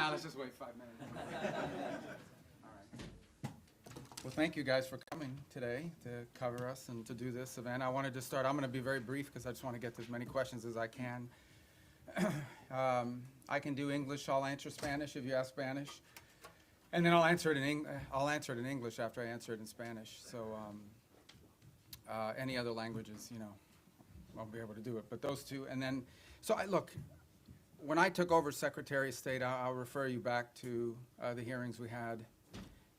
Nah, let's just wait 5 minutes. All right. Well, thank you guys for coming today to cover us and to do this event. I wanted to start, I'm going to be very brief because I just want to get to as many questions as I can. I can do English, I'll answer Spanish if you ask Spanish. And then I'll answer it in English after I answer it in Spanish. So any other languages, you know, I'll be able to do it. But those two, and then, so look, when I took over Secretary of State, I'll refer you back to the hearings we had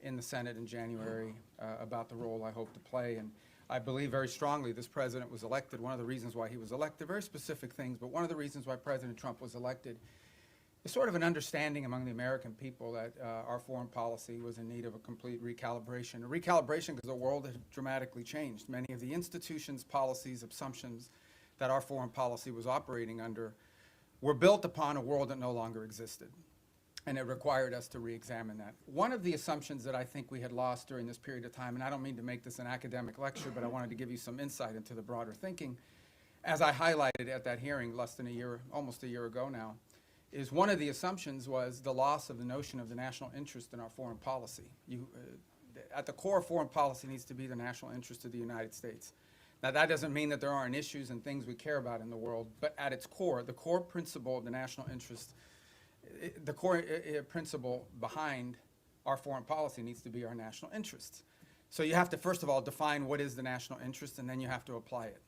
in the Senate in January about the role I hope to play. And I believe very strongly this president was elected. One of the reasons why he was elected, very specific things, but one of the reasons why President Trump was elected is sort of an understanding among the American people that our foreign policy was in need of a complete recalibration. A recalibration because the world had dramatically changed. Many of the institutions, policies, assumptions that our foreign policy was operating under were built upon a world that no longer existed. And it required us to re-examine that. One of the assumptions that I think we had lost during this period of time, and I don't mean to make this an academic lecture, but I wanted to give you some insight into the broader thinking, as I highlighted at that hearing less than a year, almost a year ago now, is one of the assumptions was the loss of the notion of the national interest in our foreign policy. At the core of foreign policy needs to be the national interest of the United States. Now that doesn't mean that there aren't issues and things we care about in the world, but at its core, the core principle of the national interest, the core principle behind our foreign policy needs to be our national interests. So you have to first of all define what is the national interest, and then you have to apply it.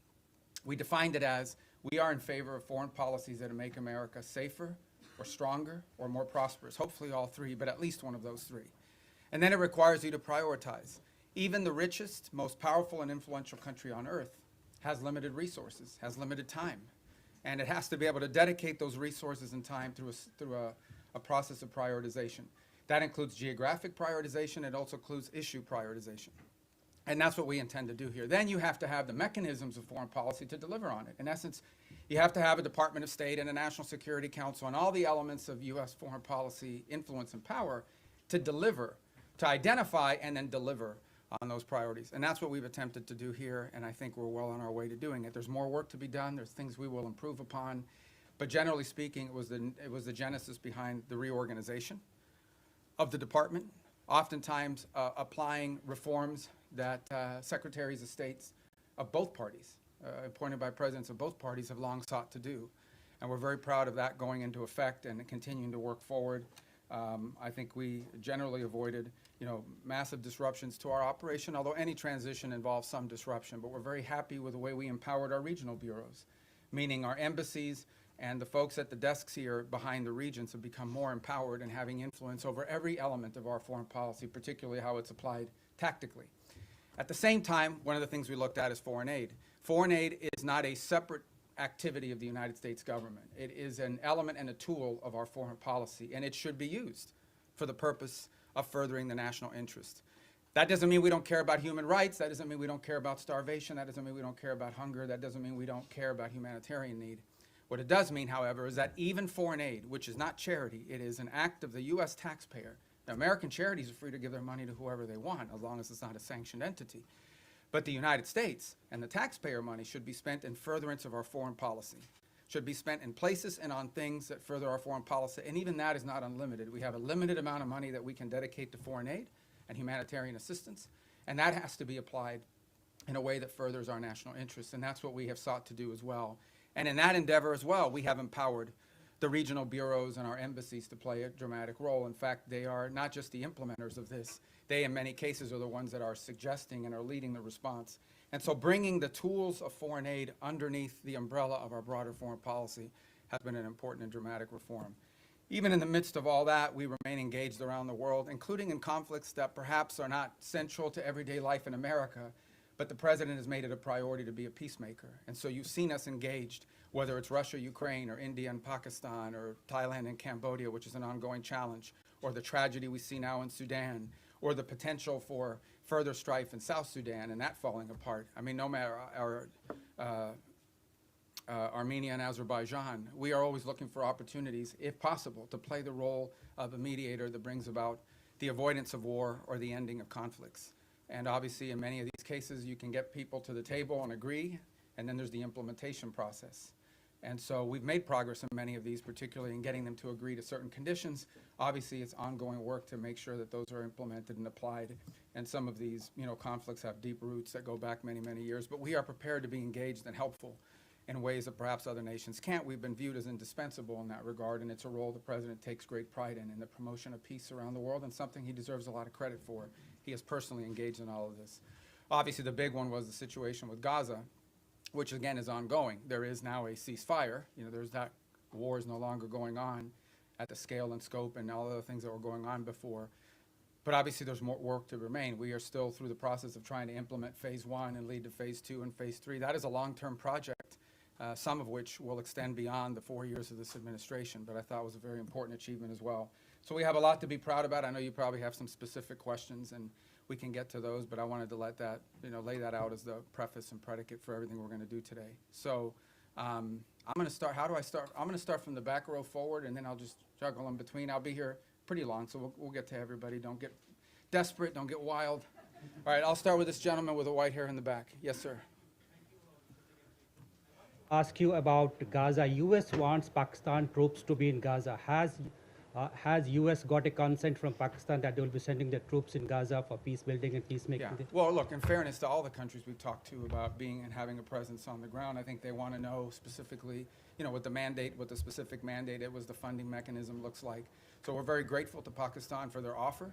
We defined it as we are in favor of foreign policies that make America safer, or stronger, or more prosperous. Hopefully all three, but at least one of those three. And then it requires you to prioritize. Even the richest, most powerful and influential country on earth has limited resources, has limited time. And it has to be able to dedicate those resources and time through a process of prioritization. That includes geographic prioritization. It also includes issue prioritization. And that's what we intend to do here. Then you have to have the mechanisms of foreign policy to deliver on it. In essence, you have to have a Department of State and a National Security Council and all the elements of U.S. foreign policy influence and power to deliver, to identify and then deliver on those priorities. And that's what we've attempted to do here, and I think we're well on our way to doing it. There's more work to be done. There's things we will improve upon. But generally speaking, it was the genesis behind the reorganization of the department, oftentimes applying reforms that secretaries of states of both parties, appointed by presidents of both parties, have long sought to do. And we're very proud of that going into effect and continuing to work forward. I think we generally avoided, massive disruptions to our operation, although any transition involves some disruption. But we're very happy with the way we empowered our regional bureaus, meaning our embassies and the folks at the desks here behind the regions have become more empowered and having influence over every element of our foreign policy, particularly how it's applied tactically. At the same time, one of the things we looked at is foreign aid. Foreign aid is not a separate activity of the United States government. It is an element and a tool of our foreign policy, and it should be used for the purpose of furthering the national interest. That doesn't mean we don't care about human rights. That doesn't mean we don't care about starvation. That doesn't mean we don't care about hunger. That doesn't mean we don't care about humanitarian need. What it does mean, however, is that even foreign aid, which is not charity, it is an act of the U.S. taxpayer. Now, American charities are free to give their money to whoever they want, as long as it's not a sanctioned entity. But the United States and the taxpayer money should be spent in furtherance of our foreign policy, should be spent in places and on things that further our foreign policy, and even that is not unlimited. We have a limited amount of money that we can dedicate to foreign aid and humanitarian assistance, and that has to be applied in a way that furthers our national interests, and that's what we have sought to do as well. And in that endeavor as well, we have empowered the regional bureaus and our embassies to play a dramatic role. In fact, they are not just the implementers of this. They, in many cases, are the ones that are suggesting and are leading the response. And so bringing the tools of foreign aid underneath the umbrella of our broader foreign policy has been an important and dramatic reform. Even in the midst of all that, we remain engaged around the world, including in conflicts that perhaps are not central to everyday life in America, but the president has made it a priority to be a peacemaker. And so you've seen us engaged, whether it's Russia, Ukraine, or India and Pakistan, or Thailand and Cambodia, which is an ongoing challenge, or the tragedy we see now in Sudan, or the potential for further strife in South Sudan and that falling apart. I mean, no matter our Armenia and Azerbaijan, we are always looking for opportunities, if possible, to play the role of a mediator that brings about the avoidance of war or the ending of conflicts. And obviously, in many of these cases, you can get people to the table and agree, and then there's the implementation process. And so we've made progress in many of these, particularly in getting them to agree to certain conditions. Obviously, it's ongoing work to make sure that those are implemented and applied. And some of these, conflicts have deep roots that go back many, many years. But we are prepared to be engaged and helpful in ways that perhaps other nations can't. We've been viewed as indispensable in that regard, and it's a role the president takes great pride in the promotion of peace around the world, and something he deserves a lot of credit for. He is personally engaged in all of this. Obviously, the big one was the situation with Gaza, which again is ongoing. There is now a ceasefire. There's that war is no longer going on at the scale and scope and all the other things that were going on before. But obviously there's more work to remain. We are still through the process of trying to implement phase 1 and lead to phase 2 and phase 3. That is a long-term project, some of which will extend beyond the 4 years of this administration, but I thought was a very important achievement as well. So we have a lot to be proud about. I know you probably have some specific questions, and we can get to those, but I wanted to let that, lay that out as the preface and predicate for everything we're going to do today. So I'm going to start. How do I start? I'm going to start from the back row forward, and then I'll just juggle in between. I'll be here pretty long, so we'll get to everybody. Don't get desperate. Don't get wild. All right, I'll start with this gentleman with the white hair in the back. Yes, sir. Ask you about Gaza. U.S. wants Pakistan troops to be in Gaza. Has U.S. got a consent from Pakistan that they will be sending their troops in Gaza for peace building and peacemaking? Yeah. Well, look, in fairness to all the countries we've talked to about being and having a presence on the ground, I think they want to know specifically, what the mandate, what the specific mandate it was, the funding mechanism looks like. So we're very grateful to Pakistan for their offer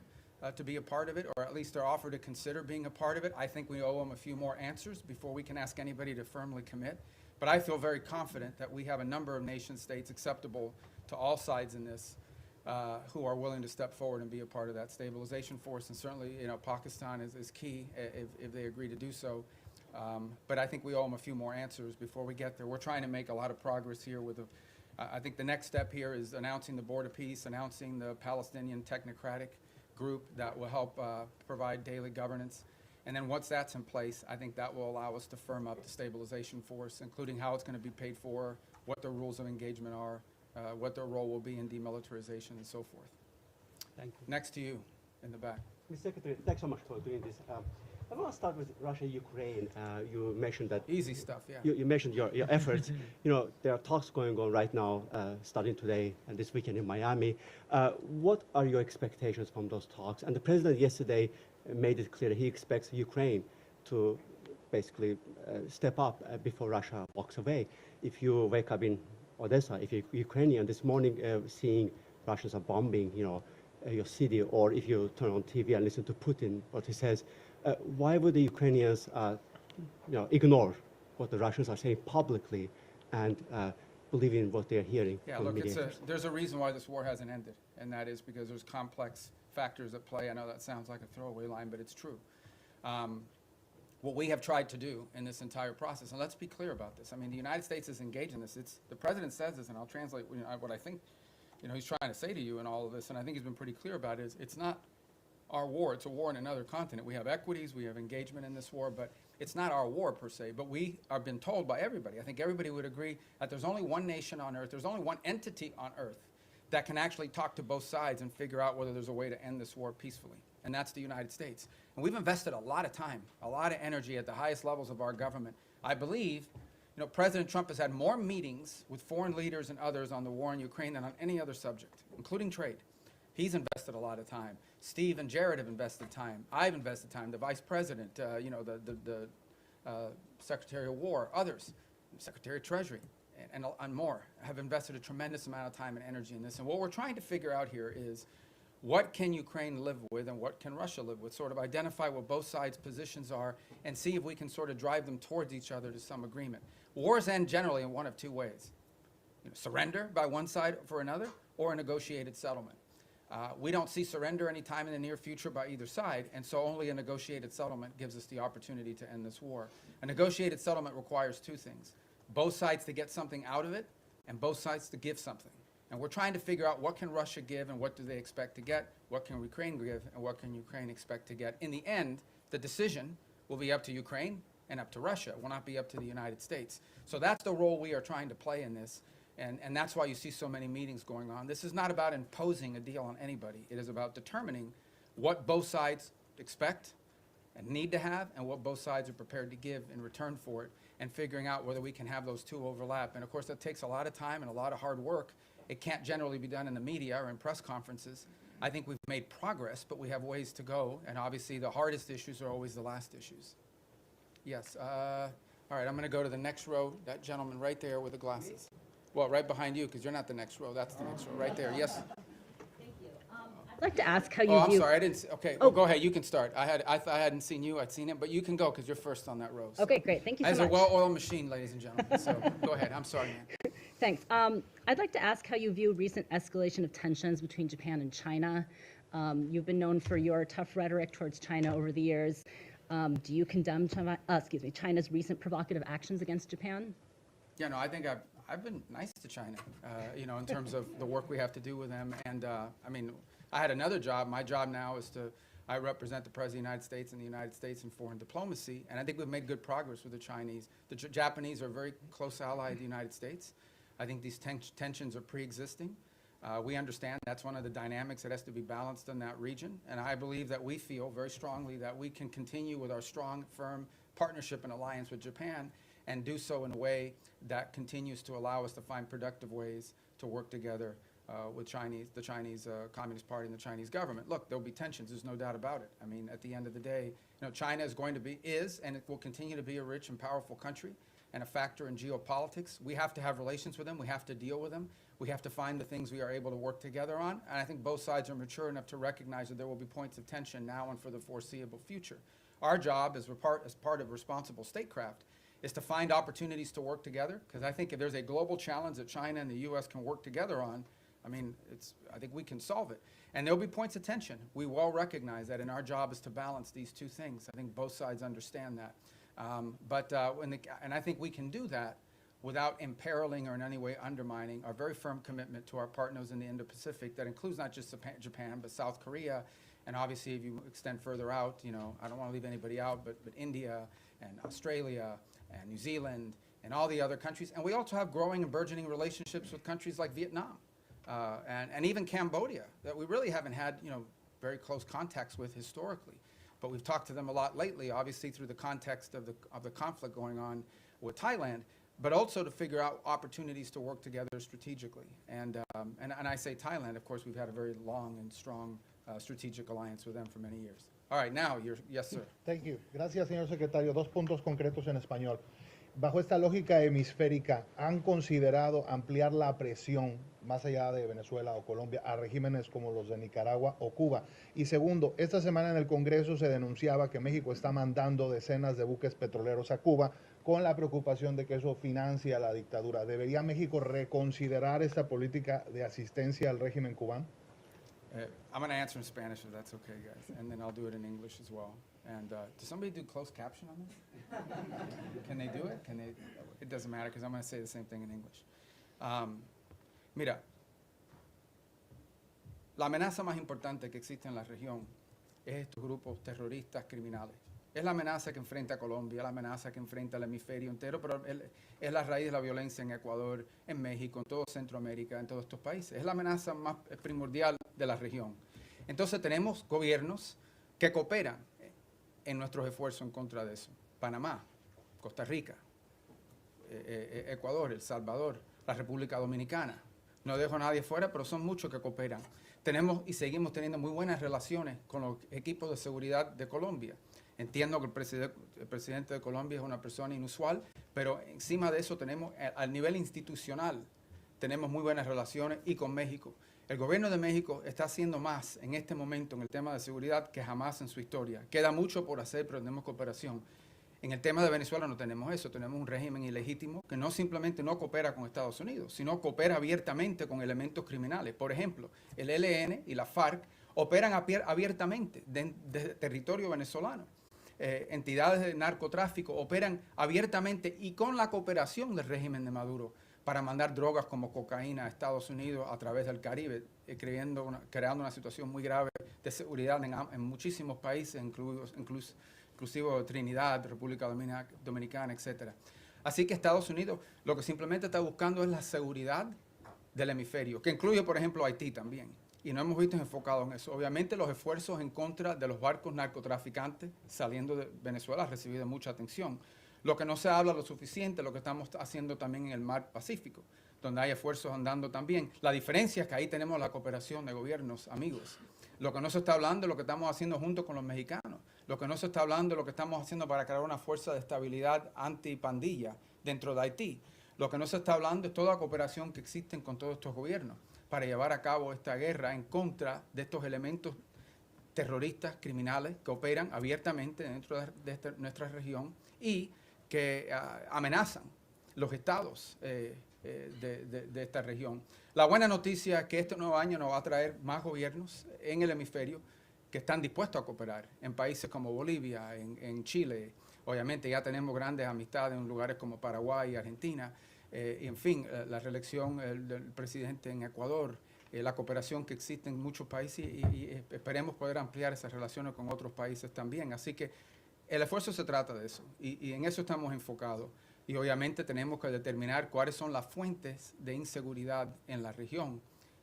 to be a part of it, or at least their offer to consider being a part of it. I think we owe them a few more answers before we can ask anybody to firmly commit. But I feel very confident that we have a number of nation states acceptable to all sides in this who are willing to step forward and be a part of that stabilization force. And certainly, Pakistan is key if they agree to do so. But I think we owe them a few more answers before we get there. We're trying to make a lot of progress here with I think the next step here is announcing the Board of Peace, announcing the Palestinian Technocratic Group that will help provide daily governance. And then once that's in place, I think that will allow us to firm up the stabilization force, including how it's going to be paid for, what the rules of engagement are, what their role will be in demilitarization and so forth. Thank you. Next to you in the back. Mr. Secretary, thanks so much for doing this. I want to start with Russia, Ukraine. You mentioned that. Easy stuff, yeah. You mentioned your efforts. There are talks going on right now, starting today and this weekend in Miami. What are your expectations from those talks? And the president yesterday made it clear that he expects Ukraine to basically step up before Russia walks away. If you wake up in Odessa, if you're Ukrainian this morning, seeing Russians are bombing, your city, or if you turn on TV and listen to Putin, what he says, why would the Ukrainians, ignore what the Russians are saying publicly and believe in what they're hearing? Yeah, from look, mediators? there's a reason why this war hasn't ended, and that is because there's complex factors at play. I know that sounds like a throwaway line, but it's true. What we have tried to do in this entire process, and let's be clear about this. I mean, the United States is engaged in this. The president says this, and I'll translate what I think he's trying to say to you in all of this, and I think he's been pretty clear about it, is it's not our war. It's a war in another continent. We have equities, we have engagement in this war, but it's not our war per se. But we are been told by everybody, I think everybody would agree, that there's only one nation on earth, there's only one entity on earth that can actually talk to both sides and figure out whether there's a way to end this war peacefully, and that's the United States. And we've invested a lot of time, a lot of energy at the highest levels of our government. I believe, President Trump has had more meetings with foreign leaders and others on the war in Ukraine than on any other subject, including trade. He's invested a lot of time. Steve and Jared have invested time. I've invested time. The Vice President, the Secretary of War, others, Secretary of Treasury, and more have invested a tremendous amount of time and energy in this. And what we're trying to figure out here is, what can Ukraine live with and what can Russia live with? Sort of identify what both sides' positions are and see if we can sort of drive them towards each other to some agreement. Wars end generally in one of two ways. Surrender by one side for another, or a negotiated settlement. We don't see surrender anytime in the near future by either side, and so only a negotiated settlement gives us the opportunity to end this war. A negotiated settlement requires two things: both sides to get something out of it, and both sides to give something. And we're trying to figure out what can Russia give and what do they expect to get, what can Ukraine give and what can Ukraine expect to get. In the end, the decision will be up to Ukraine and up to Russia. It will not be up to the United States. So that's the role we are trying to play in this. And that's why you see so many meetings going on. This is not about imposing a deal on anybody. It is about determining what both sides expect and need to have and what both sides are prepared to give in return for it, and figuring out whether we can have those two overlap. And of course, that takes a lot of time and a lot of hard work. It can't generally be done in the media or in press conferences. I think we've made progress, but we have ways to go, and obviously the hardest issues are always the last issues. Yes, all right, I'm gonna go to the next row, that gentleman right there with the glasses. Well, right behind you, because you're not the next row, that's the next row, right there, yes. I'd like to ask how you Oh, I'm view. sorry, I didn't, okay, Oh. well, go ahead, you can start. I hadn't seen you, I'd seen him, but you can go, because you're first on that row. so. Okay, great. Thank you so As much. a well-oiled machine, ladies and gentlemen, so go ahead, I'm sorry, man. Thanks. I'd like to ask how you view recent escalation of tensions between Japan and China. You've been known for your tough rhetoric towards China over the years. Do you condemn China's recent provocative actions against Japan? Yeah, no, I think I've been nice to China, you know, in terms of the work we have to do with them. And I mean, I had another job. My job now is I represent the President of the United States and the United States in foreign diplomacy. And I think we've made good progress with the Chinese. The Japanese are a very close ally of the United States. I think these tensions are pre-existing. We understand that's one of the dynamics that has to be balanced in that region. And I believe that we feel very strongly that we can continue with our strong, firm partnership and alliance with Japan and do so in a way that continues to allow us to find productive ways to work together with the Chinese Communist Party and the Chinese government. Look, there'll be tensions, there's no doubt about it. I mean, at the end of the day, you know, China is and it will continue to be a rich and powerful country and a factor in geopolitics. We have to have relations with them, we have to deal with them, we have to find the things we are able to work together on, and I think both sides are mature enough to recognize that there will be points of tension now and for the foreseeable future. Our job as part of responsible statecraft is to find opportunities to work together, because I think if there's a global challenge that China and the U.S. can work together on, I mean, I think we can solve it. And there'll be points of tension. We well recognize that, and our job is to balance these two things. I think both sides understand that. And I think we can do that without imperiling or in any way undermining our very firm commitment to our partners in the Indo-Pacific. That includes not just Japan, but South Korea, and obviously if you extend further out, you know, I don't want to leave anybody out, but India and Australia and New Zealand and all the other countries. And we also have growing and burgeoning relationships with countries like Vietnam and even Cambodia that we really haven't had, you know, very close contacts with historically. But we've talked to them a lot lately, obviously through the context of the conflict going on with Thailand, but also to figure out opportunities to work together strategically. And I say Thailand, of course, we've had a very long and strong strategic alliance with them for many years. All right, now, yes, sir. Thank you. Gracias, señor secretario. Dos puntos concretos en español. Bajo esta lógica hemisférica, ¿han considerado ampliar la presión más allá de Venezuela o Colombia a regímenes como los de Nicaragua o Cuba? Y segundo, esta semana en el Congreso se denunciaba que México está mandando decenas de buques petroleros a Cuba con la preocupación de que eso financia la dictadura. ¿Debería México reconsiderar esta política de asistencia al régimen cubano? I'm going to answer in Spanish if that's okay, guys, and then I'll do it in English as well. And does somebody do closed caption on this? Can they do it? It doesn't matter because I'm going to say the same thing in English. Mira, la amenaza más importante que existe en la región es estos grupos terroristas criminales. Es la amenaza que enfrenta a Colombia, es la amenaza que enfrenta el hemisferio entero, pero es la raíz de la violencia en Ecuador, en México, en toda Centroamérica, en todos estos países. Es la amenaza más primordial de la región. Entonces tenemos gobiernos que cooperan en nuestros esfuerzos en contra de eso. Panamá, Costa Rica, Ecuador, El Salvador, la República Dominicana. No dejo a nadie fuera, pero son muchos que cooperan. Tenemos y seguimos teniendo muy buenas relaciones con los equipos de seguridad de Colombia. Entiendo que el presidente de Colombia es una persona inusual, pero encima de eso tenemos, al nivel institucional, tenemos muy buenas relaciones y con México. El gobierno de México está haciendo más en este momento en el tema de seguridad que jamás en su historia. Queda mucho por hacer, pero tenemos cooperación. En el tema de Venezuela no tenemos eso, tenemos un régimen ilegítimo que no simplemente no coopera con Estados Unidos, sino coopera abiertamente con elementos criminales. Por ejemplo, el ELN y la FARC operan abiertamente desde territorio venezolano. Entidades de narcotráfico operan abiertamente y con la cooperación del régimen de Maduro para mandar drogas como cocaína a Estados Unidos a través del Caribe, creando una situación muy grave de seguridad en muchísimos países, inclusive Trinidad, República Dominicana, etc. Así que Estados Unidos lo que simplemente está buscando es la seguridad del hemisferio, que incluye, por ejemplo, Haití también. y no hemos visto enfocado en eso. Obviamente los esfuerzos en contra de los barcos narcotraficantes saliendo de Venezuela han recibido mucha atención. Lo que no se habla lo suficiente, lo que estamos haciendo también en el mar Pacífico, donde hay esfuerzos andando también. La diferencia es que ahí tenemos la cooperación de gobiernos amigos. Lo que no se está hablando es lo que estamos haciendo junto con los mexicanos. Lo que no se está hablando es lo que estamos haciendo para crear una fuerza de estabilidad antipandilla dentro de Haití. Lo que no se está hablando es toda la cooperación que existen con todos estos gobiernos para llevar a cabo esta guerra en contra de estos elementos terroristas, criminales, que operan abiertamente dentro de nuestra región y que amenazan los estados de esta región. La buena noticia es que este nuevo año nos va a traer más gobiernos en el hemisferio que están dispuestos a cooperar en países como Bolivia, en Chile. Obviamente ya tenemos grandes amistades en lugares como Paraguay y Argentina. Y en fin, la reelección del presidente en Ecuador, la cooperación que existe en muchos países y esperemos poder ampliar esas relaciones con otros países también. Así que el esfuerzo se trata de eso y en eso estamos enfocados. Y obviamente tenemos que determinar cuáles son las fuentes de inseguridad en la región.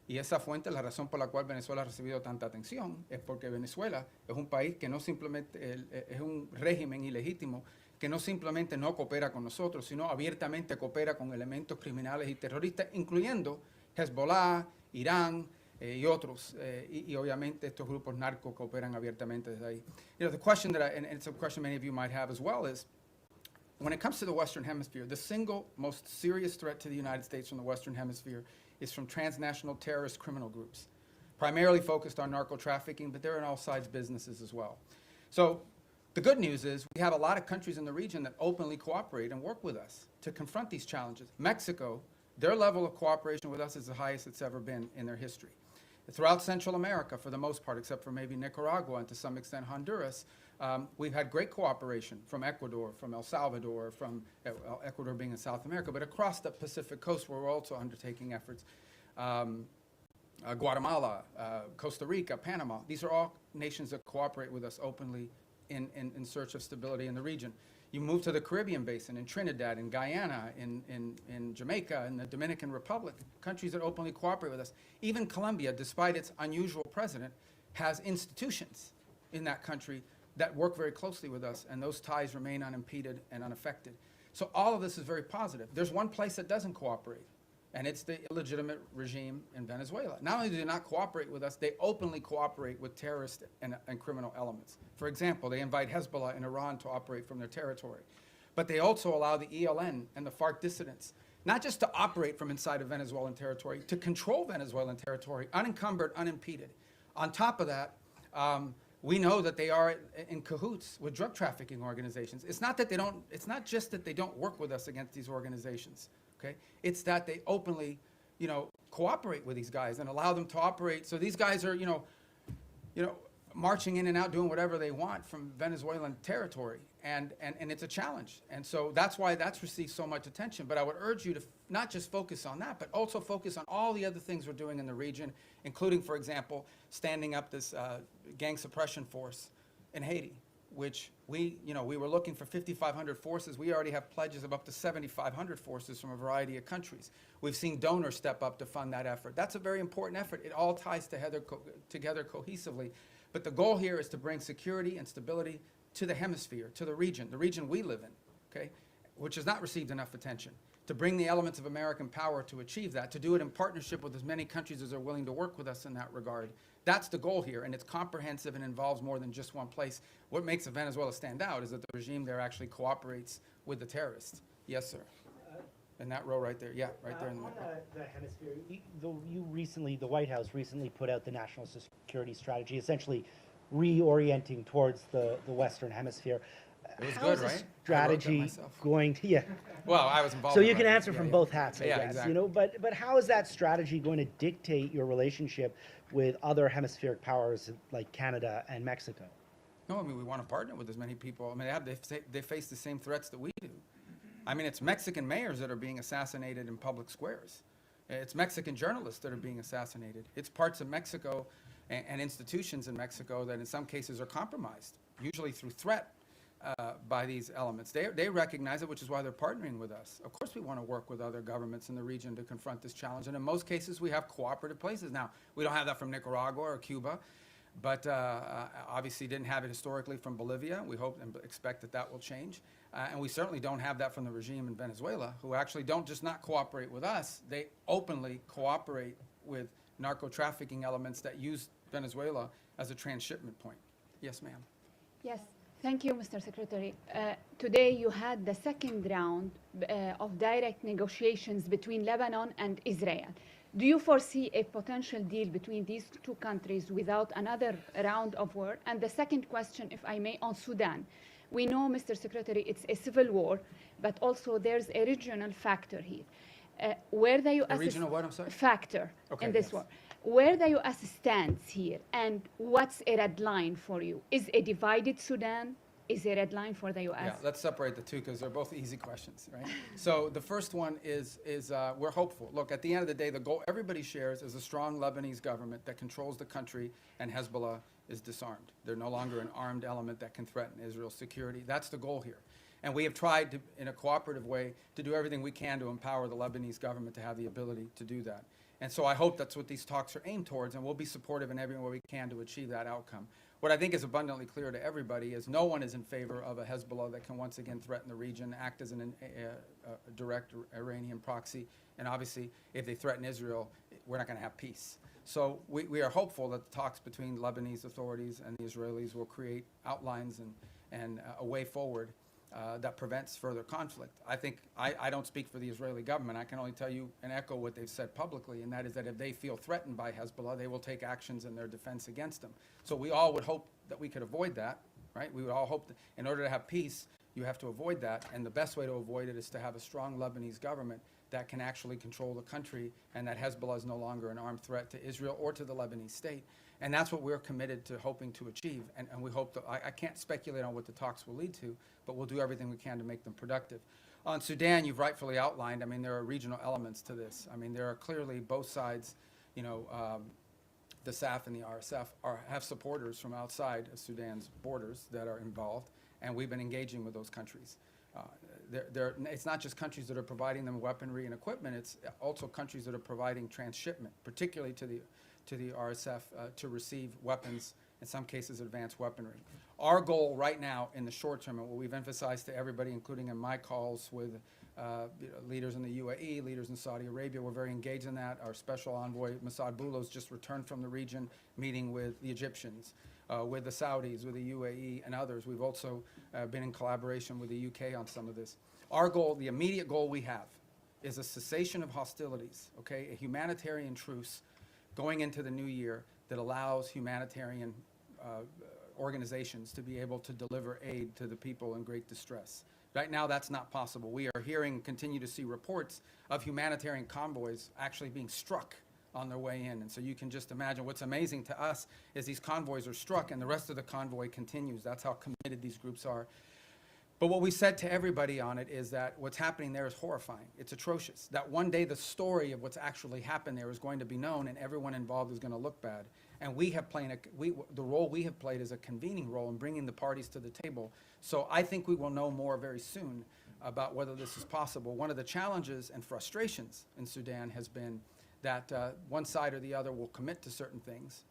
Y esa fuente, la razón por la cual Venezuela ha recibido tanta atención, es porque Venezuela es un país que no simplemente, es un régimen ilegítimo, que no simplemente no coopera con nosotros, sino abiertamente coopera con elementos criminales y terroristas, incluyendo Hezbollah, Irán y otros. Y obviamente estos grupos narcos cooperan abiertamente desde ahí. You know, the question that and it's a question many of you might have as well, is when it comes to the Western Hemisphere, the single most serious threat to the United States from the Western Hemisphere is from transnational terrorist criminal groups, primarily focused on narco trafficking, but they're in all sides businesses as well. So the good news is we have a lot of countries in the region that openly cooperate and work with us to confront these challenges. Mexico, their level of cooperation with us is the highest it's ever been in their history. Throughout Central America, for the most part, except for maybe Nicaragua and to some extent Honduras, we've had great cooperation from Ecuador, from El Salvador, from Ecuador being in South America, but across the Pacific coast where we're also undertaking efforts. Guatemala, Costa Rica, Panama, these are all nations that cooperate with us openly in search of stability in the region. You move to the Caribbean basin, in Trinidad, in Guyana, in Jamaica, in the Dominican Republic, countries that openly cooperate with us. Even Colombia, despite its unusual president, has institutions in that country that work very closely with us, and those ties remain unimpeded and unaffected. So all of this is very positive. There's one place that doesn't cooperate, and it's the illegitimate regime in Venezuela. Not only do they not cooperate with us, they openly cooperate with terrorist and criminal elements. For example, they invite Hezbollah in Iran to operate from their territory. But they also allow the ELN and the FARC dissidents not just to operate from inside of Venezuelan territory, to control Venezuelan territory, unencumbered, unimpeded. On top of that, we know that they are in cahoots with drug trafficking organizations. It's not just that they don't work with us against these organizations. Okay? It's that they openly, cooperate with these guys and allow them to operate. So these guys are, marching in and out, doing whatever they want from Venezuelan territory, and it's a challenge. And so that's why that's received so much attention. But I would urge you to not just focus on that, but also focus on all the other things we're doing in the region, including, for example, standing up this gang suppression force in Haiti, which we were looking for 5,500 forces. We already have pledges of up to 7,500 forces from a variety of countries. We've seen donors step up to fund that effort. That's a very important effort. It all ties together cohesively. But the goal here is to bring security and stability to the hemisphere, to the region we live in, okay, which has not received enough attention. To bring the elements of American power to achieve that, to do it in partnership with as many countries as are willing to work with us in that regard. That's the goal here, and it's comprehensive and involves more than just one place. What makes Venezuela stand out is that the regime there actually cooperates with the terrorists. Yes, sir. In that row right there. Yeah, right there in the middle. The hemisphere, the White House recently put out the national security strategy, essentially reorienting towards the Western Hemisphere. It was How good, is this right? strategy going to, yeah. Well, I was involved So in you can writing it. answer Yeah, from yeah. both hats, I Yeah, guess, exactly. but how is that strategy going to dictate your relationship with other hemispheric powers like Canada and Mexico? No, I mean, we want to partner with as many people. I mean, they face the same threats that we do. I mean, it's Mexican mayors that are being assassinated in public squares. It's Mexican journalists that are being assassinated. It's parts of Mexico and institutions in Mexico that in some cases are compromised, usually through threat. by these elements. They recognize it, which is why they're partnering with us. Of course we want to work with other governments in the region to confront this challenge, and in most cases we have cooperative places. Now, we don't have that from Nicaragua or Cuba, but obviously didn't have it historically from Bolivia. We hope and expect that that will change. And we certainly don't have that from the regime in Venezuela, who actually don't just not cooperate with us, they openly cooperate with narco-trafficking elements that use Venezuela as a transshipment point. Yes, ma'am. Yes, thank you, Mr. Secretary. Today you had the second round of direct negotiations between Lebanon and Israel. Do you foresee a potential deal between these two countries without another round of war? And the second question, if I may, on Sudan. We know, Mr. Secretary, it's a civil war, but also there's a regional factor here. Where the U.S. A regional what, I'm sorry? Factor Okay, in this yes. war. Where the U.S. stands here, and what's a red line for you? Is a divided Sudan is a red line for the U.S.? Yeah, let's separate the two because they're both easy questions, right? So the first one is we're hopeful. Look, at the end of the day, the goal everybody shares is a strong Lebanese government that controls the country, and Hezbollah is disarmed. They're no longer an armed element that can threaten Israel's security. That's the goal here. And we have tried to, in a cooperative way, to do everything we can to empower the Lebanese government to have the ability to do that. And so I hope that's what these talks are aimed towards, and we'll be supportive in every way we can to achieve that outcome. What I think is abundantly clear to everybody is no one is in favor of a Hezbollah that can once again threaten the region, act as a direct Iranian proxy, and obviously if they threaten Israel, we're not going to have peace. So we are hopeful that the talks between Lebanese authorities and the Israelis will create outlines and a way forward that prevents further conflict. I think I don't speak for the Israeli government. I can only tell you and echo what they've said publicly, and that is that if they feel threatened by Hezbollah, they will take actions in their defense against them. So we all would hope that we could avoid that, right? We would all hope that in order to have peace, you have to avoid that, and the best way to avoid it is to have a strong Lebanese government that can actually control the country, and that Hezbollah is no longer an armed threat to Israel or to the Lebanese state. And that's what we're committed to hoping to achieve. And we hope that, I can't speculate on what the talks will lead to, but we'll do everything we can to make them productive. On Sudan, you've rightfully outlined, I mean, there are regional elements to this. I mean, there are clearly both sides, you know, the SAF and the RSF have supporters from outside of Sudan's borders that are involved, and we've been engaging with those countries. It's not just countries that are providing them weaponry and equipment, it's also countries that are providing transshipment, particularly to the RSF to receive weapons, in some cases advanced weaponry. Our goal right now in the short term, and what we've emphasized to everybody, including in my calls with leaders in the UAE, leaders in Saudi Arabia, we're very engaged in that. Our special envoy, Mossad Boulos, just returned from the region, meeting with the Egyptians, with the Saudis, with the UAE, and others. We've also been in collaboration with the UK on some of this. Our goal, the immediate goal we have, is a cessation of hostilities, okay? A humanitarian truce going into the new year that allows humanitarian organizations to be able to deliver aid to the people in great distress. Right now, that's not possible. We are hearing, continue to see reports of humanitarian convoys actually being struck on their way in. And so you can just imagine what's amazing to us is these convoys are struck and the rest of the convoy continues. That's how committed these groups are. But what we said to everybody on it is that what's happening there is horrifying. It's atrocious. That one day the story of what's actually happened there is going to be known and everyone involved is going to look bad. And we have played the role we have played is a convening role in bringing the parties to the table. So I think we will know more very soon about whether this is possible. One of the challenges and frustrations in Sudan has been that one side or the other will commit to certain things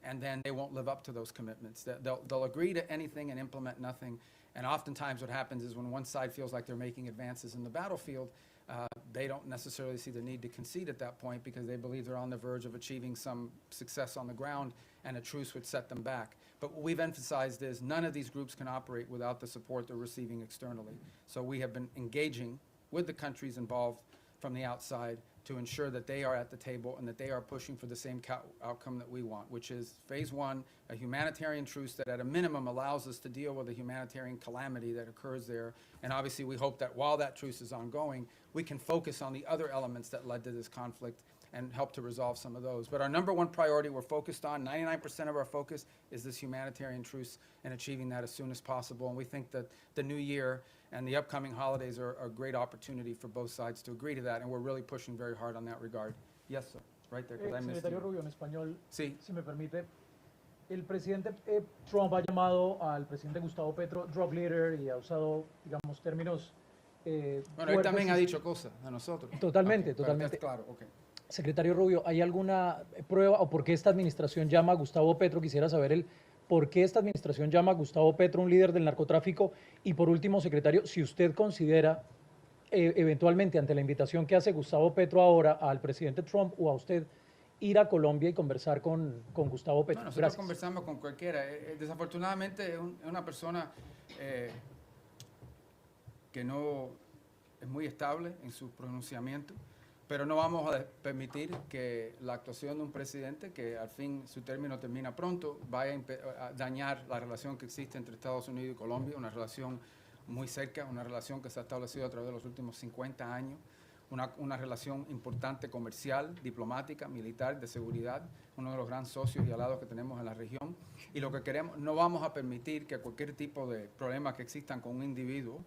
and then they won't live up to those commitments. They'll agree to anything and implement nothing. And oftentimes what happens is when one side feels like they're making advances in the battlefield, they don't necessarily see the need to concede at that point because they believe they're on the verge of achieving some success on the ground and a truce would set them back. But what we've emphasized is none of these groups can operate without the support they're receiving externally. So we have been engaging with the countries involved from the outside to ensure that they are at the table and that they are pushing for the same outcome that we want, which is phase one, a humanitarian truce that at a minimum allows us to deal with the humanitarian calamity that occurs there. And obviously we hope that while that truce is ongoing, we can focus on the other elements that led to this conflict and help to resolve some of those. But our number one priority we're focused on, 99% of our focus is this humanitarian truce and achieving that as soon as possible. And we think that the new year and the upcoming holidays are a great opportunity for both sides to agree to that, and we're really pushing very hard on that regard. Yes, sir. Right there, because I missed Secretario you. Rubio, en español, Sí. si me permite. El presidente Trump ha llamado al presidente Gustavo Petro drug leader y ha usado, digamos, términos Bueno, él también ha fuertes. dicho cosas de nosotros. Totalmente, Ok, pero totalmente. está claro, ok. Secretario Rubio, ¿hay alguna prueba o por qué esta administración llama a Gustavo Petro? Quisiera saber el por qué esta administración llama a Gustavo Petro un líder del narcotráfico. Y por último, secretario, si usted considera eventualmente ante la invitación que hace Gustavo Petro ahora al presidente Trump o a usted ir a Colombia y conversar con Gustavo Petro. No, nosotros Gracias. conversamos con cualquiera. Desafortunadamente es una persona que no es muy estable en su pronunciamiento, pero no vamos a permitir que la actuación de un presidente que al fin su término termina pronto vaya a dañar la relación que existe entre Estados Unidos y Colombia, una relación muy cerca, una relación que se ha establecido a través de los últimos 50 años, una relación importante comercial, diplomática, militar, de seguridad, uno de los grandes socios y aliados que tenemos en la región. Y lo que queremos, no vamos a permitir que cualquier tipo de problema que existan con un individuo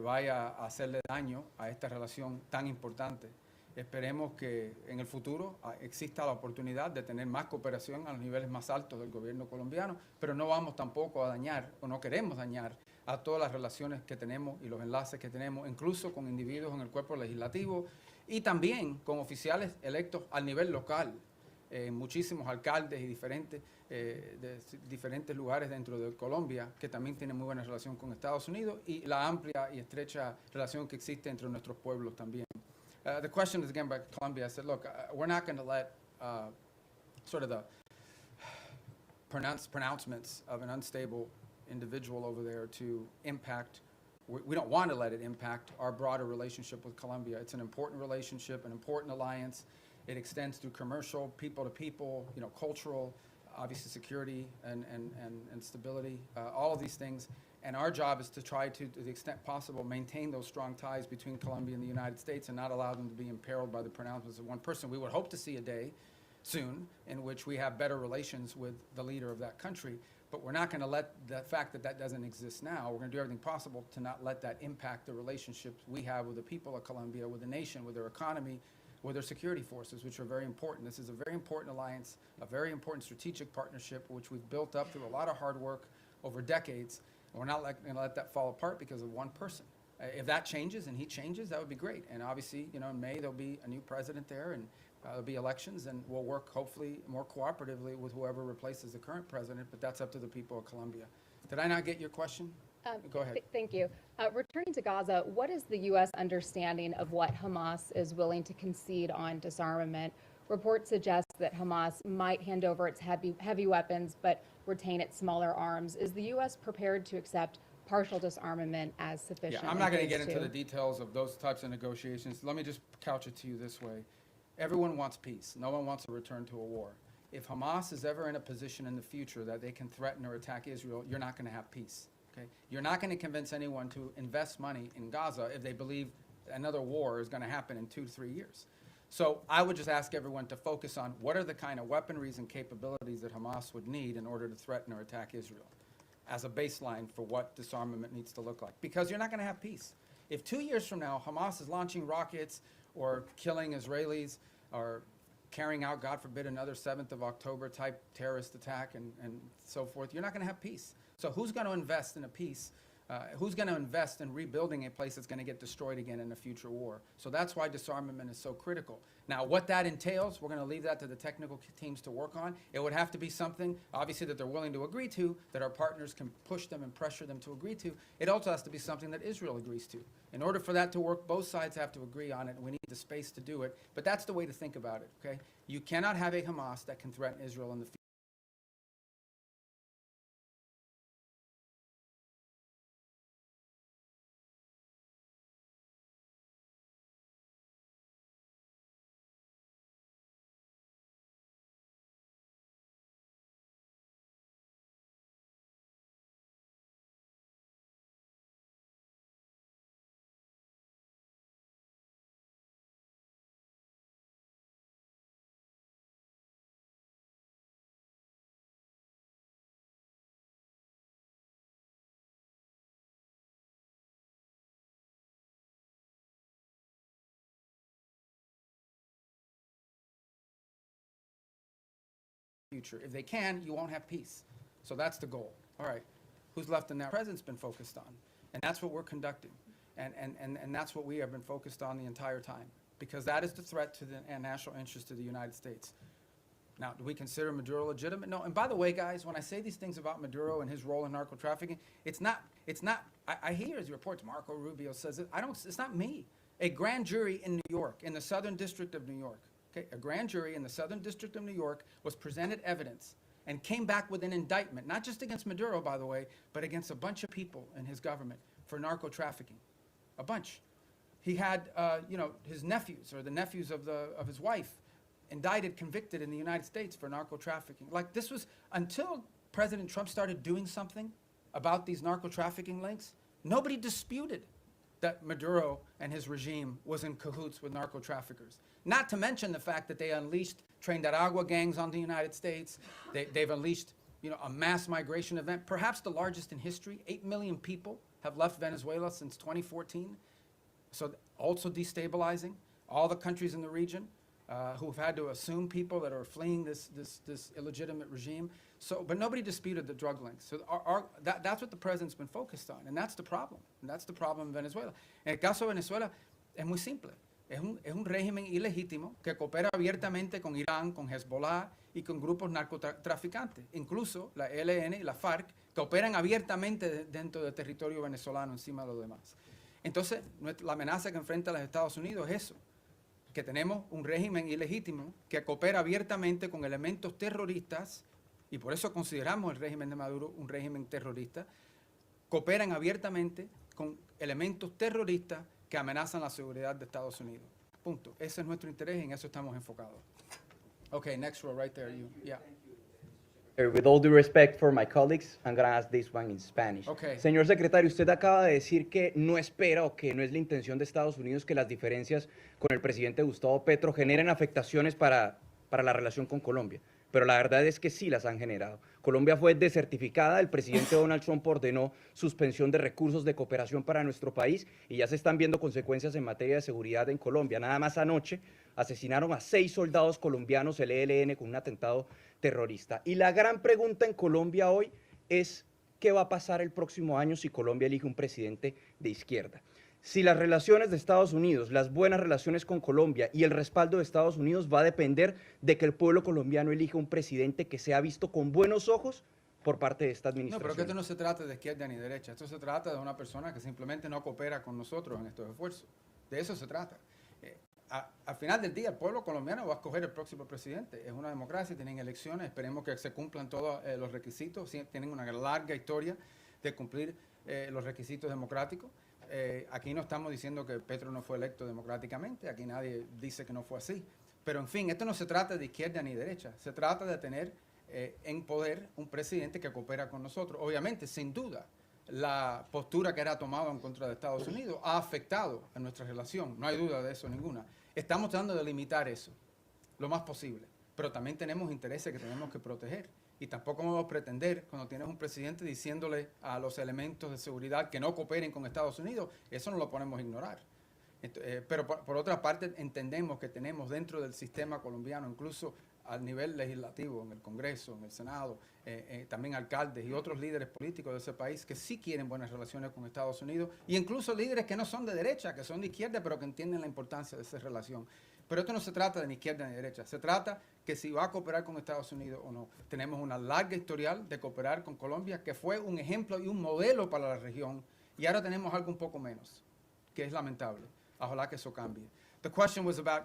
vaya a hacerle daño a esta relación tan importante. Esperemos que en el futuro exista la oportunidad de tener más cooperación a los niveles más altos del gobierno colombiano, pero no vamos tampoco a dañar, o no queremos dañar, a todas las relaciones que tenemos y los enlaces que tenemos, incluso con individuos en el cuerpo legislativo y también con oficiales electos al nivel local, muchísimos alcaldes y de diferentes lugares dentro de Colombia que también tienen muy buena relación con Estados Unidos y la amplia y estrecha relación que existe entre nuestros pueblos también. The question is again by Colombia. I said, look, we're not going to let sort of the pronouncements of an unstable individual over there to impact. We don't want to let it impact our broader relationship with Colombia. It's an important relationship, an important alliance. It extends through commercial, people to people, cultural, obviously security and stability, all of these things. And our job is to try to the extent possible, maintain those strong ties between Colombia and the United States and not allow them to be imperiled by the pronouncements of one person. We would hope to see a day soon in which we have better relations with the leader of that country, but we're not going to let the fact that doesn't exist now, we're going to do everything possible to not let that impact the relationships we have with the people of Colombia, with the nation, with their economy, with their security forces, which are very important. This is a very important alliance, a very important strategic partnership, which we've built up through a lot of hard work over decades. And we're not going to let that fall apart because of one person. If that changes and he changes, that would be great. And obviously, in May, there'll be a new president there and there'll be elections and we'll work hopefully more cooperatively with whoever replaces the current president, but that's up to the people of Colombia. Did I not get your question? Go ahead. Thank you. Returning to Gaza, what is the U.S. understanding of what Hamas is willing to concede on disarmament? Reports suggest that Hamas might hand over its heavy weapons but retain its smaller arms. Is the U.S. prepared to accept partial disarmament as sufficient? Yeah, I'm not going to get into the details of those types of negotiations. Let me just couch it to you this way. Everyone wants peace. No one wants a return to a war. If Hamas is ever in a position in the future that they can threaten or attack Israel, you're not going to have peace. Okay? You're not going to convince anyone to invest money in Gaza if they believe another war is going to happen in 2 to 3 years. So I would just ask everyone to focus on what are the kind of weaponries and capabilities that Hamas would need in order to threaten or attack Israel as a baseline for what disarmament needs to look like. Because you're not going to have peace. If 2 years from now Hamas is launching rockets or killing Israelis or carrying out, God forbid, another 7th of October type terrorist attack and so forth, you're not going to have peace. So who's going to invest in a peace? Who's going to invest in rebuilding a place that's going to get destroyed again in a future war? So that's why disarmament is so critical. Now, what that entails, we're going to leave that to the technical teams to work on. It would have to be something, obviously, that they're willing to agree to, that our partners can push them and pressure them to agree to. It also has to be something that Israel agrees to. In order for that to work, both sides have to agree on it, and we need the space to do it. But that's the way to think about it, okay? You cannot have a Hamas that can threaten Israel in the future. future. If they can, you won't have peace. So that's the goal. All right. Who's left in that? The president's been focused on. And that's what we're conducting. And that's what we have been focused on the entire time. Because that is the threat to the national interest of the United States. Now, do we consider Maduro legitimate? No. And by the way, guys, when I say these things about Maduro and his role in narco trafficking, I hear his reports. Marco Rubio says it. It's not me. A grand jury in New York, in the Southern District of New York, okay, a grand jury in the Southern District of New York was presented evidence and came back with an indictment, not just against Maduro, by the way, but against a bunch of people in his government for narco trafficking. A bunch. He had, his nephews or the nephews of his wife indicted, convicted in the United States for narco trafficking. Like, this was until President Trump started doing something about these narco trafficking links, nobody disputed that Maduro and his regime was in cahoots with narco traffickers. Not to mention the fact that they unleashed Tren-de-Aragua gangs on the United States. They've unleashed, a mass migration event, perhaps the largest in history. 8 million people have left Venezuela since 2014. So also destabilizing all the countries in the region who've had to assume people that are fleeing this illegitimate regime. So, but nobody disputed the drug links. So that's what the president's been focused on, and that's the problem. And that's the problem in Venezuela. En el caso de Venezuela, es muy simple. Es un régimen ilegítimo que coopera abiertamente con Irán, con Hezbollah y con grupos narcotraficantes. Incluso la ELN y la FARC que operan abiertamente dentro del territorio venezolano encima de los demás. Entonces, la amenaza que enfrenta los Estados Unidos es eso, que tenemos un régimen ilegítimo que coopera abiertamente con elementos terroristas, y por eso consideramos el régimen de Maduro un régimen terrorista, cooperan abiertamente con elementos terroristas que amenazan la seguridad de Estados Unidos. Punto. Ese es nuestro interés y en eso estamos enfocados. Okay, next row right there. Yeah. With all due respect for my colleagues, I'm going to ask this one in Spanish. Okay. Señor secretario, usted acaba de decir que no espera o que no es la intención de Estados Unidos que las diferencias con el presidente Gustavo Petro generen afectaciones para la relación con Colombia. Pero la verdad es que sí las han generado. Colombia fue desertificada, el presidente Donald Trump ordenó suspensión de recursos de cooperación para nuestro país y ya se están viendo consecuencias en materia de seguridad en Colombia. Nada más anoche asesinaron a 6 soldados colombianos, el ELN, con un atentado terrorista. Y la gran pregunta en Colombia hoy es ¿qué va a pasar el próximo año si Colombia elige un presidente de izquierda? Si las relaciones de Estados Unidos, las buenas relaciones con Colombia y el respaldo de Estados Unidos va a depender de que el pueblo colombiano elija un presidente que sea visto con buenos ojos por parte de esta administración. No, pero que esto no se trata de izquierda ni derecha. Esto se trata de una persona que simplemente no coopera con nosotros en estos esfuerzos. De eso se trata. Al final del día, el pueblo colombiano va a escoger el próximo presidente. Es una democracia, tienen elecciones, esperemos que se cumplan todos los requisitos. Tienen una larga historia de cumplir los requisitos democráticos. Aquí no estamos diciendo que Petro no fue electo democráticamente, aquí nadie dice que no fue así. Pero en fin, esto no se trata de izquierda ni derecha, se trata de tener en poder un presidente que coopera con nosotros. Obviamente, sin duda, la postura que era tomada en contra de Estados Unidos ha afectado a nuestra relación, no hay duda de eso ninguna. Estamos tratando de limitar eso lo más posible, pero también tenemos intereses que tenemos que proteger. Y tampoco vamos a pretender, cuando tienes un presidente diciéndole a los elementos de seguridad que no cooperen con Estados Unidos, eso no lo podemos ignorar. Pero por otra parte, entendemos que tenemos dentro del sistema colombiano, incluso al nivel legislativo, en el Congreso, en el Senado, también alcaldes y otros líderes políticos de ese país que sí quieren buenas relaciones con Estados Unidos, y incluso líderes que no son de derecha, que son de izquierda, pero que entienden la importancia de esa relación. Pero esto no se trata de ni izquierda ni derecha, se trata que si va a cooperar con Estados Unidos o no. Tenemos una larga historial de cooperar con Colombia, que fue un ejemplo y un modelo para la región, y ahora tenemos algo un poco menos, que es lamentable. Ojalá que eso cambie. The question was about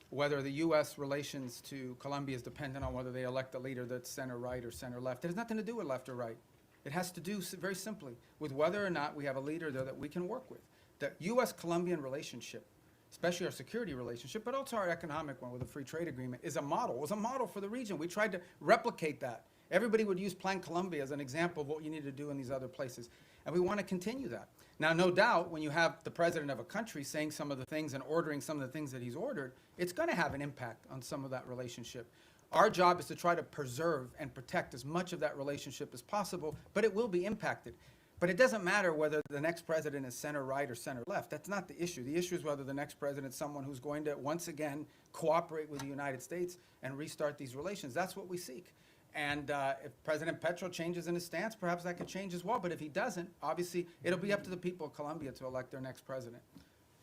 whether the U.S. relations to Colombia is dependent on whether they elect a leader that's center-right or center-left. It has nothing to do with left or right. It has to do very simply with whether or not we have a leader there that we can work with. The U.S.-Colombian relationship, especially our security relationship, but also our economic one with a free trade agreement, is a model. It was a model for the region. We tried to replicate that. Everybody would use Plan Colombia as an example of what you need to do in these other places. And we want to continue that. Now, no doubt, when you have the president of a country saying some of the things and ordering some of the things that he's ordered, it's going to have an impact on some of that relationship. Our job is to try to preserve and protect as much of that relationship as possible, but it will be impacted. But it doesn't matter whether the next president is center right or center left. That's not the issue. The issue is whether the next president is someone who's going to, once again, cooperate with the United States and restart these relations. That's what we seek. And if President Petro changes in his stance, perhaps that could change as well. But if he doesn't, obviously, it'll be up to the people of Colombia to elect their next president.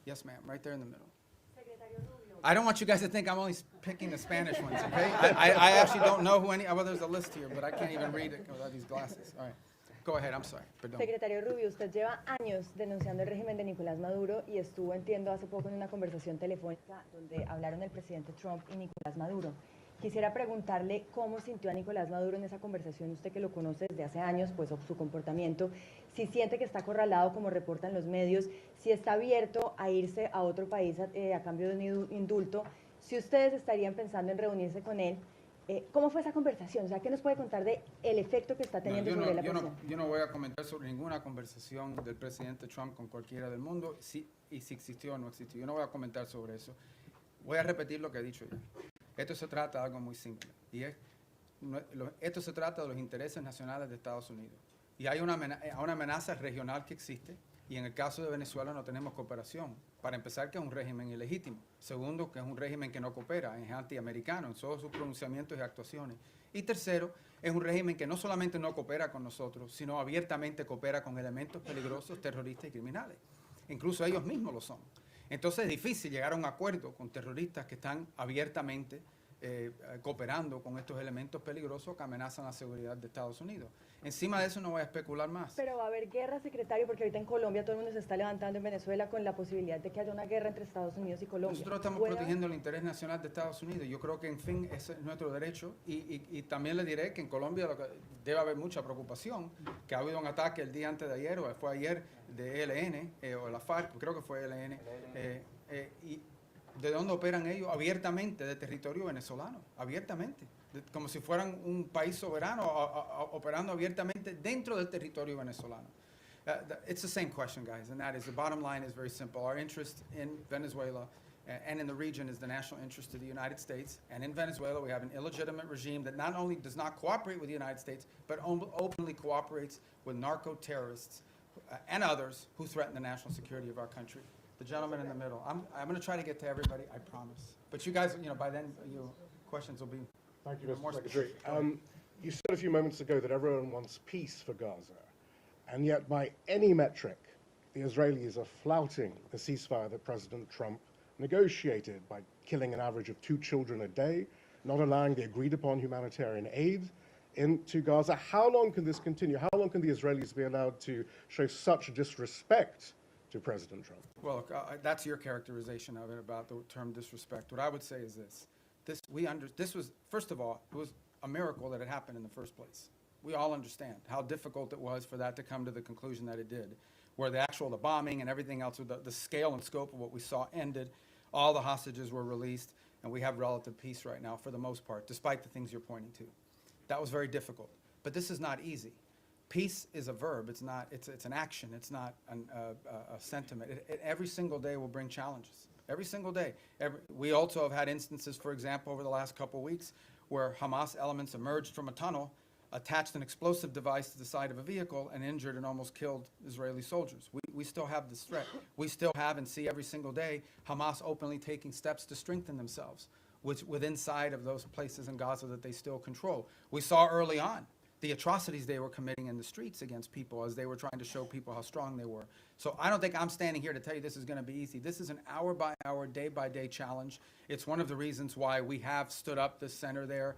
Yes, ma'am, right there in the middle. I don't want you guys to think I'm only picking the Spanish ones, okay? I actually don't know who any, well, there's a list here, but I can't even read it without these glasses. All right. Go ahead, I'm sorry. Perdón. Secretario Rubio, usted lleva años denunciando el régimen de Nicolás Maduro y estuvo, entiendo, hace poco en una conversación telefónica donde hablaron el presidente Trump y Nicolás Maduro. Quisiera preguntarle cómo sintió a Nicolás Maduro en esa conversación, usted que lo conoce desde hace años, pues su comportamiento, si siente que está acorralado como reportan los medios, si está abierto a irse a otro país a cambio de un indulto, si ustedes estarían pensando en reunirse con él. ¿Cómo fue esa conversación? O sea, ¿qué nos puede contar de el efecto que está teniendo sobre la presión? Yo no voy a comentar sobre ninguna conversación del presidente Trump con cualquiera del mundo, si existió o no existió. Yo no voy a comentar sobre eso. Voy a repetir lo que he dicho ya. Esto se trata de algo muy simple. Y esto se trata de los intereses nacionales de Estados Unidos. Y hay una amenaza regional que existe. Y en el caso de Venezuela no tenemos cooperación. Para empezar, que es un régimen ilegítimo. Segundo, que es un régimen que no coopera, es antiamericano en todos sus pronunciamientos y actuaciones. Y tercero, es un régimen que no solamente no coopera con nosotros, sino abiertamente coopera con elementos peligrosos, terroristas y criminales. Incluso ellos mismos lo son. Entonces es difícil llegar a un acuerdo con terroristas que están abiertamente cooperando con estos elementos peligrosos que amenazan la seguridad de Estados Unidos. Encima de eso no voy a especular más. Pero va a haber guerra, secretario, porque ahorita en Colombia todo el mundo se está levantando, en Venezuela, con la posibilidad de que haya una guerra entre Estados Unidos y Colombia. Nosotros estamos protegiendo el interés nacional de Estados Unidos. Yo creo que, en fin, ese es nuestro derecho. Y también le diré que en Colombia debe haber mucha preocupación, que ha habido un ataque el día antes de ayer, o fue ayer, de ELN, o la FARC, creo que fue ELN, y ¿de dónde operan ellos? Abiertamente, de territorio venezolano, abiertamente, como si fueran un país soberano, operando abiertamente dentro del territorio venezolano. It's the same question, guys, and that is, the bottom line is very simple. Our interest in Venezuela and in the region is the national interest of the United States, and in Venezuela we have an illegitimate regime that not only does not cooperate with the United States, but openly cooperates with narco-terrorists and others who threaten the national security of our country. The gentleman in the middle. I'm going to try to get to everybody, I promise. But you guys, by then, your questions will be Thank you, more Mr. Secretary. specific. You said a few moments ago that everyone wants peace for Gaza, and yet by any metric, the Israelis are flouting the ceasefire that President Trump negotiated by killing an average of 2 children a day, not allowing the agreed-upon humanitarian aid into Gaza. How long can this continue? How long can the Israelis be allowed to show such disrespect to President Trump? Well, look, that's your characterization of it about the term disrespect. What I would say is this. This was, first of all, it was a miracle that it happened in the first place. We all understand how difficult it was for that to come to the conclusion that it did, where the bombing and everything else, the scale and scope of what we saw ended, all the hostages were released, and we have relative peace right now for the most part, despite the things you're pointing to. That was very difficult. But this is not easy. Peace is a verb. It's an action. It's not a sentiment. Every single day will bring challenges. Every single day. We also have had instances, for example, over the last couple of weeks, where Hamas elements emerged from a tunnel, attached an explosive device to the side of a vehicle, and injured and almost killed Israeli soldiers. We still have this threat. We still have and see every single day Hamas openly taking steps to strengthen themselves within inside of those places in Gaza that they still control. We saw early on the atrocities they were committing in the streets against people as they were trying to show people how strong they were. So I don't think I'm standing here to tell you this is going to be easy. This is an hour-by-hour, day-by-day challenge. It's one of the reasons why we have stood up this center there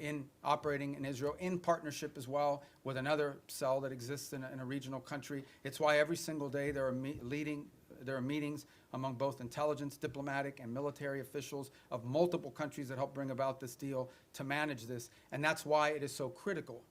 in operating in Israel, in partnership as well with another cell that exists in a regional country. It's why every single day there are meetings among both intelligence, diplomatic, and military officials of multiple countries that help bring about this deal to manage this. And that's why it is so critical.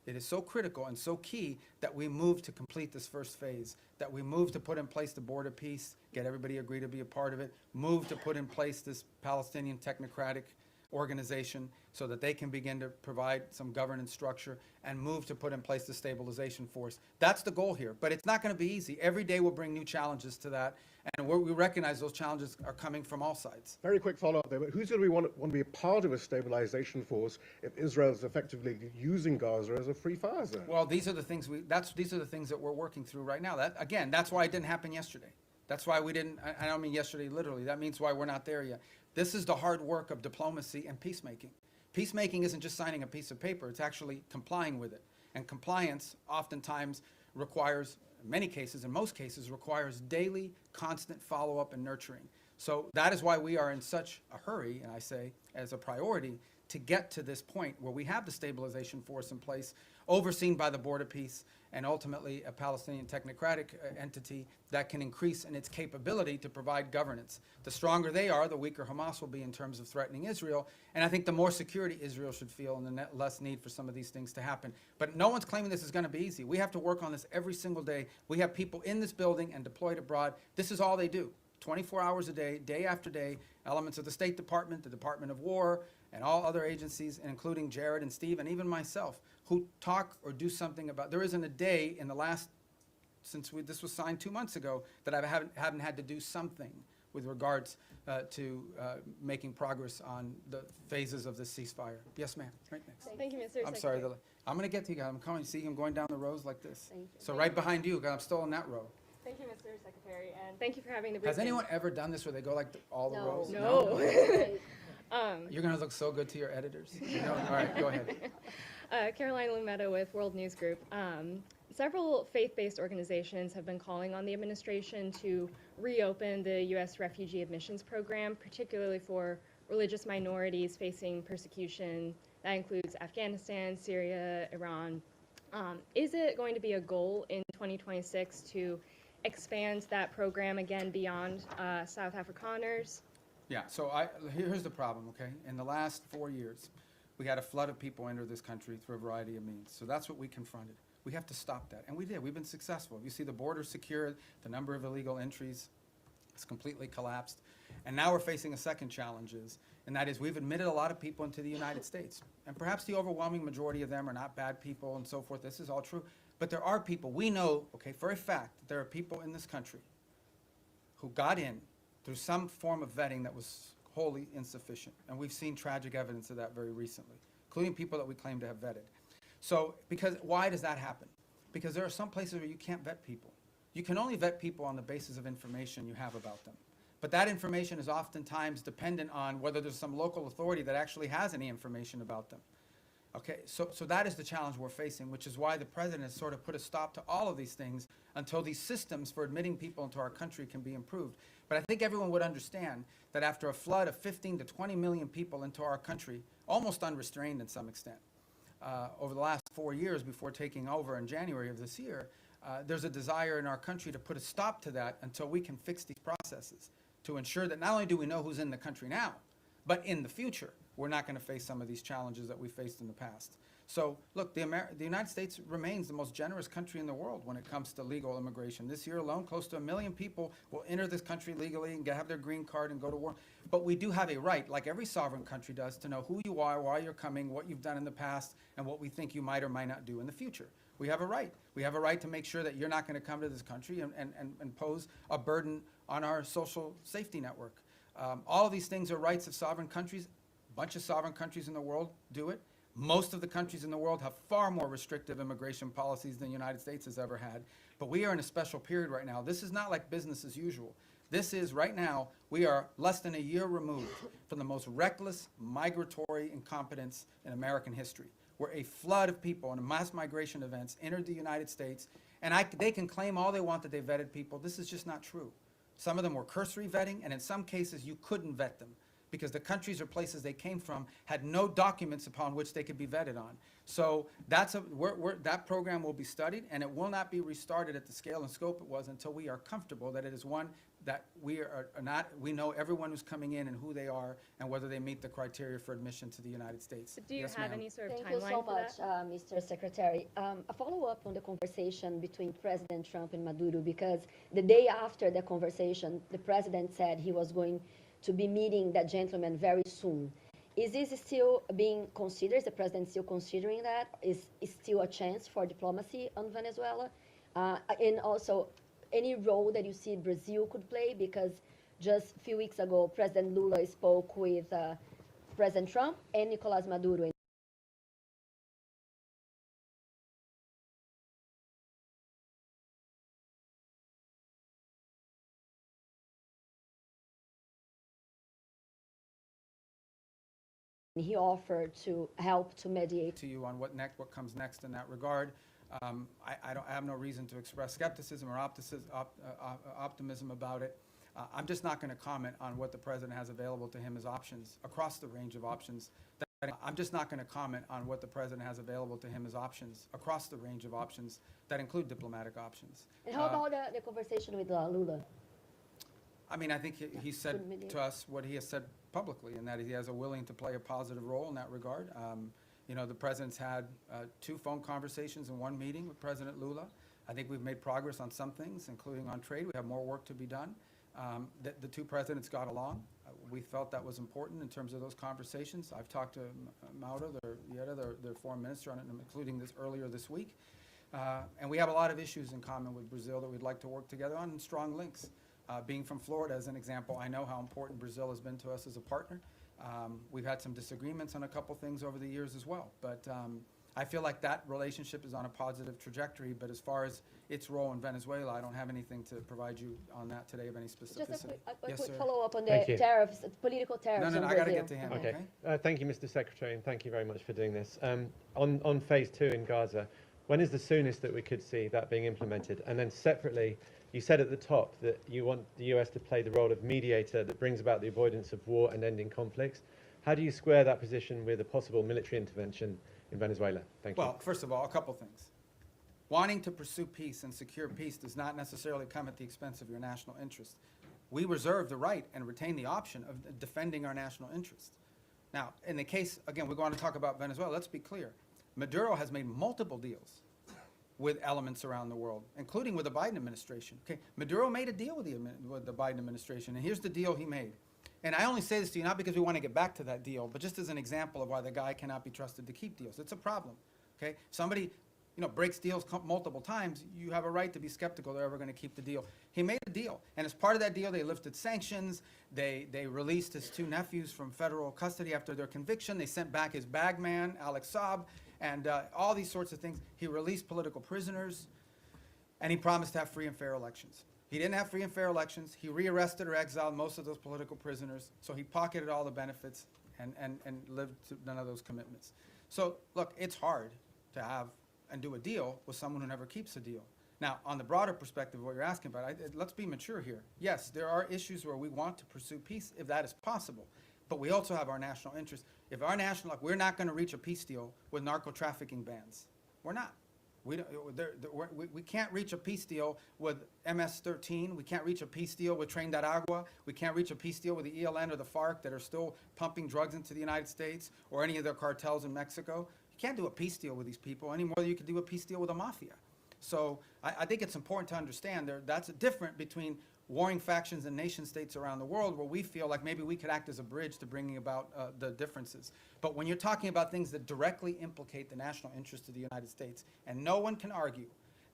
It is so critical and so key that we move to complete this first phase, that we move to put in place the border peace, get everybody agree to be a part of it, move to put in place this Palestinian technocratic organization so that they can begin to provide some governance structure and move to put in place the stabilization force. That's the goal here, but it's not going to be easy. Every day will bring new challenges to that, and we recognize those challenges are coming from all sides. Very quick follow-up there, but who's going to want to be a part of a stabilization force if Israel is effectively using Gaza as a free fire zone? Well, these are the things these are the things that we're working through right now. That's why it didn't happen yesterday. That's why we didn't, I don't mean yesterday literally, that means why we're not there yet. This is the hard work of diplomacy and peacemaking. Peacemaking isn't just signing a piece of paper, it's actually complying with it. And compliance oftentimes requires, in many cases, in most cases, requires daily, constant follow-up and nurturing. So that is why we are in such a hurry, and I say as a priority, to get to this point where we have the stabilization force in place, overseen by the Board of Peace, and ultimately a Palestinian technocratic entity that can increase in its capability to provide governance. The stronger they are, the weaker Hamas will be in terms of threatening Israel, and I think the more security Israel should feel and the less need for some of these things to happen. But no one's claiming this is going to be easy. We have to work on this every single day. We have people in this building and deployed abroad. This is all they do. 24 hours a day, day after day, elements of the State Department, the Department of War, and all other agencies, including Jared and Steve, and even myself, who talk or do something about. There isn't a day in the last, since this was signed 2 months ago, that I haven't had to do something with regards to making progress on the phases of this ceasefire. Yes, ma'am. Right next. Thank you, Mr. I'm sorry. Secretary. I'm going to get to you guys. I'm coming. See, I'm going down the rows like this. Thank you. So right behind you, because I'm still in that row. Thank you, Mr. Secretary, and thank you for having the briefing. Has anyone ever done this where they go like all the rows? No. You're going to look so good to your editors. No? All right, go ahead. Caroline Lumetta with World News Group. Several faith-based organizations have been calling on the administration to reopen the U.S. refugee admissions program, particularly for religious minorities facing persecution. That includes Afghanistan, Syria, Iran. Is it going to be a goal in 2026 to expand that program again beyond South Afrikaners? Yeah, so here's the problem, okay? In the last 4 years, we had a flood of people enter this country through a variety of means. So that's what we confronted. We have to stop that, and we did. We've been successful. You see the border secured, the number of illegal entries has completely collapsed. And now we're facing a second challenge, and that is we've admitted a lot of people into the United States. And perhaps the overwhelming majority of them are not bad people and so forth. This is all true. But there are people, we know, okay, for a fact, that there are people in this country who got in through some form of vetting that was wholly insufficient. And we've seen tragic evidence of that very recently, including people that we claim to have vetted. So, why does that happen? Because there are some places where you can't vet people. You can only vet people on the basis of information you have about them. But that information is oftentimes dependent on whether there's some local authority that actually has any information about them. Okay, so that is the challenge we're facing, which is why the president has sort of put a stop to all of these things until these systems for admitting people into our country can be improved. But I think everyone would understand that after a flood of 15 to 20 million people into our country, almost unrestrained in some extent, over the last 4 years before taking over in January of this year, there's a desire in our country to put a stop to that until we can fix these processes to ensure that not only do we know who's in the country now, but in the future, we're not going to face some of these challenges that we faced in the past. So, look, the United States remains the most generous country in the world when it comes to legal immigration. This year alone, close to 1 million people will enter this country legally and have their green card and go to war. But we do have a right, like every sovereign country does, to know who you are, why you're coming, what you've done in the past, and what we think you might or might not do in the future. We have a right. We have a right to make sure that you're not going to come to this country and pose a burden on our social safety network. All of these things are rights of sovereign countries. A bunch of sovereign countries in the world do it. Most of the countries in the world have far more restrictive immigration policies than the United States has ever had. But we are in a special period right now. This is not like business as usual. This is, right now, we are less than a year removed from the most reckless migratory incompetence in American history, where a flood of people and mass migration events entered the United States. And they can claim all they want that they vetted people. This is just not true. Some of them were cursory vetting, and in some cases you couldn't vet them because the countries or places they came from had no documents upon which they could be vetted on. So that program will be studied, and it will not be restarted at the scale and scope it was until we are comfortable that it is one that we know everyone who's coming in and who they are and whether they meet the criteria for admission to the United States. So do you have any sort of timeline for that? Thank you so much, Mr. Secretary. A follow-up on the conversation between President Trump and Maduro, because the day after the conversation, the president said he was going to be meeting that gentleman very soon. Is this still being considered? Is the president still considering that? Is still a chance for diplomacy on Venezuela? And also, any role that you see Brazil could play? Because just a few weeks ago, President Lula spoke with President Trump and Nicolás Maduro. He offered to help to mediate. To you on what comes next in that regard. I have no reason to express skepticism or optimism about it. I'm just not going to comment on what the president has available to him as options across the range of options. I'm just not going to comment on what the president has available to him as options across the range of options that include diplomatic options. And how about the conversation with Lula? I mean, I think he said to us what he has said publicly, and that he has a willing to play a positive role in that regard. You know, the president's had 2 phone conversations and 1 meeting with President Lula. I think we've made progress on some things, including on trade. We have more work to be done. The 2 presidents got along. We felt that was important in terms of those conversations. I've talked to Mauro, their foreign minister, on it, including this earlier this week. And we have a lot of issues in common with Brazil that we'd like to work together on, and strong links. Being from Florida, as an example, I know how important Brazil has been to us as a partner. We've had some disagreements on a couple things over the years as well, but I feel like that relationship is on a positive trajectory. But as far as its role in Venezuela, I don't have anything to provide you on that today of any specificity. Just a Yes, quick sir. follow-up on the tariffs, political tariffs. No, on I got to Brazil. get to him. Okay. Thank you, Mr. Secretary, and thank you very much for doing this. On phase 2 in Gaza, when is the soonest that we could see that being implemented? And then separately, you said at the top that you want the US to play the role of mediator that brings about the avoidance of war and ending conflicts. How do you square that position with a possible military intervention in Venezuela? Thank you. Well, first of all, a couple things. Wanting to pursue peace and secure peace does not necessarily come at the expense of your national interest. We reserve the right and retain the option of defending our national interest. Now, in the case, again, we're going to talk about Venezuela. Let's be clear. Maduro has made multiple deals with elements around the world, including with the Biden administration. Okay, Maduro made a deal with the Biden administration, and here's the deal he made. And I only say this to you not because we want to get back to that deal, but just as an example of why the guy cannot be trusted to keep deals. It's a problem. Okay, somebody, you know, breaks deals multiple times. You have a right to be skeptical they're ever going to keep the deal. He made a deal, and as part of that deal, they lifted sanctions. They released his 2 nephews from federal custody after their conviction. They sent back his bagman, Alex Saab, and all these sorts of things. He released political prisoners, and he promised to have free and fair elections. He didn't have free and fair elections. He rearrested or exiled most of those political prisoners, so he pocketed all the benefits and lived to none of those commitments. So, look, it's hard to have and do a deal with someone who never keeps a deal. Now, on the broader perspective of what you're asking about, let's be mature here. Yes, there are issues where we want to pursue peace if that is possible, but we also have our national interest. If our national, we're not going to reach a peace deal with narco-trafficking bans. We're not. We can't reach a peace deal with MS-13. We can't reach a peace deal with Tren de Aragua. We can't reach a peace deal with the ELN or the FARC that are still pumping drugs into the United States, or any of their cartels in Mexico. You can't do a peace deal with these people any more than you can do a peace deal with the mafia. So I think it's important to understand that's different between warring factions and nation states around the world, where we feel like maybe we could act as a bridge to bringing about the differences. But when you're talking about things that directly implicate the national interest of the United States, and no one can argue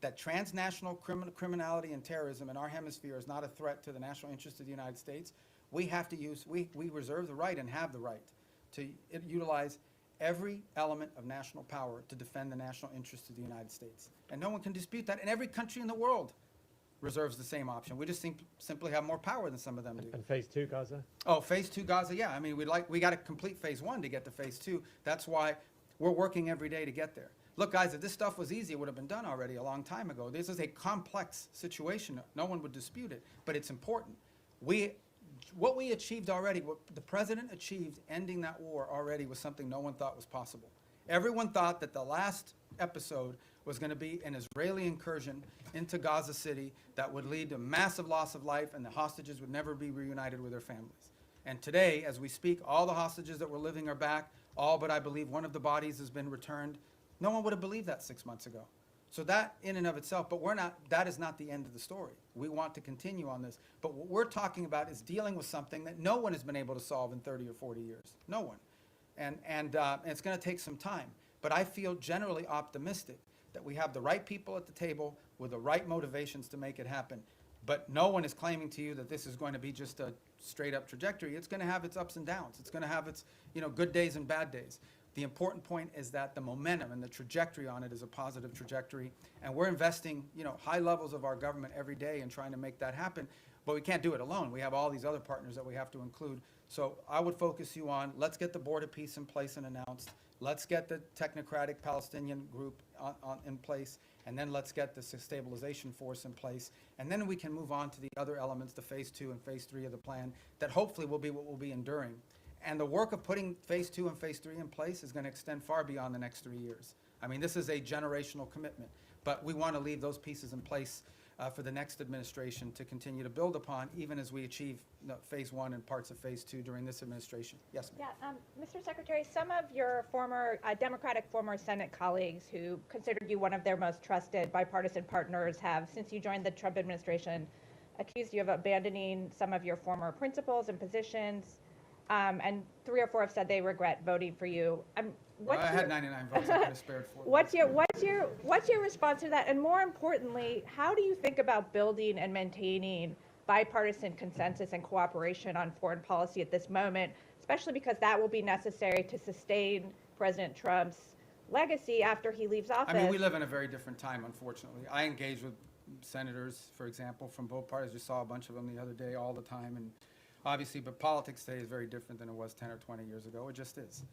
that transnational criminality and terrorism in our hemisphere is not a threat to the national interest of the United States, we have to we reserve the right and have the right to utilize every element of national power to defend the national interest of the United States. And no one can dispute that, and every country in the world reserves the same option. We just simply have more power than some of them do. And phase 2 Gaza? Oh, phase 2 Gaza, yeah. I mean, we got to complete phase 1 to get to phase 2. That's why we're working every day to get there. Look, guys, if this stuff was easy, it would have been done already a long time ago. This is a complex situation. No one would dispute it, but it's important. What we achieved already, what the president achieved ending that war already, was something no one thought was possible. Everyone thought that the last episode was going to be an Israeli incursion into Gaza City that would lead to massive loss of life, and the hostages would never be reunited with their families. And today, as we speak, all the hostages that were living are back, all but I believe one of the bodies has been returned. No one would have believed that 6 months ago. So that in and of itself, but that is not the end of the story. We want to continue on this. But what we're talking about is dealing with something that no one has been able to solve in 30 or 40 years. No one. And it's going to take some time. But I feel generally optimistic that we have the right people at the table with the right motivations to make it happen. But no one is claiming to you that this is going to be just a straight up trajectory. It's going to have its ups and downs. It's going to have its, good days and bad days. The important point is that the momentum and the trajectory on it is a positive trajectory. And we're investing, high levels of our government every day in trying to make that happen. But we can't do it alone. We have all these other partners that we have to include. So I would focus you on, let's get the board of peace in place and announced. Let's get the technocratic Palestinian group in place. And then let's get the stabilization force in place. And then we can move on to the other elements, the phase 2 and phase 3 of the plan, that hopefully will be what will be enduring. And the work of putting phase 2 and phase 3 in place is going to extend far beyond the next 3 years. I mean, this is a generational commitment. But we want to leave those pieces in place for the next administration to continue to build upon, even as we achieve phase 1 and parts of phase 2 during this administration. Yes, ma'am. Yeah, Mr. Secretary, some of your former Democratic former Senate colleagues who considered you one of their most trusted bipartisan partners have, since you joined the Trump administration, accused you of abandoning some of your former principles and positions, and 3 or 4 have said they regret voting for you. Well, I had 99 votes. I could have spared 4. What's your response to that? And more importantly, how do you think about building and maintaining bipartisan consensus and cooperation on foreign policy at this moment, especially because that will be necessary to sustain President Trump's legacy after he leaves office? I mean, we live in a very different time, unfortunately. I engage with senators, for example, from both parties. You saw a bunch of them the other day all the time. And obviously, but politics today is very different than it was 10 or 20 years ago. It just is.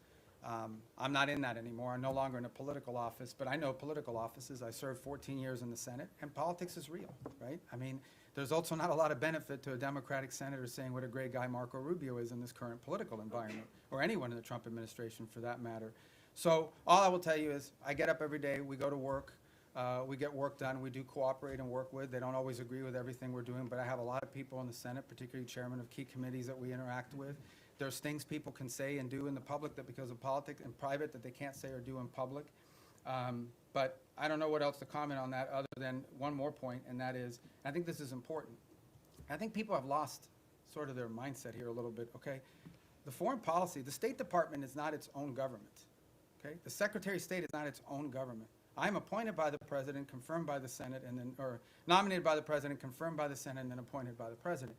I'm not in that anymore. I'm no longer in a political office, but I know political offices. I served 14 years in the Senate, and politics is real, right? I mean, there's also not a lot of benefit to a Democratic senator saying what a great guy Marco Rubio is in this current political environment, or anyone in the Trump administration for that matter. So all I will tell you is I get up every day, we go to work, we get work done, we do cooperate and work with. They don't always agree with everything we're doing, but I have a lot of people in the Senate, particularly chairmen of key committees that we interact with. There's things people can say and do in the public that because of politics and private that they can't say or do in public. But I don't know what else to comment on that other than one more point, and that is, I think this is important. I think people have lost sort of their mindset here a little bit, okay? The foreign policy, the State Department is not its own government, okay? The Secretary of State is not its own government. I'm appointed by the President, confirmed by the Senate, and then, or nominated by the President, confirmed by the Senate, and then appointed by the President.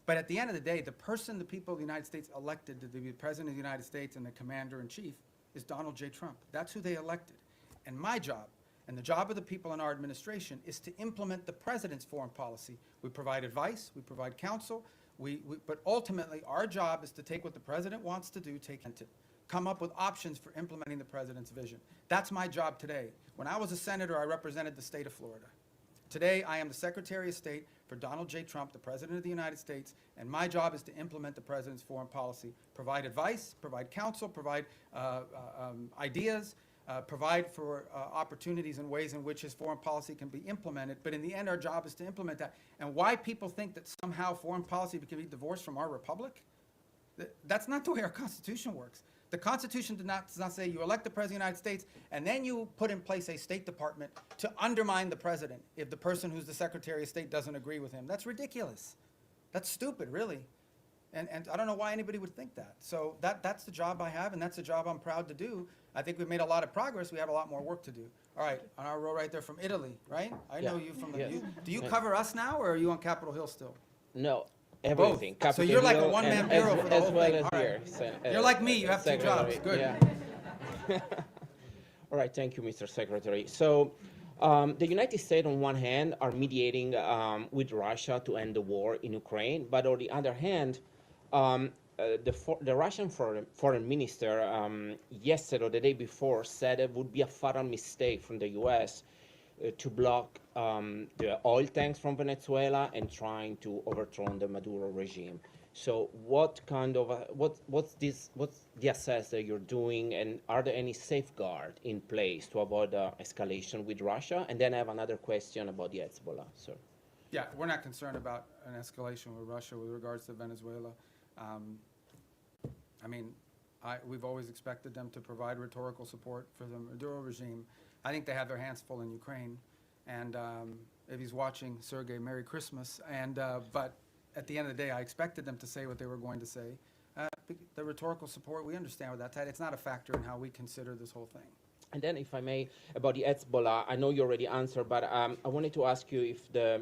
But at the end of the day, the person the people of the United States elected to be the President of the United States and the Commander-in-Chief is Donald J. Trump. That's who they elected. And my job, and the job of the people in our administration, is to implement the President's foreign policy. We provide advice, we provide counsel, but ultimately our job is to take what the President wants to do, come up with options for implementing the President's vision. That's my job today. When I was a senator, I represented the state of Florida. Today, I am the Secretary of State for Donald J. Trump, the President of the United States, and my job is to implement the President's foreign policy, provide advice, provide counsel, provide ideas, provide for opportunities and ways in which his foreign policy can be implemented. But in the end, our job is to implement that. And why people think that somehow foreign policy can be divorced from our republic, that's not the way our Constitution works. The Constitution does not say you elect the President of the United States and then you put in place a State Department to undermine the President if the person who's the Secretary of State doesn't agree with him. That's ridiculous. That's stupid, really. And I don't know why anybody would think that. So that's the job I have, and that's the job I'm proud to do. I think we've made a lot of progress. We have a lot more work to do. All right, on our row right there from Italy, right? I know you from the... Yes. Do you cover us now, or are you on Capitol Hill still? No, everything. Both. So you're like a Capitol one-man Hill bureau for the as whole well thing. as All here. right. You're like me. You have 2 jobs. Good. Yeah. All right. Thank you, Mr. Secretary. So the United States, on one hand, are mediating with Russia to end the war in Ukraine, but on the other hand, the Russian foreign minister yesterday or the day before said it would be a fatal mistake from the U.S. To block the oil tanks from Venezuela and trying to overthrow the Maduro regime. So what kind of what's the assess that you're doing, and are there any safeguards in place to avoid escalation with Russia? And then I have another question about the Hezbollah, sir. Yeah, we're not concerned about an escalation with Russia with regards to Venezuela. I mean, we've always expected them to provide rhetorical support for the Maduro regime. I think they have their hands full in Ukraine. And if he's watching, Sergei, Merry Christmas. And but at the end of the day, I expected them to say what they were going to say. The rhetorical support, we understand what that's at. It's not a factor in how we consider this whole thing. And then, if I may, about the Hezbollah, I know you already answered, but I wanted to ask you if the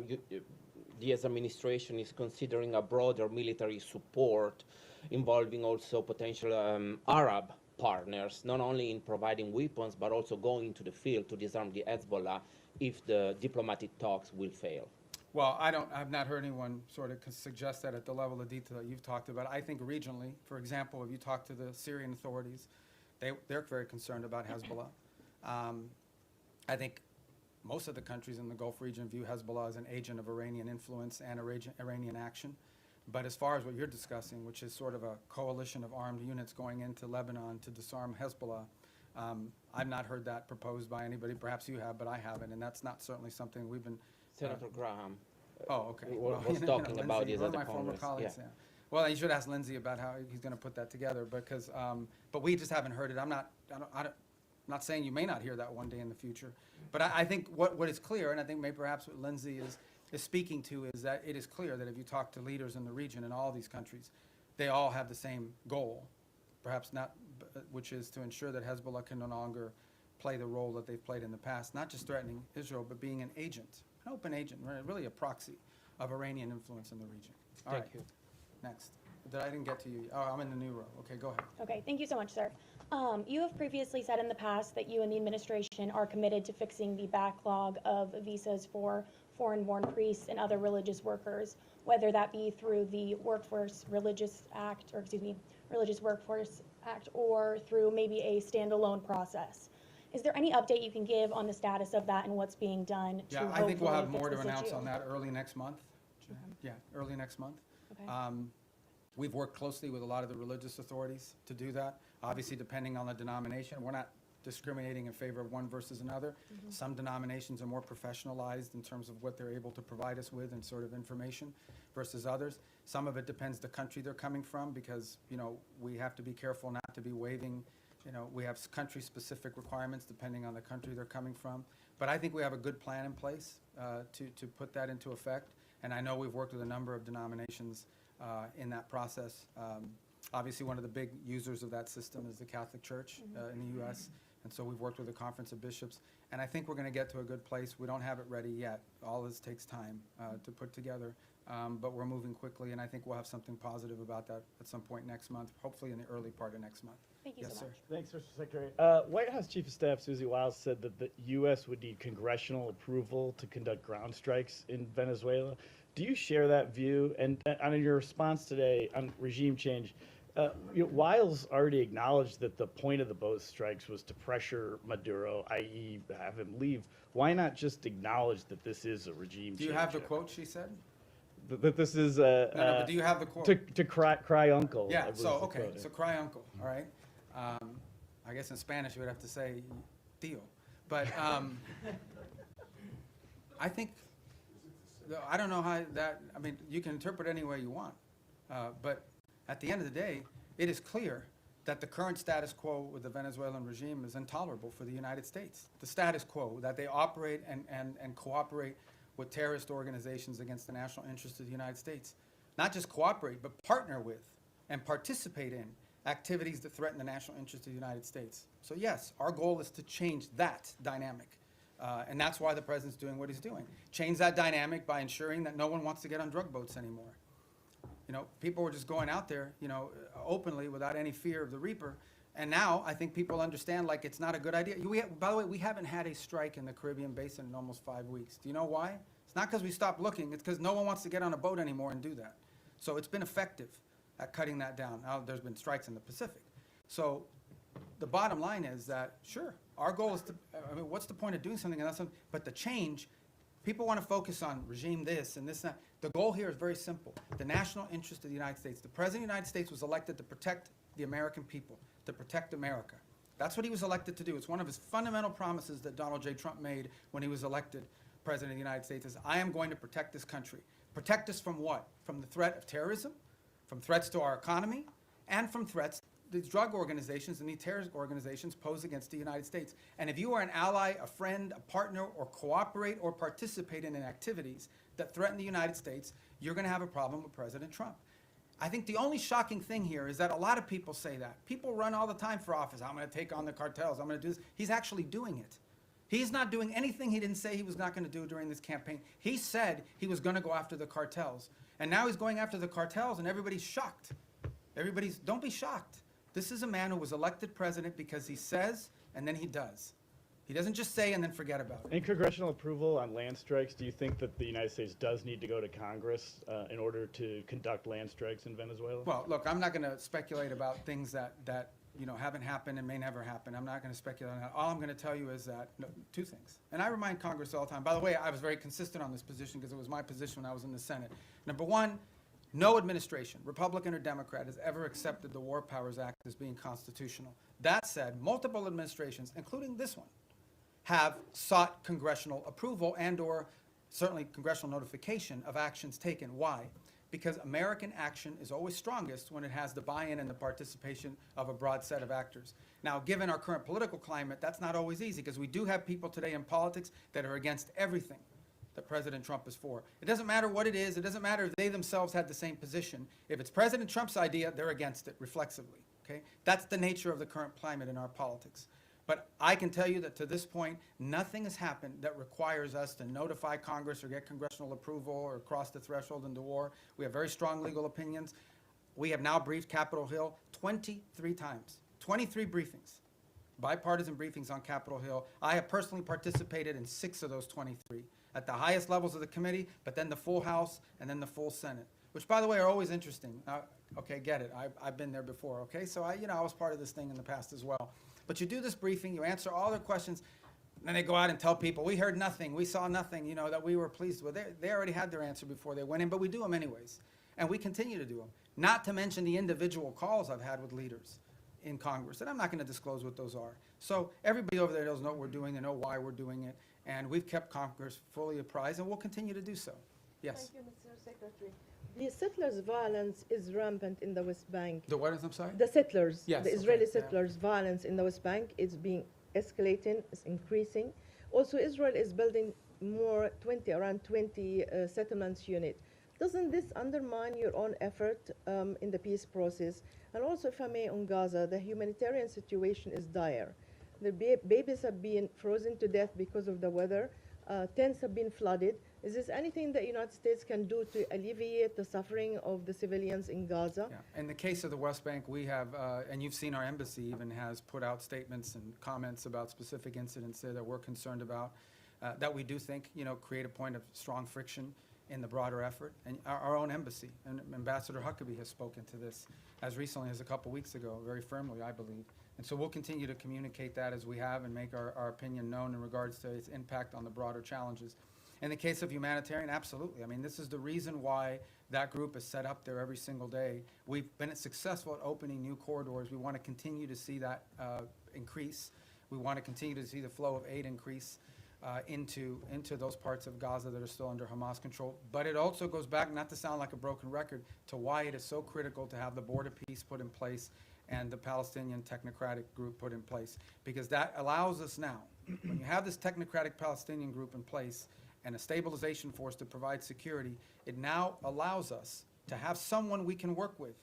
US administration is considering a broader military support involving also potential Arab partners, not only in providing weapons, but also going into the field to disarm the Hezbollah if the diplomatic talks will fail. Well, I've not heard anyone sort of suggest that at the level of detail that you've talked about. I think regionally, for example, if you talk to the Syrian authorities, they're very concerned about Hezbollah. I think most of the countries in the Gulf region view Hezbollah as an agent of Iranian influence and Iranian action. But as far as what you're discussing, which is sort of a coalition of armed units going into Lebanon to disarm Hezbollah, I've not heard that proposed by anybody. Perhaps you have, but I haven't, and that's not certainly something we've been. Senator Graham. Oh, okay. Was talking about this at the my former Congress. colleagues, yeah. Well, you should ask Lindsey about how he's going to put that together, because, but we just haven't heard it. I'm not saying you may not hear that one day in the future, but I think what is clear, and I think maybe perhaps what Lindsey is speaking to, is that it is clear that if you talk to leaders in the region in all these countries, they all have the same goal, perhaps not, which is to ensure that Hezbollah can no longer play the role that they've played in the past, not just threatening Israel, but being an agent, an open agent, really a proxy of Iranian influence in the region. All right. Thank you. Next. I didn't get to you. Oh, I'm in the new row. Okay, go ahead. Okay, thank you so much, sir. You have previously said in the past that you and the administration are committed to fixing the backlog of visas for foreign-born priests and other religious workers, whether that be through the Religious Workforce Act, or through maybe a standalone process. Is there any update you can give on the status of that and what's being done to I think we'll have hopefully more to fix this announce issue? on that early next month. Yeah, early next month. Okay. We've worked closely with a lot of the religious authorities to do that. Obviously, depending on the denomination, we're not discriminating in favor of one versus another. Some denominations are more professionalized in terms of what they're able to provide us with and sort of information versus others. Some of it depends the country they're coming from, because, we have to be careful not to be waiving, we have country-specific requirements depending on the country they're coming from. But I think we have a good plan in place to put that into effect. And I know we've worked with a number of denominations in that process. Obviously, one of the big users of that system is the Catholic Church in the U.S., and so we've worked with the Conference of Bishops. And I think we're going to get to a good place. We don't have it ready yet. All this takes time to put together, but we're moving quickly, and I think we'll have something positive about that at some point next month, hopefully in the early part of next month. Thank you Yes, so sir. much. Thanks, Mr. Secretary. White House Chief of Staff Susie Wiles said that the U.S. would need congressional approval to conduct ground strikes in Venezuela. Do you share that view? And on your response today on regime change, Wiles already acknowledged that the point of the boat strikes was to pressure Maduro, i.e. have him leave. Why not just acknowledge that this is a regime change? Do you have the quote she said? That this is No, but do you have the quote? to cry uncle. I Yeah, believe so, is the okay, quote. so cry uncle, all right? I guess in Spanish you would have to say tío. But I think, I don't know how that, you can interpret any way you want. But at the end of the day, it is clear that the current status quo with the Venezuelan regime is intolerable for the United States. The status quo, that they operate and cooperate with terrorist organizations against the national interests of the United States. Not just cooperate, but partner with and participate in activities that threaten the national interests of the United States. So yes, our goal is to change that dynamic. And that's why the president's doing what he's doing. Change that dynamic by ensuring that no one wants to get on drug boats anymore. People were just going out there, openly without any fear of the reaper. And now I think people understand, like, it's not a good idea. By the way, we haven't had a strike in the Caribbean basin in almost 5 weeks. Do you know why? It's not because we stopped looking. It's because no one wants to get on a boat anymore and do that. So it's been effective at cutting that down. Now, there's been strikes in the Pacific. So the bottom line is that, sure, our goal is to, what's the point of doing something? But the change, people want to focus on regime this and this and that. The goal here is very simple. The national interest of the United States. The President of the United States was elected to protect the American people, to protect America. That's what he was elected to do. It's one of his fundamental promises that Donald J. Trump made when he was elected President of the United States is, I am going to protect this country. Protect us from what? From the threat of terrorism, from threats to our economy, and from threats these drug organizations and these terrorist organizations pose against the United States. And if you are an ally, a friend, a partner, or cooperate or participate in activities that threaten the United States, you're going to have a problem with President Trump. I think the only shocking thing here is that a lot of people say that. People run all the time for office. I'm going to take on the cartels. I'm going to do this. He's actually doing it. He's not doing anything he didn't say he was not going to do during this campaign. He said he was going to go after the cartels. And now he's going after the cartels, and everybody's shocked. Don't be shocked. This is a man who was elected president because he says and then he does. He doesn't just say and then forget about it. In congressional approval on land strikes, do you think that the United States does need to go to Congress in order to conduct land strikes in Venezuela? Well, look, I'm not going to speculate about things that haven't happened and may never happen. I'm not going to speculate on that. All I'm going to tell you is that two things. And I remind Congress all the time. By the way, I was very consistent on this position because it was my position when I was in the Senate. Number one, no administration, Republican or Democrat, has ever accepted the War Powers Act as being constitutional. That said, multiple administrations, including this one, have sought congressional approval and/or certainly congressional notification of actions taken. Why? Because American action is always strongest when it has the buy-in and the participation of a broad set of actors. Now, given our current political climate, that's not always easy because we do have people today in politics that are against everything that President Trump is for. It doesn't matter what it is. It doesn't matter if they themselves had the same position. If it's President Trump's idea, they're against it reflexively. Okay? That's the nature of the current climate in our politics. But I can tell you that to this point, nothing has happened that requires us to notify Congress or get congressional approval or cross the threshold into war. We have very strong legal opinions. We have now briefed Capitol Hill 23 times, 23 briefings, bipartisan briefings on Capitol Hill. I have personally participated in 6 of those 23 at the highest levels of the committee, but then the full House and then the full Senate, which, by the way, are always interesting. Okay, get it. I've been there before, okay? So, I was part of this thing in the past as well. But you do this briefing, you answer all their questions, and then they go out and tell people, we heard nothing, we saw nothing, that we were pleased with. They already had their answer before they went in, but we do them anyways. And we continue to do them. Not to mention the individual calls I've had with leaders in Congress, and I'm not going to disclose what those are. So everybody over there knows what we're doing, they know why we're doing it, and we've kept Congress fully apprised, and we'll continue to do so. Yes? Thank you, Mr. Secretary. The settlers' violence is rampant in the West Bank. The what is, I'm sorry? The settlers, yes, the Israeli okay, settlers' violence in the West Bank is being escalating, is increasing. Also, Israel is building around 20 settlements unit. Doesn't this undermine your own effort in the peace process? And also, if I may, on Gaza, the humanitarian situation is dire. The babies have been frozen to death because of the weather. Tents have been flooded. Is this anything that the United States can do to alleviate the suffering of the civilians in Gaza? Yeah. In the case of the West Bank, we have, and you've seen our embassy even has put out statements and comments about specific incidents there that we're concerned about, that we do think, create a point of strong friction in the broader effort. And our own embassy, and Ambassador Huckabee has spoken to this as recently as a couple weeks ago, very firmly, I believe. And so we'll continue to communicate that as we have and make our opinion known in regards to its impact on the broader challenges. In the case of humanitarian, absolutely. I mean, this is the reason why that group is set up there every single day. We've been successful at opening new corridors. We want to continue to see that increase. We want to continue to see the flow of aid increase into those parts of Gaza that are still under Hamas control. But it also goes back, not to sound like a broken record, to why it is so critical to have the board of peace put in place and the Palestinian technocratic group put in place. Because that allows us now, when you have this technocratic Palestinian group in place, and a stabilization force to provide security, it now allows us to have someone we can work with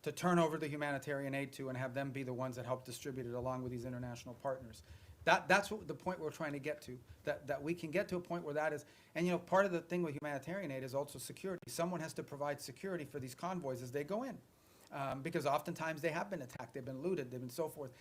to turn over the humanitarian aid to and have them be the ones that help distribute it along with these international partners. That's what the point we're trying to get to, that we can get to a point where that is, and part of the thing with humanitarian aid is also security. Someone has to provide security for these convoys as they go in, because oftentimes they have been attacked, they've been looted, they've been so forth.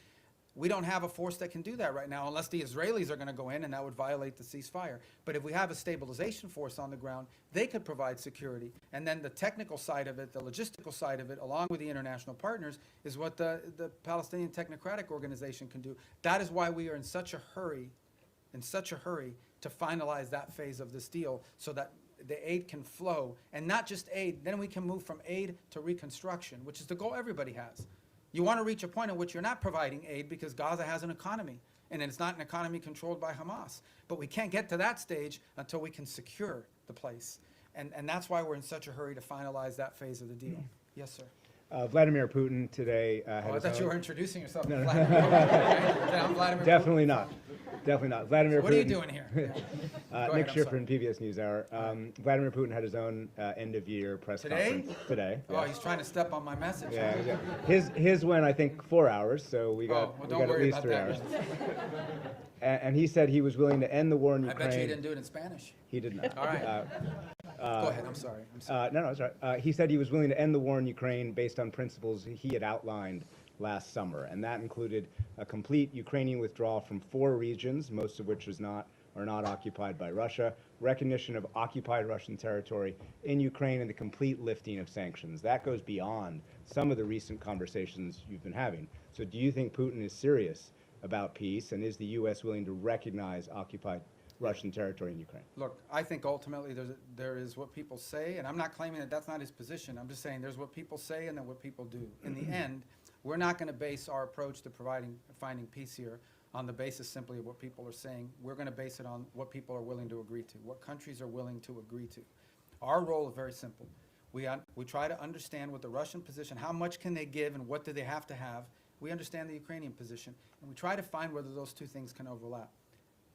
We don't have a force that can do that right now unless the Israelis are going to go in, and that would violate the ceasefire. But if we have a stabilization force on the ground, they could provide security. And then the technical side of it, the logistical side of it, along with the international partners, is what the Palestinian Technocratic Organization can do. That is why we are in such a hurry to finalize that phase of this deal so that the aid can flow. And not just aid, then we can move from aid to reconstruction, which is the goal everybody has. You want to reach a point at which you're not providing aid because Gaza has an economy, and it's not an economy controlled by Hamas. But we can't get to that stage until we can secure the place. And that's why we're in such a hurry to finalize that phase of the deal. Yes, sir. Vladimir Putin today had I his thought you own- were introducing yourself. No, to no. Vladimir Putin. Okay, I'm Vladimir Definitely Putin. not. Definitely not. Vladimir So what are you Putin- doing here? Go ahead, Nick I'm Schiffer sorry. in PBS NewsHour. Vladimir Putin had his own end-of-year press Today? conference today. Oh, yeah. he's trying to step on my message. Yeah, yeah. His went, I think, 4 hours, so we got, Oh, well, we don't got at worry least about 3 that. hours. And he said he was willing to end the war in I Ukraine. bet you he didn't do it in Spanish. He did not. All right. Go ahead, I'm sorry. No, it's all right. He said he was willing to end the war in Ukraine based on principles he had outlined last summer, and that included a complete Ukrainian withdrawal from 4 regions, most of which are not occupied by Russia, recognition of occupied Russian territory in Ukraine, and the complete lifting of sanctions. That goes beyond some of the recent conversations you've been having. So do you think Putin is serious about peace, and is the U.S. willing to recognize occupied Russian territory in Ukraine? Look, I think ultimately there is what people say, and I'm not claiming that that's not his position. I'm just saying there's what people say and then what people do. In the end, we're not going to base our approach to finding peace here on the basis simply of what people are saying. We're going to base it on what people are willing to agree to, what countries are willing to agree to. Our role is very simple. We try to understand what the Russian position, how much can they give and what do they have to have. We understand the Ukrainian position, and we try to find whether those two things can overlap.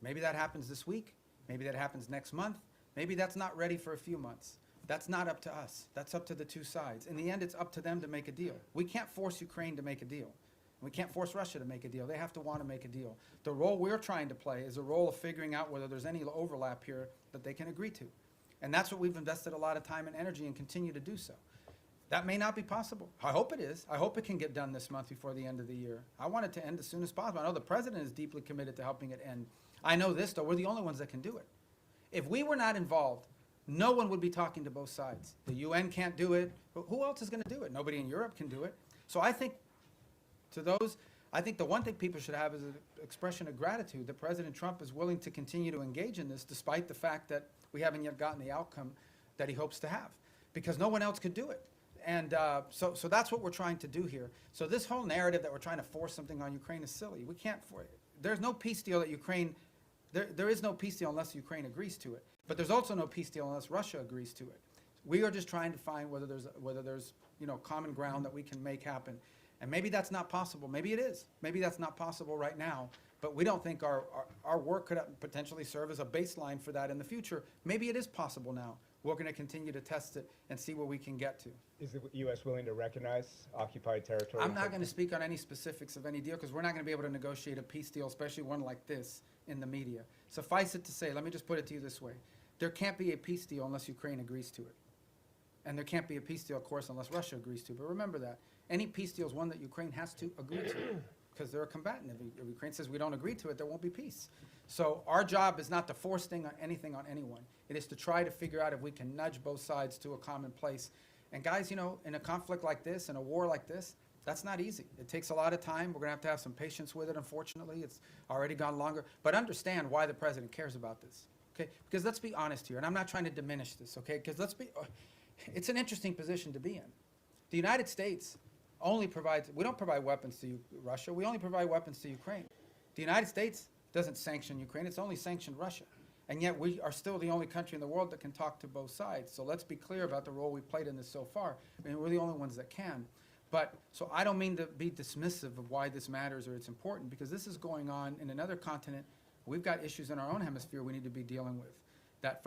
Maybe that happens this week. Maybe that happens next month. Maybe that's not ready for a few months. That's not up to us. That's up to the two sides. In the end, it's up to them to make a deal. We can't force Ukraine to make a deal. We can't force Russia to make a deal. They have to want to make a deal. The role we're trying to play is a role of figuring out whether there's any overlap here that they can agree to. And that's what we've invested a lot of time and energy and continue to do so. That may not be possible. I hope it is. I hope it can get done this month before the end of the year. I want it to end as soon as possible. I know the president is deeply committed to helping it end. I know this, though, we're the only ones that can do it. If we were not involved, no one would be talking to both sides. The UN can't do it. Who else is going to do it? Nobody in Europe can do it. So I think I think the one thing people should have is an expression of gratitude that President Trump is willing to continue to engage in this despite the fact that we haven't yet gotten the outcome that he hopes to have, because no one else could do it. And so that's what we're trying to do here. So this whole narrative that we're trying to force something on Ukraine is silly. We can't there's no peace deal that Ukraine, there is no peace deal unless Ukraine agrees to it. But there's also no peace deal unless Russia agrees to it. We are just trying to find whether there's common ground that we can make happen. And maybe that's not possible. Maybe it is. Maybe that's not possible right now. But we don't think our work could potentially serve as a baseline for that in the future. Maybe it is possible now. We're going to continue to test it and see where we can get to. Is the U.S. willing to recognize occupied territory? I'm not going to speak on any specifics of any deal because we're not going to be able to negotiate a peace deal, especially one like this, in the media. Suffice it to say, let me just put it to you this way. There can't be a peace deal unless Ukraine agrees to it. And there can't be a peace deal, of course, unless Russia agrees to it. But remember that. Any peace deal is one that Ukraine has to agree to because they're a combatant. If Ukraine says we don't agree to it, there won't be peace. So our job is not to force anything on anyone. It is to try to figure out if we can nudge both sides to a common place. And guys, in a conflict like this, in a war like this, that's not easy. It takes a lot of time. We're going to have some patience with it, unfortunately. It's already gone longer. But understand why the president cares about this, okay? Because let's be honest here, and I'm not trying to diminish this, okay? Because it's an interesting position to be in. The United States only provides, we don't provide weapons to Russia. We only provide weapons to Ukraine. The United States doesn't sanction Ukraine. It's only sanctioned Russia. And yet we are still the only country in the world that can talk to both sides. So let's be clear about the role we've played in this so far. I mean, we're the only ones that can. So I don't mean to be dismissive of why this matters or it's important, because this is going on in another continent. We've got issues in our own hemisphere we need to be dealing with. That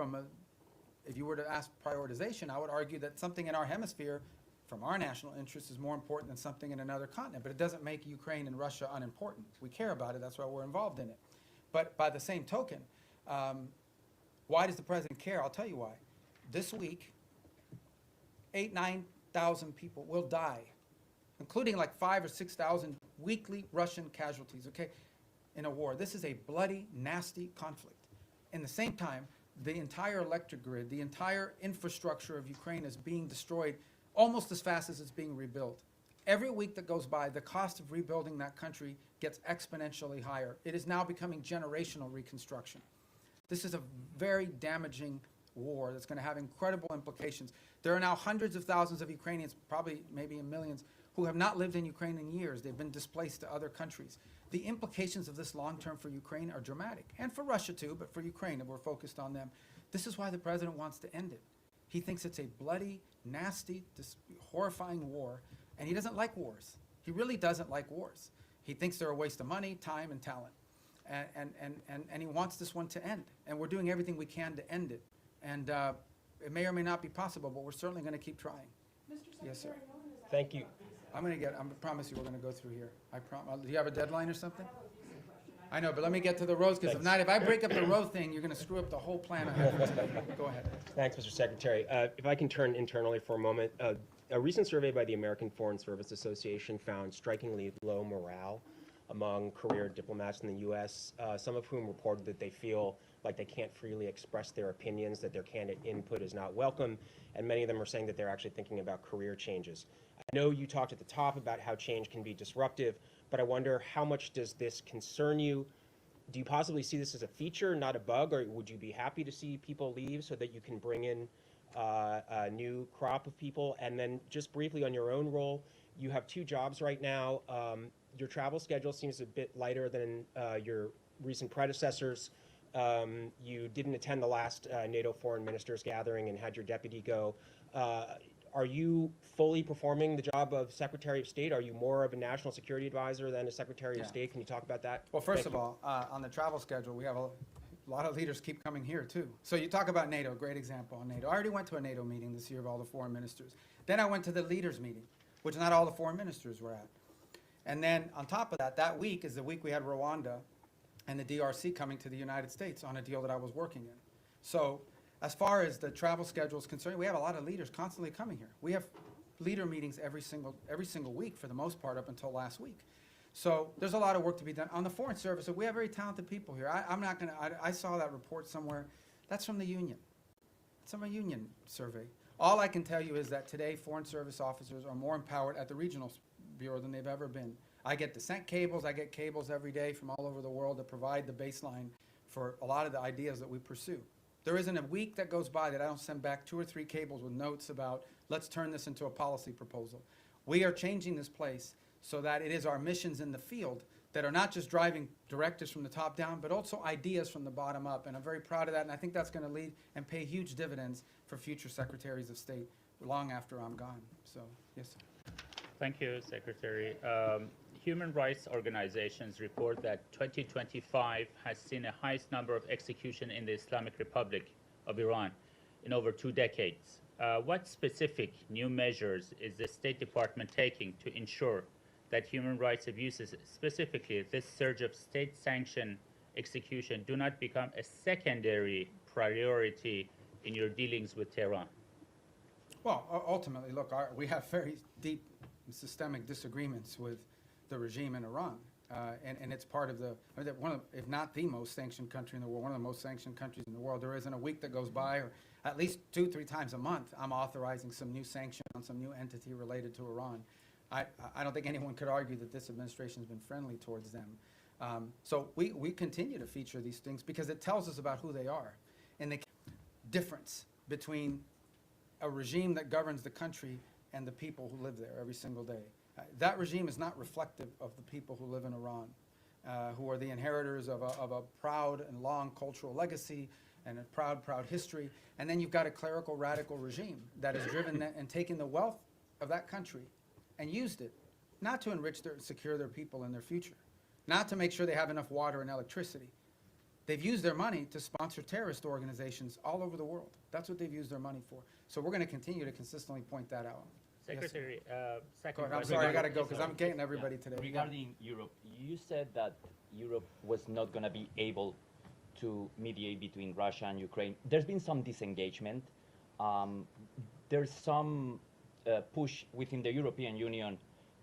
if you were to ask prioritization, I would argue that something in our hemisphere from our national interest is more important than something in another continent. But it doesn't make Ukraine and Russia unimportant. We care about it. That's why we're involved in it. But by the same token, why does the president care? I'll tell you why. This week, 9,000 people will die, including like 5,000 or 6,000 weekly Russian casualties, okay, in a war. This is a bloody, nasty conflict. In the same time, the entire electric grid, the entire infrastructure of Ukraine is being destroyed almost as fast as it's being rebuilt. Every week that goes by, the cost of rebuilding that country gets exponentially higher. It is now becoming generational reconstruction. This is a very damaging war that's going to have incredible implications. There are now hundreds of thousands of Ukrainians, probably maybe in millions, who have not lived in Ukraine in years. They've been displaced to other countries. The implications of this long-term for Ukraine are dramatic, and for Russia too, but for Ukraine, and we're focused on them. This is why the president wants to end it. He thinks it's a bloody, nasty, horrifying war, And he doesn't like wars. He really doesn't like wars. He thinks they're a waste of money, time, and talent. And he wants this one to end. And we're doing everything we can to end it. And it may or may not be possible, but we're certainly going to keep trying. Yes, sir. Thank you. I promise you we're going to go through here. Do you have a deadline or something? I know, but let me get to the roads, because if not, if I break up the road thing, you're going to screw up the whole plan I have for today. Go ahead. Thanks, Mr. Secretary. If I can turn internally for a moment, a recent survey by the American Foreign Service Association found strikingly low morale among career diplomats in the U.S., some of whom reported that they feel like they can't freely express their opinions, that their candidate input is not welcome, and many of them are saying that they're actually thinking about career changes. I know you talked at the top about how change can be disruptive, but I wonder, how much does this concern you? Do you possibly see this as a feature, not a bug, or would you be happy to see people leave so that you can bring in a new crop of people? And then just briefly on your own role, you have 2 jobs right now. Your travel schedule seems a bit lighter than your recent predecessors. You didn't attend the last NATO foreign ministers gathering and had your deputy go. Are you fully performing the job of Secretary of State? Are you more of a national security advisor than a Secretary of State? Can you talk about that? Well, first of all, on the travel schedule, we have a lot of leaders keep coming here, too. So you talk about NATO, great example on NATO. I already went to a NATO meeting this year of all the foreign ministers. Then I went to the leaders meeting, which not all the foreign ministers were at. And then on top of that, that week is the week we had Rwanda and the DRC coming to the United States on a deal that I was working in. So as far as the travel schedule is concerned, we have a lot of leaders constantly coming here. We have leader meetings every single week for the most part up until last week. So there's a lot of work to be done. On the Foreign Service, we have very talented people here. I saw that report somewhere. That's from the union. It's from a union survey. All I can tell you is that today Foreign Service officers are more empowered at the regional bureau than they've ever been. I get descent cables. I get cables every day from all over the world that provide the baseline for a lot of the ideas that we pursue. There isn't a week that goes by that I don't send back 2 or 3 cables with notes about, let's turn this into a policy proposal. We are changing this place so that it is our missions in the field that are not just driving directives from the top down, but also ideas from the bottom up. And I'm very proud of that, and I think that's going to lead and pay huge dividends for future secretaries of state long after I'm gone. So, yes, sir. Thank you, Secretary. Human rights organizations report that 2025 has seen the highest number of executions in the Islamic Republic of Iran in over 2 decades. What specific new measures is the State Department taking to ensure that human rights abuses, specifically this surge of state-sanctioned execution, do not become a secondary priority in your dealings with Tehran? Well, ultimately, look, we have very deep systemic disagreements with the regime in Iran. And it's part of one of, if not the most sanctioned country in the world, one of the most sanctioned countries in the world. There isn't a week that goes by, or at least 2-3 times a month, I'm authorizing some new sanction on some new entity related to Iran. I don't think anyone could argue that this administration has been friendly towards them. So we continue to feature these things because it tells us about who they are and the difference between a regime that governs the country and the people who live there every single day. That regime is not reflective of the people who live in Iran, who are the inheritors of a proud and long cultural legacy and a proud history. And then you've got a clerical radical regime that has driven and taken the wealth of that country and used it not to enrich secure their people and their future, not to make sure they have enough water and electricity. They've used their money to sponsor terrorist organizations all over the world. That's what they've used their money for. So we're going to continue to consistently point that out. Secretary, second I'm sorry, I got to go because I'm getting everybody today. Regarding Europe, you said that Europe was not going to be able to mediate between Russia and Ukraine. There's been some disengagement. There's some push within the European Union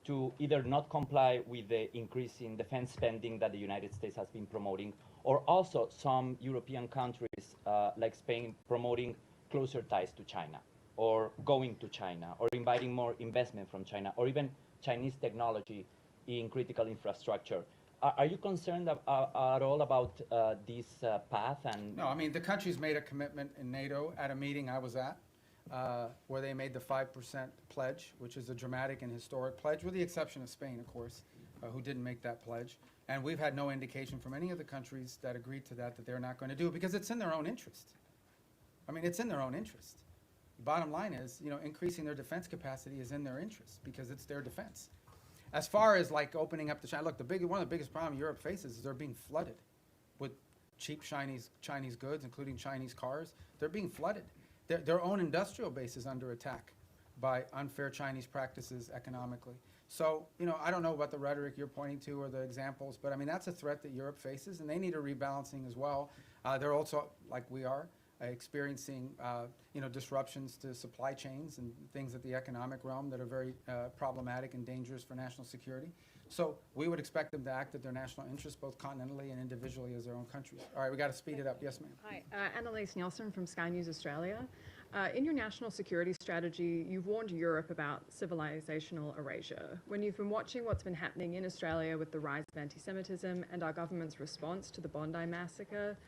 to either not comply with the increase in defense spending that the United States has been promoting, or also some European countries like Spain promoting closer ties to China, or going to China, or inviting more investment from China, or even Chinese technology in critical infrastructure. Are you concerned at all about this path? And no, I mean, the countries made a commitment in NATO at a meeting I was at, where they made the 5% pledge, which is a dramatic and historic pledge, with the exception of Spain, of course, who didn't make that pledge. And we've had no indication from any of the countries that agreed to that they're not going to do it, because it's in their own interest. I mean, it's in their own interest. bottom line is, increasing their defense capacity is in their interest because it's their defense. As far as like opening up the China, look, one of the biggest problems Europe faces is they're being flooded with cheap Chinese goods, including Chinese cars. They're being flooded. Their own industrial base is under attack by unfair Chinese practices economically. So, I don't know about the rhetoric you're pointing to or the examples, but I mean, that's a threat that Europe faces, and they need a rebalancing as well. They're also, like we are, experiencing, disruptions to supply chains and things at the economic realm that are very problematic and dangerous for national security. So we would expect them to act at their national interests, both continentally and individually as their own countries. All right, we got to speed it up. Yes, ma'am. Hi, Annalise Nielsen from Sky News Australia. In your national security strategy, you've warned Europe about civilizational erasure. When you've been watching what's been happening in Australia with the rise of anti-Semitism and our government's response to the Bondi massacre,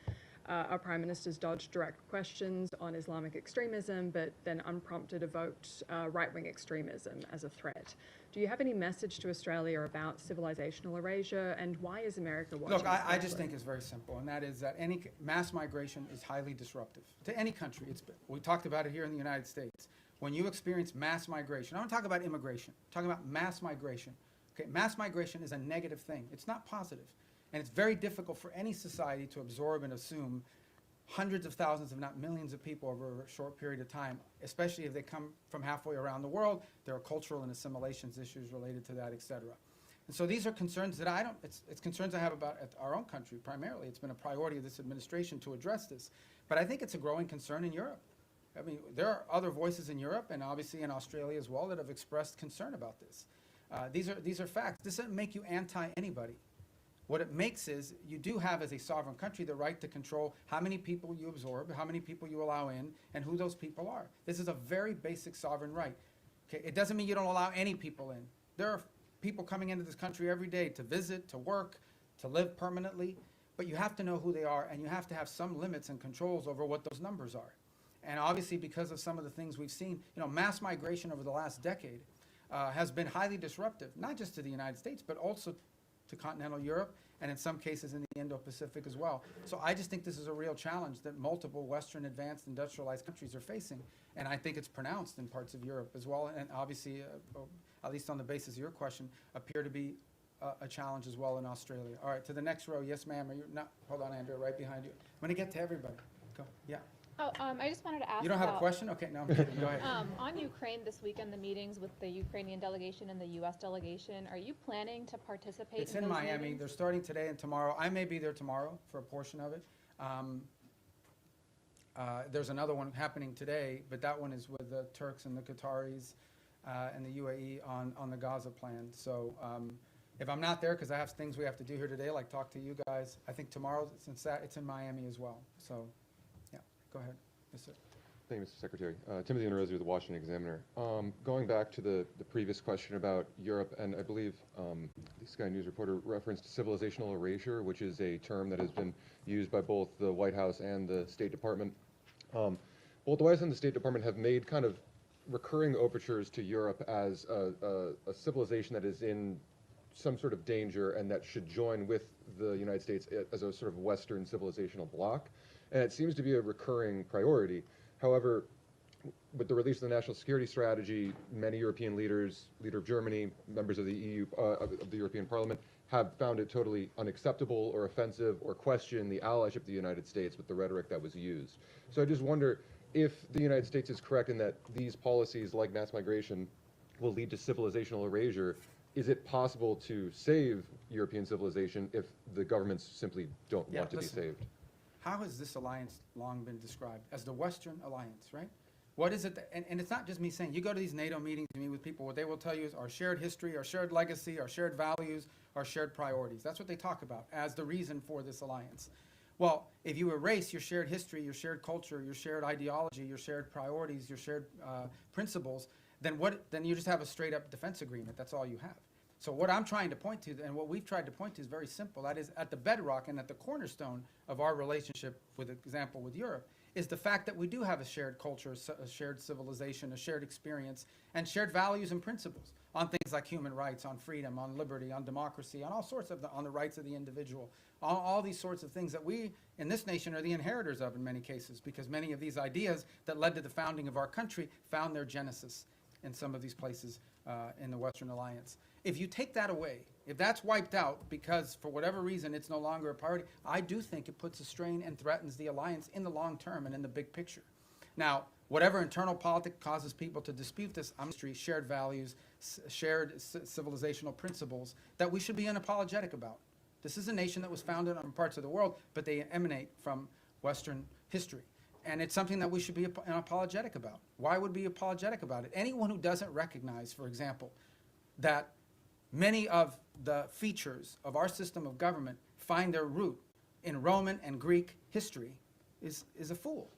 our Prime Minister's dodged direct questions on Islamic extremism, but then unprompted evoked right-wing extremism as a threat. Do you have any message to Australia about civilizational erasure, and why is America watching? Look, I just think it's very simple, and that is that any mass migration is highly disruptive to any country. We talked about it here in the United States. When you experience mass migration, I don't talk about immigration, I'm talking about mass migration. Okay, mass migration is a negative thing. It's not positive. And it's very difficult for any society to absorb and assume hundreds of thousands, if not millions of people over a short period of time, especially if they come from halfway around the world. There are cultural and assimilations issues related to that, et cetera. And so these are concerns that it's concerns I have about our own country primarily. It's been a priority of this administration to address this. But I think it's a growing concern in Europe. I mean, there are other voices in Europe and obviously in Australia as well that have expressed concern about this. These are facts. This doesn't make you anti-anybody. What it makes is you do have, as a sovereign country, the right to control how many people you absorb, how many people you allow in, and who those people are. This is a very basic sovereign right. Okay? It doesn't mean you don't allow any people in. There are people coming into this country every day to visit, to work, to live permanently, but you have to know who they are, and you have to have some limits and controls over what those numbers are. And obviously, because of some of the things we've seen, mass migration over the last decade has been highly disruptive, not just to the United States, but also to continental Europe, and in some cases in the Indo-Pacific as well. So I just think this is a real challenge that multiple Western advanced industrialized countries are facing, and I think it's pronounced in parts of Europe as well, and obviously, at least on the basis of your question, appear to be a challenge as well in Australia. All right, to the next row. Yes, ma'am. Hold on, Andrea, right behind you. I'm going to get to everybody. Go. Yeah. Oh, I just wanted to ask. You don't have a question? Okay, no, I'm kidding. Go ahead. On Ukraine this weekend, the meetings with the Ukrainian delegation and the U.S. delegation, are you planning to participate? It's in in those Miami. meetings? They're starting today and tomorrow. I may be there tomorrow for a portion of it. There's another one happening today, but that one is with the Turks and the Qataris and the UAE on the Gaza plan. So if I'm not there, because I have things we have to do here today, like talk to you guys, I think tomorrow, since it's in Miami as well. So, yeah, go ahead. Yes, sir. Thank you, Mr. Secretary. Timothy Onorozzi with the Washington Examiner. Going back to the previous question about Europe, and I believe the Sky News reporter referenced civilizational erasure, which is a term that has been used by both the White House and the State Department. Both the White House and the State Department have made kind of recurring overtures to Europe as a civilization that is in some sort of danger and that should join with the United States as a sort of Western civilizational bloc. And it seems to be a recurring priority. However, with the release of the National Security Strategy, many European leaders, leader of Germany, members of the EU, of the European Parliament, have found it totally unacceptable or offensive or question the allyship of the United States with the rhetoric that was used. So I just wonder if the United States is correct in that these policies, like mass migration, will lead to civilizational erasure. Is it possible to save European civilization if the governments simply don't want to be saved? How has this alliance long been described? As the Western alliance, right? What is it that, and it's not just me saying, you go to these NATO meetings, you meet with people, what they will tell you is our shared history, our shared legacy, our shared values, our shared priorities. That's what they talk about as the reason for this alliance. Well, if you erase your shared history, your shared culture, your shared ideology, your shared priorities, your shared principles, then you just have a straight up defense agreement. That's all you have. So what I'm trying to point to, and what we've tried to point to, is very simple. That is, at the bedrock and at the cornerstone of our relationship, with example, with Europe, is the fact that we do have a shared culture, a shared civilization, a shared experience, and shared values and principles on things like human rights, on freedom, on liberty, on democracy, on all sorts of, on the rights of the individual, all these sorts of things that we in this nation are the inheritors of in many cases, because many of these ideas that led to the founding of our country found their genesis in some of these places in the Western Alliance. If you take that away, if that's wiped out because for whatever reason it's no longer a priority, I do think it puts a strain and threatens the alliance in the long term and in the big picture. Now, whatever internal politics causes people to dispute this, shared values, shared civilizational principles that we should be unapologetic about. This is a nation that was founded on parts of the world, but they emanate from Western history. And it's something that we should be unapologetic about. Why would we be apologetic about it? Anyone who doesn't recognize, for example, that many of the features of our system of government find their root in Roman and Greek history is a fool.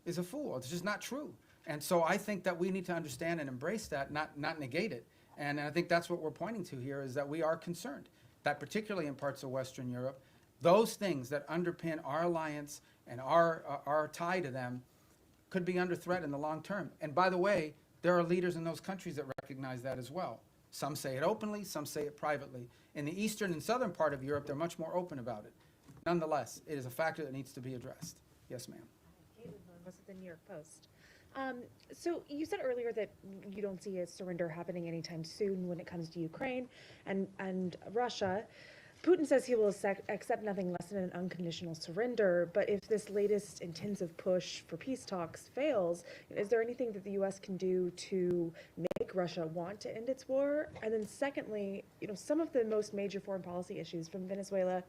Is a fool. It's just not true. And so I think that we need to understand and embrace that, not negate it. And I think that's what we're pointing to here, is that we are concerned that particularly in parts of Western Europe, those things that underpin our alliance and our tie to them could be under threat in the long term. And by the way, there are leaders in those countries that recognize that as well. Some say it openly, some say it privately. In the eastern and southern part of Europe, they're much more open about it. Nonetheless, it is a factor that needs to be addressed. Yes, ma'am. Was it the New York Post? So you said earlier that you don't see a surrender happening anytime soon when it comes to Ukraine and Russia. Putin says he will accept nothing less than an unconditional surrender, but if this latest intensive push for peace talks fails, is there anything that the U.S. can do to make Russia want to end its war? And then secondly, some of the most major foreign policy issues from Venezuela,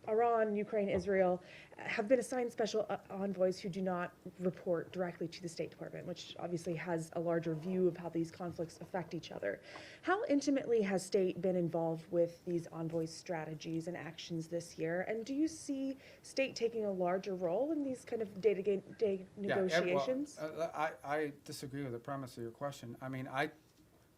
Iran, Ukraine, Israel, have been assigned special envoys who do not report directly to the State Department, which obviously has a larger view of how these conflicts affect each other. How intimately has State been involved with these envoys' strategies and actions this year? And do you see State taking a larger role in these kind of day-to-day negotiations? I disagree with the premise of your question. I mean,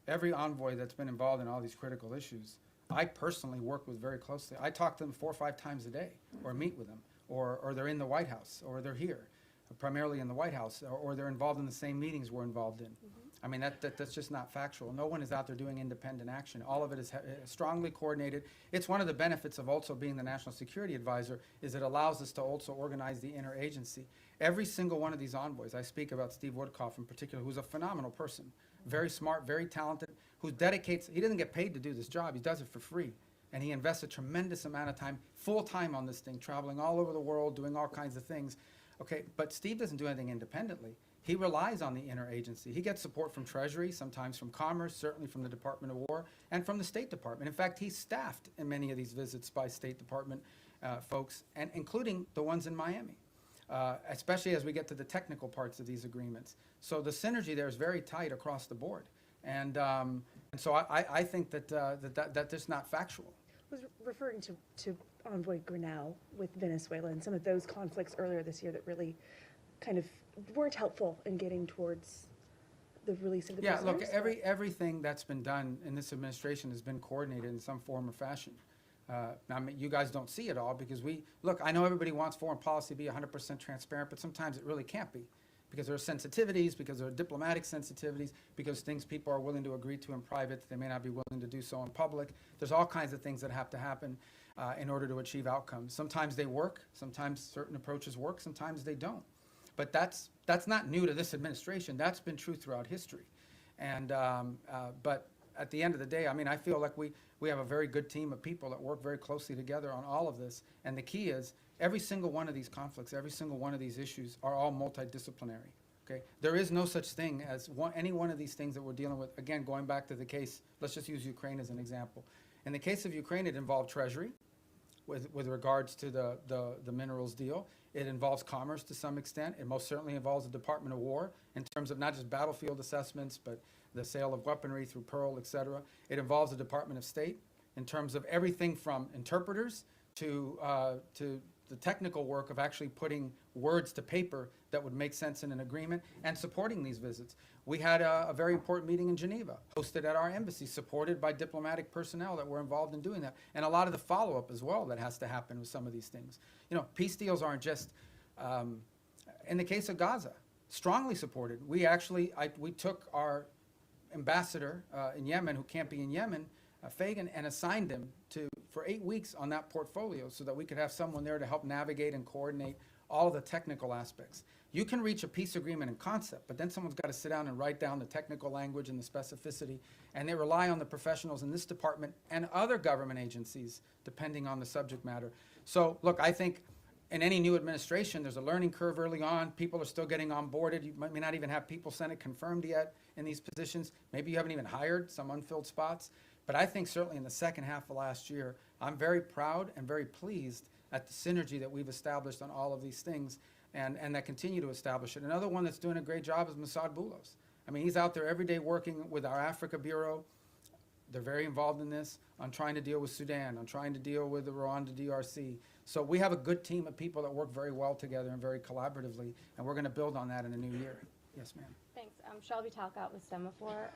every envoy that's been involved in all these critical issues, I personally work with very closely. I talk to them 4 or 5 times a day, or meet with them, or they're in the White House, or they're here, primarily in the White House, or they're involved in the same meetings we're involved in. I mean, that's just not factual. No one is out there doing independent action. All of it is strongly coordinated. It's one of the benefits of also being the National Security Advisor, is it allows us to also organize the interagency. Every single one of these envoys, I speak about Steve Woodcock in particular, who's a phenomenal person, very smart, very talented, who dedicates, he doesn't get paid to do this job, he does it for free. And he invests a tremendous amount of time, full time on this thing, traveling all over the world, doing all kinds of things. Okay, but Steve doesn't do anything independently. He relies on the interagency. He gets support from Treasury, sometimes from Commerce, certainly from the Department of War, and from the State Department. In fact, he's staffed in many of these visits by State Department folks, and including the ones in Miami, especially as we get to the technical parts of these agreements. So the synergy there is very tight across the board. And so I think that's just not factual. I was referring to Envoy Grinnell with Venezuela and some of those conflicts earlier this year that really kind of weren't helpful in getting towards the release of the prisoners. Look, everything that's been done in this administration has been coordinated in some form or fashion. I mean, you guys don't see it all because I know everybody wants foreign policy to be 100% transparent, but sometimes it really can't be, because there are sensitivities, because there are diplomatic sensitivities, because things people are willing to agree to in private that they may not be willing to do so in public. There's all kinds of things that have to happen in order to achieve outcomes. Sometimes they work, sometimes certain approaches work, sometimes they don't. But that's not new to this administration. That's been true throughout history. And but at the end of the day, I mean, I feel like we have a very good team of people that work very closely together on all of this. And the key is every single one of these conflicts, every single one of these issues are all multidisciplinary. Okay? There is no such thing as any one of these things that we're dealing with. Again, going back to the case, let's just use Ukraine as an example. In the case of Ukraine, it involved Treasury with regards to the minerals deal. It involves Commerce to some extent. It most certainly involves the Department of War in terms of not just battlefield assessments, but the sale of weaponry through Pearl, et cetera. It involves the Department of State in terms of everything from interpreters to the technical work of actually putting words to paper that would make sense in an agreement and supporting these visits. We had a very important meeting in Geneva, hosted at our embassy, supported by diplomatic personnel that were involved in doing that, and a lot of the follow-up as well that has to happen with some of these things. You know, peace deals aren't just, in the case of Gaza, strongly supported. We actually, we took our ambassador in Yemen, who can't be in Yemen, Fagan, and assigned him for 8 weeks on that portfolio so that we could have someone there to help navigate and coordinate all the technical aspects. You can reach a peace agreement in concept, but then someone's got to sit down and write down the technical language and the specificity, and they rely on the professionals in this department and other government agencies, depending on the subject matter. So, look, I think in any new administration, there's a learning curve early on. People are still getting onboarded. You may not even have people Senate confirmed yet in these positions. Maybe you haven't even hired some unfilled spots. But I think certainly in the second half of last year, I'm very proud and very pleased at the synergy that we've established on all of these things and that continue to establish it. Another one that's doing a great job is Mossad Boulos. I mean, he's out there every day working with our Africa Bureau. They're very involved in this, on trying to deal with Sudan, on trying to deal with the Rwanda DRC. So we have a good team of people that work very well together and very collaboratively, and we're going to build on that in the new year. Yes, ma'am. Thanks. Shelby Talcott with Semaphore.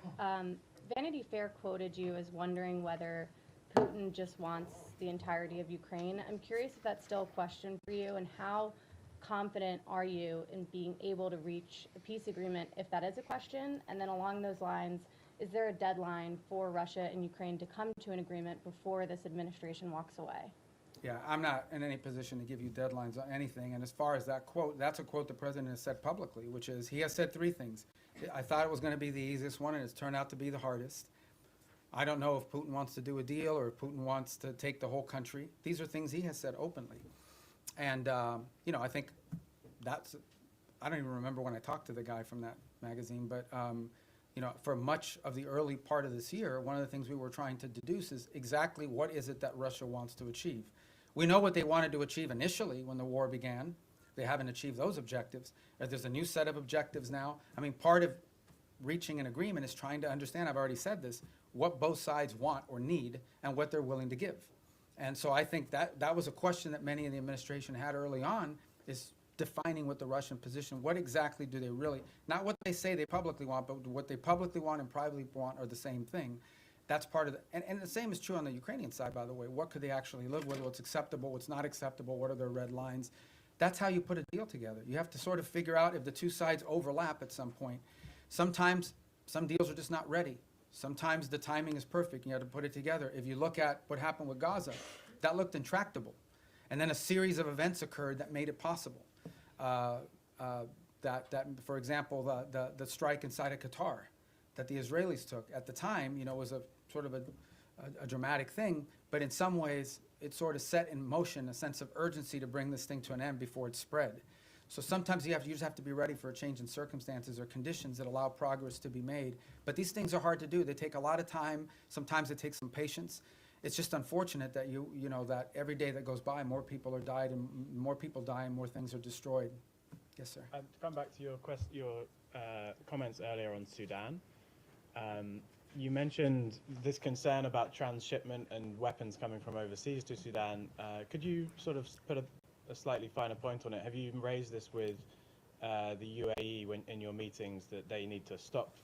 Vanity Fair quoted you as wondering whether Putin just wants the entirety of Ukraine. I'm curious if that's still a question for you, and how confident are you in being able to reach a peace agreement if that is a question? And then along those lines, is there a deadline for Russia and Ukraine to come to an agreement before this administration walks away? Yeah, I'm not in any position to give you deadlines on anything. And as far as that quote, that's a quote the president has said publicly, which is, he has said 3 things. I thought it was going to be the easiest one, and it's turned out to be the hardest. I don't know if Putin wants to do a deal or if Putin wants to take the whole country. These are things he has said openly. And, you know, I think that's, I don't even remember when I talked to the guy from that magazine, but, you know, for much of the early part of this year, one of the things we were trying to deduce is exactly what is it that Russia wants to achieve. We know what they wanted to achieve initially when the war began. They haven't achieved those objectives. There's a new set of objectives now. I mean, part of reaching an agreement is trying to understand, I've already said this, what both sides want or need and what they're willing to give. And so I think that was a question that many in the administration had early on, is defining what the Russian position, what exactly do they really, not what they say they publicly want, but what they publicly want and privately want are the same thing. That's part of the, and the same is true on the Ukrainian side, by the way. What could they actually live with? What's acceptable? What's not acceptable? What are their red lines? That's how you put a deal together. You have to sort of figure out if the two sides overlap at some point. Sometimes some deals are just not ready. Sometimes the timing is perfect. You have to put it together. If you look at what happened with Gaza, that looked intractable. And then a series of events occurred that made it possible. For example, the strike inside of Qatar that the Israelis took at the time, you know, was a sort of a dramatic thing, but in some ways it sort of set in motion a sense of urgency to bring this thing to an end before it spread. So sometimes you just have to be ready for a change in circumstances or conditions that allow progress to be made. But these things are hard to do. They take a lot of time. Sometimes it takes some patience. It's just unfortunate that you know that every day that goes by, more people are died and more people die and more things are destroyed. Yes, sir. To come back to your comments earlier on Sudan, you mentioned this concern about transshipment and weapons coming from overseas to Sudan. Could you sort of put a slightly finer point on it? Have you raised this with the UAE in your meetings that they need to stop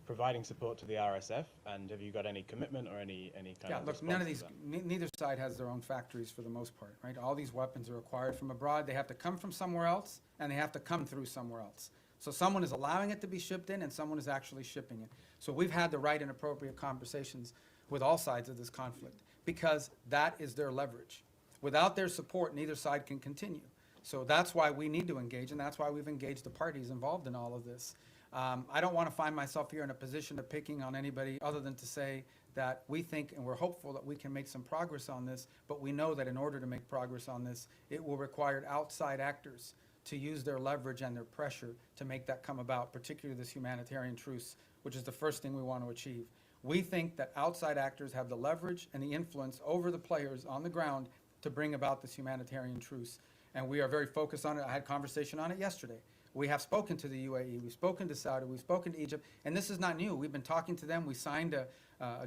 providing support to the RSF? And have you got any commitment or any kind of look, none of these, neither side has their own factories for the most part, right? All these weapons are acquired from abroad. They have to come from somewhere else, and they have to come through somewhere else. So someone is allowing it to be shipped in, and someone is actually shipping it. So we've had the right and appropriate conversations with all sides of this conflict, because that is their leverage. Without their support, neither side can continue. So that's why we need to engage, and that's why we've engaged the parties involved in all of this. I don't want to find myself here in a position of picking on anybody other than to say that we think and we're hopeful that we can make some progress on this, but we know that in order to make progress on this, it will require outside actors to use their leverage and their pressure to make that come about, particularly this humanitarian truce, which is the first thing we want to achieve. We think that outside actors have the leverage and the influence over the players on the ground to bring about this humanitarian truce. And we are very focused on it. I had a conversation on it yesterday. We have spoken to the UAE, we've spoken to Saudi, we've spoken to Egypt, and this is not new. We've been talking to them. We signed a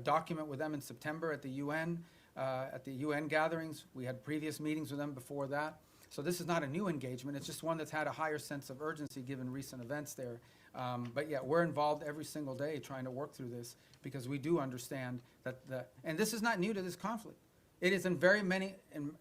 document with them in September at the UN. at the UN gatherings. We had previous meetings with them before that. So this is not a new engagement. It's just one that's had a higher sense of urgency given recent events there. But yeah, we're involved every single day trying to work through this because we do understand that and this is not new to this conflict. It is in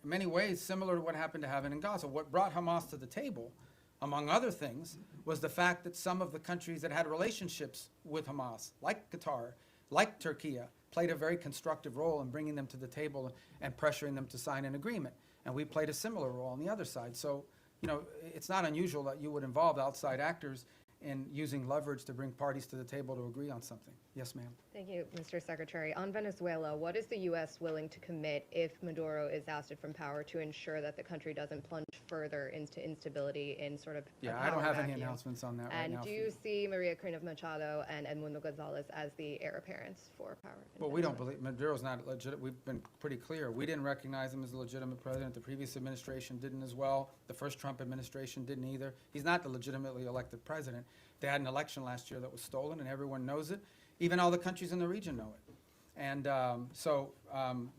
many ways similar to what happened to happen in Gaza. What brought Hamas to the table, among other things, was the fact that some of the countries that had relationships with Hamas, like Qatar, like Turkey, played a very constructive role in bringing them to the table and pressuring them to sign an agreement. And we played a similar role on the other side. So, you know, it's not unusual that you would involve outside actors in using leverage to bring parties to the table to agree on something. Yes, ma'am. Thank you, Mr. Secretary. On Venezuela, what is the U.S. willing to commit if Maduro is ousted from power to ensure that the country doesn't plunge further into instability in sort of a Yeah, I don't power have any vacuum? announcements on that right And now. do for you see Maria Corina Machado and Edmundo Gonzalez as the heir apparents for power? in Well, we don't Venezuela? believe, Maduro's not legit, we've been pretty clear. We didn't recognize him as a legitimate president. The previous administration didn't as well. The first Trump administration didn't either. He's not the legitimately elected president. They had an election last year that was stolen, and everyone knows it. Even all the countries in the region know it. And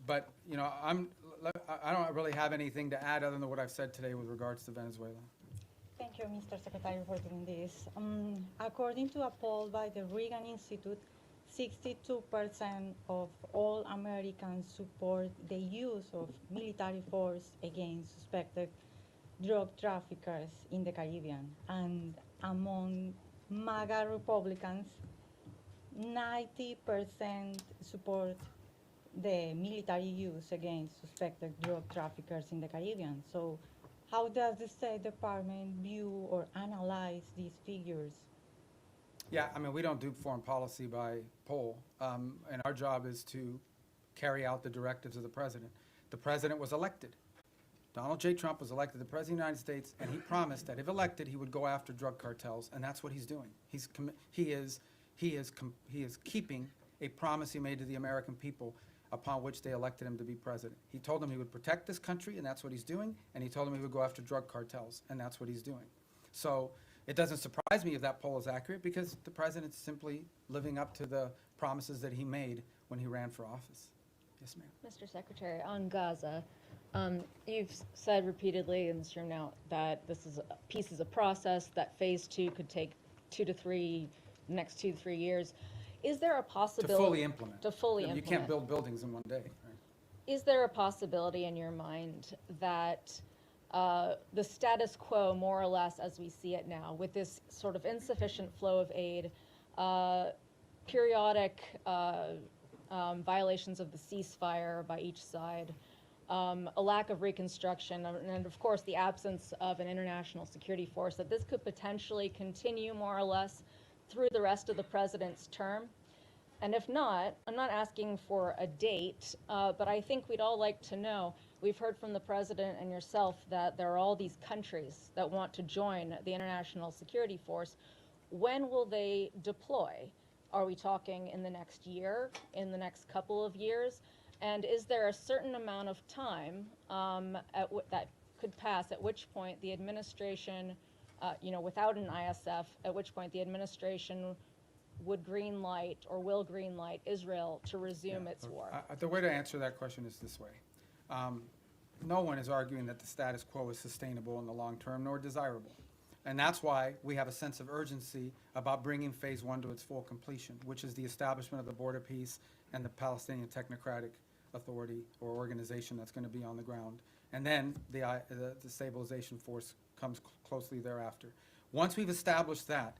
but, you know, I don't really have anything to add other than what I've said today with regards to Venezuela. Thank you, Mr. Secretary, for doing this. According to a poll by the Reagan Institute, 62% of all Americans support the use of military force against suspected drug traffickers in the Caribbean. And among MAGA Republicans, 90% support the military use against suspected drug traffickers in the Caribbean. So how does the State Department view or analyze these figures? Yeah, I mean, we don't do foreign policy by poll, and our job is to carry out the directives of the president. The president was elected. Donald J. Trump was elected the president of the United States, and he promised that if elected, he would go after drug cartels, and that's what he's doing. He is keeping a promise he made to the American people upon which they elected him to be president. He told them he would protect this country, and that's what he's doing, and he told them he would go after drug cartels, and that's what he's doing. So it doesn't surprise me if that poll is accurate because the president's simply living up to the promises that he made when he ran for office. Yes, ma'am. Mr. Secretary, on Gaza, you've said repeatedly in this room now that peace is a process, that phase 2 could take next 2 to 3 years. Is there a possibility To fully implement. To fully You implement. can't build buildings in one day. Right? Is there a possibility in your mind that the status quo, more or less as we see it now, with this sort of insufficient flow of aid, periodic violations of the ceasefire by each side, a lack of reconstruction, and of course the absence of an international security force, that this could potentially continue more or less through the rest of the president's term? And if not, I'm not asking for a date, but I think we'd all like to know. We've heard from the president and yourself that there are all these countries that want to join the international security force. When will they deploy? Are we talking in the next year, in the next couple of years? And is there a certain amount of time that could pass at which point the administration, without an ISF, at which point the administration would green light or will green light Israel to resume its war? The way to answer that question is this way. No one is arguing that the status quo is sustainable in the long term nor desirable. And that's why we have a sense of urgency about bringing phase 1 to its full completion, which is the establishment of the border peace and the Palestinian Technocratic Authority or organization that's going to be on the ground. And then the stabilization force comes closely thereafter. Once we've established that,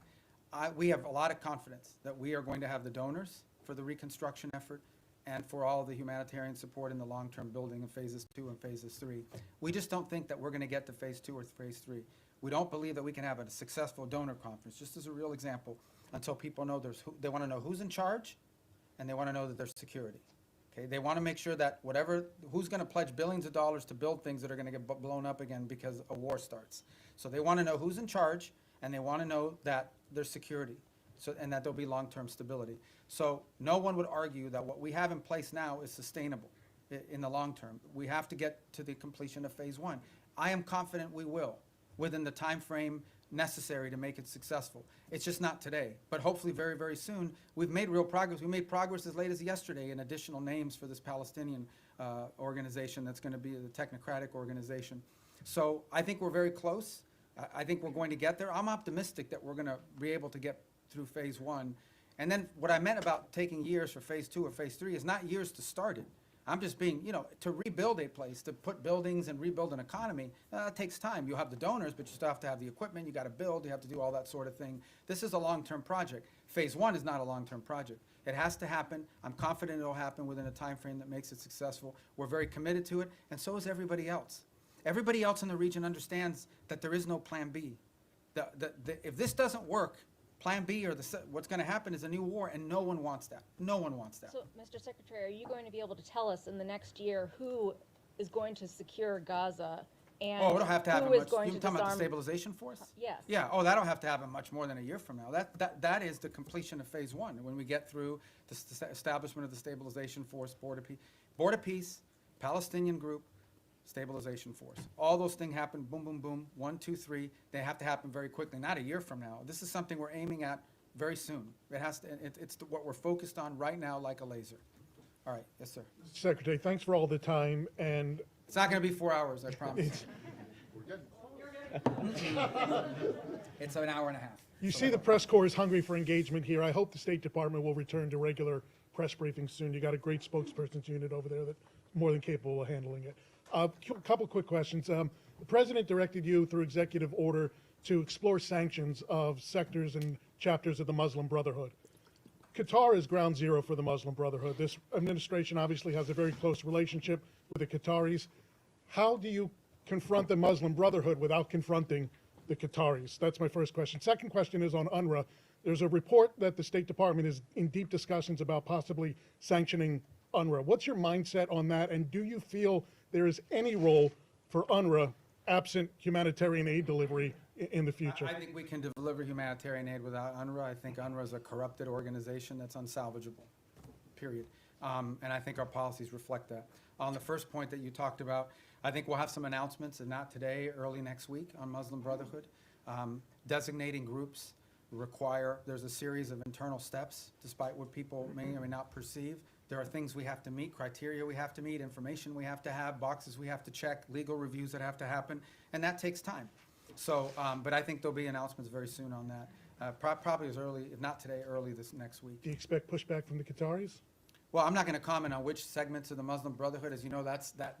we have a lot of confidence that we are going to have the donors for the reconstruction effort and for all the humanitarian support in the long-term building of phases 2 and phases 3. We just don't think that we're going to get to phase 2 or phase 3. We don't believe that we can have a successful donor conference, just as a real example, until people know they want to know who's in charge, and they want to know that there's security. Okay? They want to make sure that who's going to pledge billions of dollars to build things that are going to get blown up again because a war starts. So they want to know who's in charge, and they want to know that there's security, and that there'll be long-term stability. So no one would argue that what we have in place now is sustainable in the long term. We have to get to the completion of phase 1. I am confident we will, within the time frame necessary to make it successful. It's just not today, but hopefully very, very soon. We've made real progress. We made progress as late as yesterday in additional names for this Palestinian organization that's going to be the technocratic organization. So I think we're very close. I think we're going to get there. I'm optimistic that we're going to be able to get through phase one. And then what I meant about taking years for phase two or phase three is not years to start it. I'm just being, to rebuild a place, to put buildings and rebuild an economy, it takes time. You'll have the donors, but you still have to have the equipment. You got to build. You have to do all that sort of thing. This is a long-term project. Phase one is not a long-term project. It has to happen. I'm confident it'll happen within a time frame that makes it successful. We're very committed to it, and so is everybody else. Everybody else in the region understands that there is no plan B. If this doesn't work, plan B or what's going to happen is a new war, and no one wants that. No one wants that. So, Mr. Secretary, are you going to be able to tell us in the next year who is going to secure Gaza and it'll have to happen who is much. going You're to talking about the disarm? stabilization force? Yes. Yeah. That'll have to happen much more than a year from now. That is the completion of phase one. When we get through the establishment of the stabilization force, Board of Peace, Palestinian group, stabilization force. All those things happen, boom, boom, boom, 1, 2, 3. They have to happen very quickly, not a year from now. This is something we're aiming at very soon. It has to. It's what we're focused on right now, like a laser. All right. Yes, sir. Secretary, thanks for all the time, and it's not going to be 4 hours, I promise. It's an hour and a half. You see the press corps is hungry for engagement here. I hope the State Department will return to regular press briefings soon. You got a great spokesperson's unit over there that's more than capable of handling it. A couple quick questions. The President directed you through executive order to explore sanctions of sectors and chapters of the Muslim Brotherhood. Qatar is ground zero for the Muslim Brotherhood. This administration obviously has a very close relationship with the Qataris. How do you confront the Muslim Brotherhood without confronting the Qataris? That's my first question. Second question is on UNRWA. There's a report that the State Department is in deep discussions about possibly sanctioning UNRWA. What's your mindset on that, and do you feel there is any role for UNRWA absent humanitarian aid delivery in the future? I think we can deliver humanitarian aid without UNRWA. I think UNRWA is a corrupted organization that's unsalvageable, period. And I think our policies reflect that. On the first point that you talked about, I think we'll have some announcements, and not today, early next week, on Muslim Brotherhood. Designating groups there's a series of internal steps, despite what people may or may not perceive. There are things we have to meet, criteria we have to meet, information we have to have, boxes we have to check, legal reviews that have to happen, and that takes time. So, but I think there'll be announcements very soon on that, probably as early, if not today, early this next week. Do you expect pushback from the Qataris? Well, I'm not going to comment on which segments of the Muslim Brotherhood. As you know,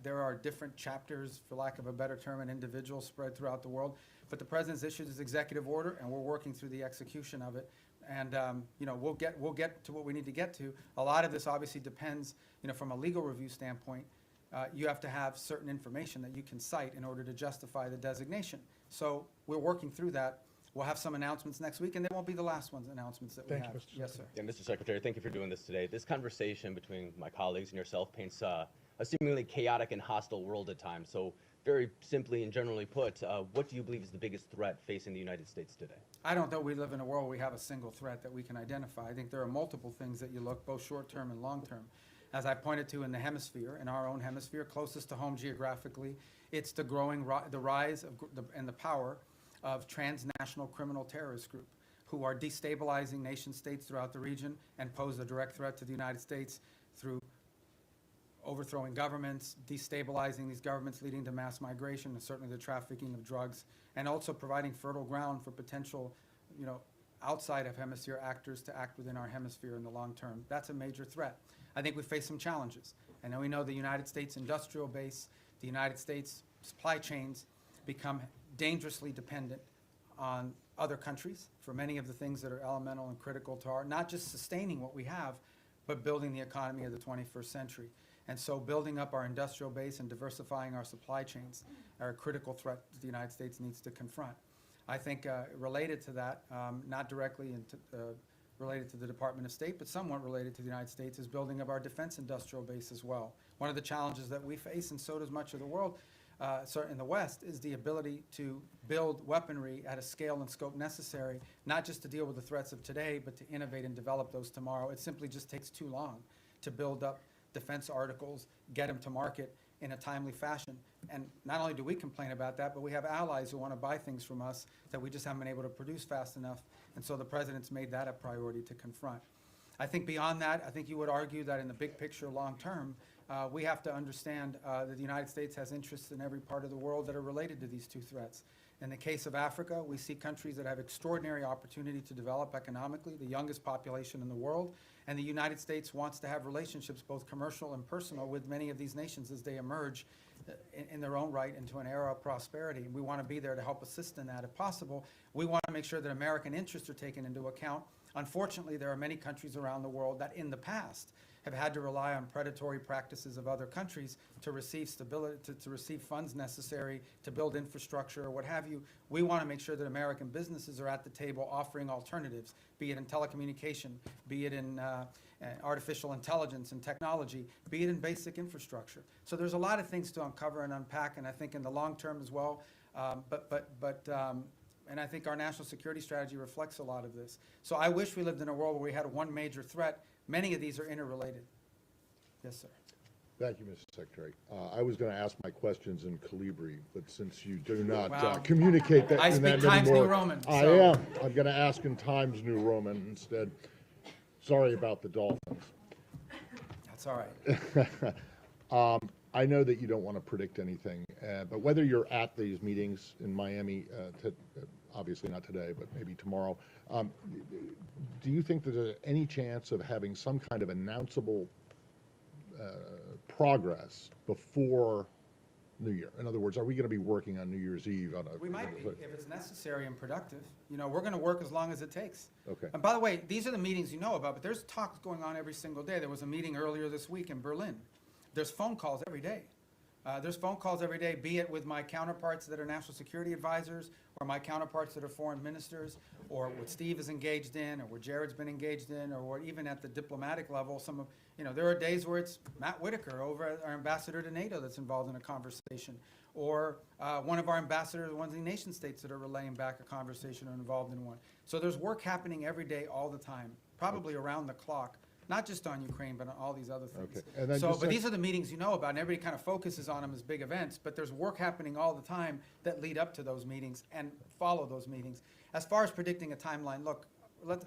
there are different chapters, for lack of a better term, and individuals spread throughout the world. But the President's issued his executive order, and we're working through the execution of it. And we'll get to what we need to get to. A lot of this obviously depends, from a legal review standpoint. You have to have certain information that you can cite in order to justify the designation. So we're working through that. We'll have some announcements next week, and they won't be the last announcements that we have. Yes, sir. Yeah, Mr. Secretary, thank you for doing this today. This conversation between my colleagues and yourself paints a seemingly chaotic and hostile world at times. So very simply and generally put, what do you believe is the biggest threat facing the United States today? I don't know we live in a world where we have a single threat that we can identify. I think there are multiple things that you look, both short-term and long-term. As I pointed to in the hemisphere, in our own hemisphere, closest to home geographically, it's the rise of and the power of transnational criminal terrorist group who are destabilizing nation states throughout the region and pose a direct threat to the United States through overthrowing governments, destabilizing these governments, leading to mass migration, and certainly the trafficking of drugs, and also providing fertile ground for potential, outside of hemisphere actors to act within our hemisphere in the long term. That's a major threat. I think we face some challenges. And now we know the United States industrial base, the United States supply chains become dangerously dependent on other countries for many of the things that are elemental and critical to our, not just sustaining what we have, but building the economy of the 21st century. And so building up our industrial base and diversifying our supply chains are a critical threat that the United States needs to confront. I think related to that, not directly related to the Department of State, but somewhat related to the United States, is building up our defense industrial base as well. One of the challenges that we face, and so does much of the world, certainly in the West, is the ability to build weaponry at a scale and scope necessary, not just to deal with the threats of today, but to innovate and develop those tomorrow. It simply just takes too long to build up defense articles, get them to market, in a timely fashion. And not only do we complain about that, but we have allies who want to buy things from us that we just haven't been able to produce fast enough. And so the president's made that a priority to confront. I think beyond that, I think you would argue that in the big picture, long term, we have to understand that the United States has interests in every part of the world that are related to these two threats. In the case of Africa, we see countries that have extraordinary opportunity to develop economically, the youngest population in the world, and the United States wants to have relationships, both commercial and personal, with many of these nations as they emerge in their own right into an era of prosperity. We want to be there to help assist in that if possible. We want to make sure that American interests are taken into account. Unfortunately, there are many countries around the world that in the past have had to rely on predatory practices of other countries to receive stability, to receive funds necessary to build infrastructure or what have you. We want to make sure that American businesses are at the table offering alternatives, be it in telecommunication, be it in artificial intelligence and technology, be it in basic infrastructure. So there's a lot of things to uncover and unpack, and I think in the long term as well. And I think our national security strategy reflects a lot of this. So I wish we lived in a world where we had one major threat. Many of these are interrelated. Yes, sir. Thank you, Mr. Secretary. I was going to ask my questions in Calibri, but since you do not Wow. communicate that I in that speak Times New anymore, Roman, I so- am. I'm going to ask in Times New Roman instead. Sorry about the Dolphins. That's all right. I know that you don't want to predict anything, but whether you're at these meetings in Miami, obviously not today, but maybe tomorrow, do you think there's any chance of having some kind of announceable progress before New Year? In other words, are we going to be working on New Year's Eve? We might be, if it's necessary and productive. You know, we're going to work as long as it takes. Okay. And by the way, these are the meetings you know about, but there's talks going on every single day. There was a meeting earlier this week in Berlin. There's phone calls every day. There's phone calls every day, be it with my counterparts that are national security advisors, or my counterparts that are foreign ministers, or what Steve is engaged in, or what Jared's been engaged in, or what even at the diplomatic level, some of, you know, there are days where it's Matt Whitaker, over our ambassador to NATO, that's involved in a conversation, or one of our ambassadors, one of the nation states that are relaying back a conversation or involved in one. So there's work happening every day, all the time, probably around the clock. Not just on Ukraine, but on all these other things. Okay. And then So, just but sec- these are the meetings you know about, and everybody kind of focuses on them as big events, but there's work happening all the time that lead up to those meetings and follow those meetings. As far as predicting a timeline, look,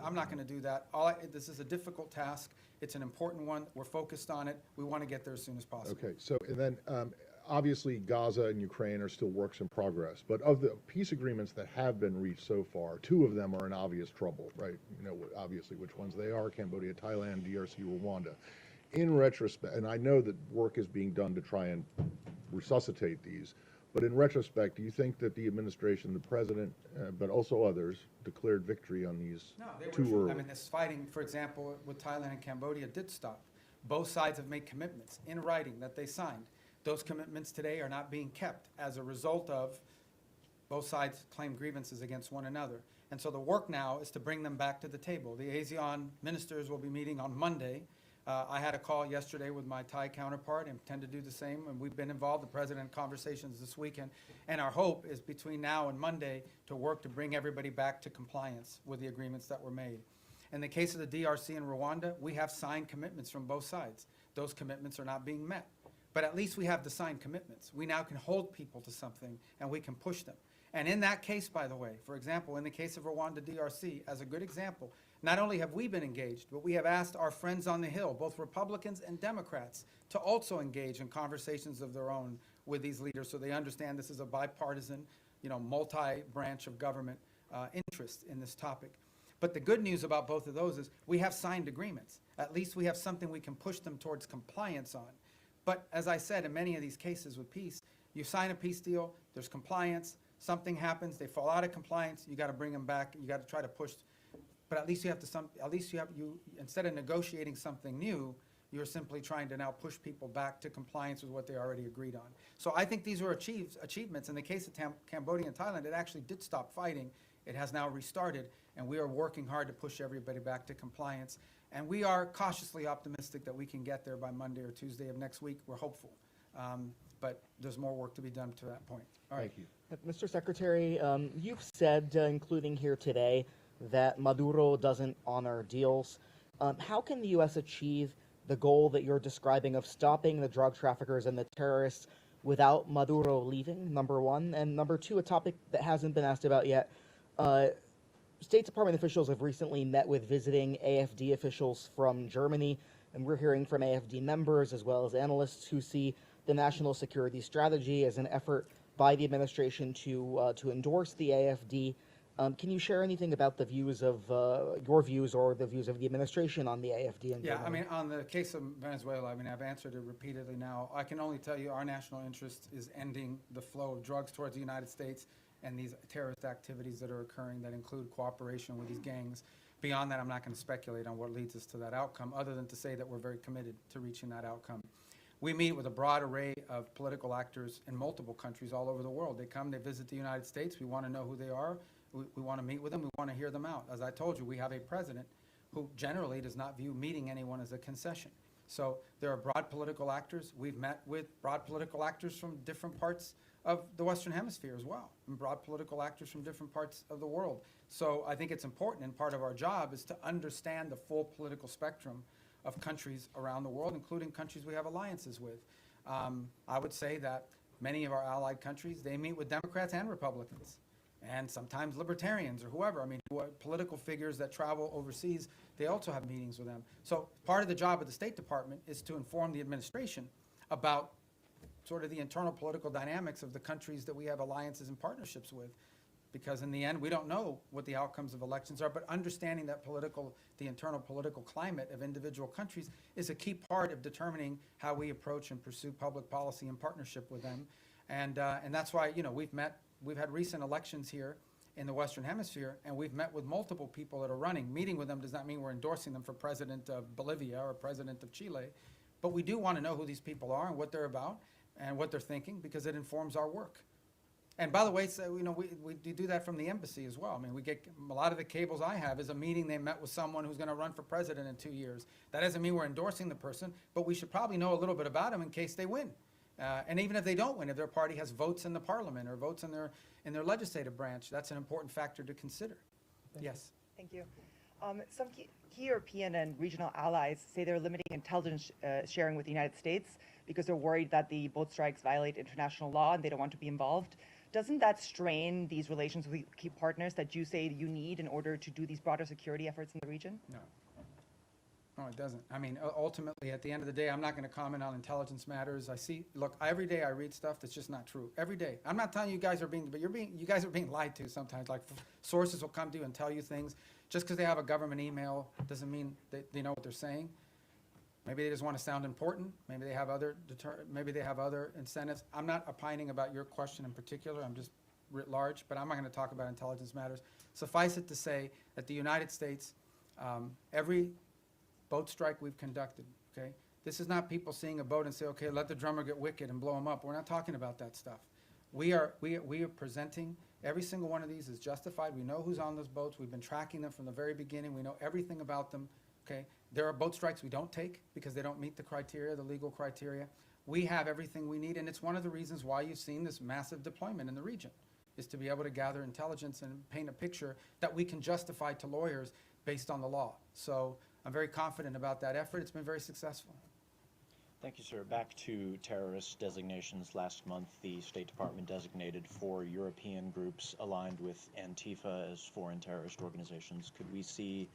I'm not going to do that. This is a difficult task. It's an important one. We're focused on it. We want to get there as soon as possible. Okay, so and then obviously Gaza and Ukraine are still works in progress, but of the peace agreements that have been reached so far, two of them are in obvious trouble, right? You know, obviously which ones they are: Cambodia, Thailand, DRC, Rwanda. In retrospect, and I know that work is being done to try and resuscitate these, but in retrospect, do you think that the administration, the president, but also others, declared victory on these No, too early? I mean, this fighting, for example, with Thailand and Cambodia did stop. Both sides have made commitments in writing that they signed. Those commitments today are not being kept as a result of both sides claim grievances against one another. And so the work now is to bring them back to the table. The ASEAN ministers will be meeting on Monday. I had a call yesterday with my Thai counterpart and intend to do the same, and we've been involved, the president, in conversations this weekend. And our hope is between now and Monday to work to bring everybody back to compliance with the agreements that were made. In the case of the DRC and Rwanda, we have signed commitments from both sides. Those commitments are not being met. But at least we have the signed commitments. We now can hold people to something, and we can push them. And in that case, by the way, for example, in the case of Rwanda DRC, as a good example, not only have we been engaged, but we have asked our friends on the Hill, both Republicans and Democrats, to also engage in conversations of their own with these leaders so they understand this is a bipartisan, you know, multi-branch of government interest in this topic. But the good news about both of those is we have signed agreements. At least we have something we can push them towards compliance on. But as I said, in many of these cases with peace, you sign a peace deal, there's compliance, something happens, they fall out of compliance, you got to bring them back, you got to try to push. But at least instead of negotiating something new, you're simply trying to now push people back to compliance with what they already agreed on. So I think these were achievements. In the case of Cambodia and Thailand, it actually did stop fighting. It has now restarted, and we are working hard to push everybody back to compliance. And we are cautiously optimistic that we can get there by Monday or Tuesday of next week. We're hopeful. But there's more work to be done to that point. All right. Thank you. Mr. Secretary, you've said, including here today, that Maduro doesn't honor deals. How can the U.S. achieve the goal that you're describing of stopping the drug traffickers and the terrorists without Maduro leaving, number one. And number two, a topic that hasn't been asked about yet. State Department officials have recently met with visiting AFD officials from Germany, and we're hearing from AFD members as well as analysts who see the national security strategy as an effort by the administration to endorse the AFD. Can you share anything about the views of your views or the views of the administration on the AFD in Yeah, Germany? I mean, on the case of Venezuela, I mean, I've answered it repeatedly now. I can only tell you our national interest is ending the flow of drugs towards the United States and these terrorist activities that are occurring that include cooperation with these gangs. Beyond that, I'm not going to speculate on what leads us to that outcome, other than to say that we're very committed to reaching that outcome. We meet with a broad array of political actors in multiple countries all over the world. They come, they visit the United States. We want to know who they are. We want to meet with them. We want to hear them out. As I told you, we have a president who generally does not view meeting anyone as a concession. So there are broad political actors. We've met with broad political actors from different parts of the Western Hemisphere as well, and broad political actors from different parts of the world. So I think it's important, and part of our job is to understand the full political spectrum of countries around the world, including countries we have alliances with. I would say that many of our allied countries, they meet with Democrats and Republicans, and sometimes libertarians or whoever. I mean, political figures that travel overseas, they also have meetings with them. So part of the job of the State Department is to inform the administration about sort of the internal political dynamics of the countries that we have alliances and partnerships with. Because in the end, we don't know what the outcomes of elections are, but understanding that the internal political climate of individual countries is a key part of determining how we approach and pursue public policy in partnership with them. And that's why, you know, we've had recent elections here in the Western Hemisphere, and we've met with multiple people that are running. Meeting with them does not mean we're endorsing them for president of Bolivia or president of Chile, but we do want to know who these people are and what they're about and what they're thinking, because it informs our work. And by the way, so, you know, we do that from the embassy as well. I mean, we get a lot of the cables I have is a meeting they met with someone who's going to run for president in 2 years. That doesn't mean we're endorsing the person, but we should probably know a little bit about them in case they win. And even if they don't win, if their party has votes in the parliament or votes in their legislative branch, that's an important factor to consider. Yes. Thank you. Some key European and regional allies say they're limiting intelligence sharing with the United States because they're worried that the boat strikes violate international law and they don't want to be involved. Doesn't that strain these relations with key partners that you say you need in order to do these broader security efforts in the region? No. No, it doesn't. I mean, ultimately, at the end of the day, I'm not going to comment on intelligence matters. Look, every day I read stuff that's just not true. Every day. I'm not telling you guys are being, but you guys are being lied to sometimes. Like, sources will come to you and tell you things. Just because they have a government email doesn't mean they know what they're saying. Maybe they just want to sound important. Maybe they have other incentives. I'm not opining about your question in particular. I'm just writ large, but I'm not going to talk about intelligence matters. Suffice it to say that the United States, every boat strike we've conducted, okay? This is not people seeing a boat and say, okay, let the drummer get wicked and blow them up. We're not talking about that stuff. We are presenting every single one of these is justified. We know who's on those boats. We've been tracking them from the very beginning. We know everything about them, okay? There are boat strikes we don't take because they don't meet the criteria, the legal criteria. We have everything we need, and it's one of the reasons why you've seen this massive deployment in the region, is to be able to gather intelligence and paint a picture that we can justify to lawyers based on the law. So I'm very confident about that effort. It's been very successful. Thank you, sir. Back to terrorist designations. Last month, the State Department designated 4 European groups aligned with Antifa as foreign terrorist organizations. Could we see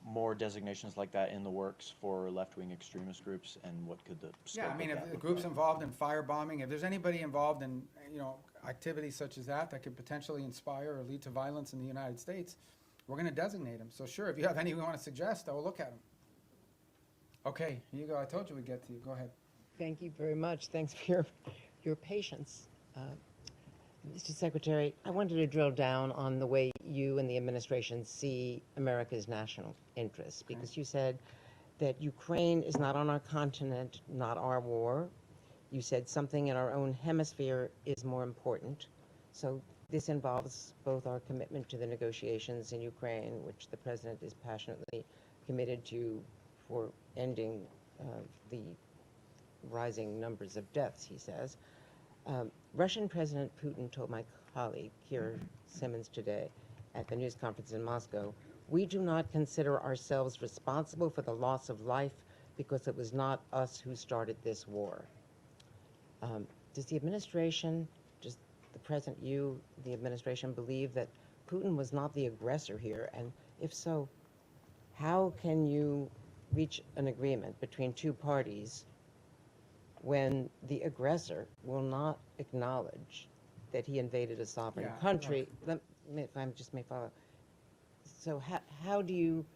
more designations like that in the works for left-wing extremist groups, and what could the scope Yeah, I mean, of if that the look group's like? involved in firebombing, if there's anybody involved in, activities such as that could potentially inspire or lead to violence in the United States, we're going to designate them. So sure, if you have any we want to suggest, I will look at them. Okay, here you go. I told you we'd get to you. Go ahead. Thank you very much. Thanks for your patience. Mr. Secretary, I wanted to drill down on the way you and the administration see America's national interests, because you said that Ukraine is not on our continent, not our war. You said something in our own hemisphere is more important. So this involves both our commitment to the negotiations in Ukraine, which the President is passionately committed to for ending the rising numbers of deaths, he says. Russian President Putin told my colleague, Kira Simmons, today at the news conference in Moscow, "We do not consider ourselves responsible for the loss of life because it was not us who started this war. Does the administration, does the present you, the administration, believe that Putin was not the aggressor here? And if so, how can you reach an agreement between two parties when the aggressor will not acknowledge that he invaded a sovereign Yeah, country? Let me, if I just may follow. So how do you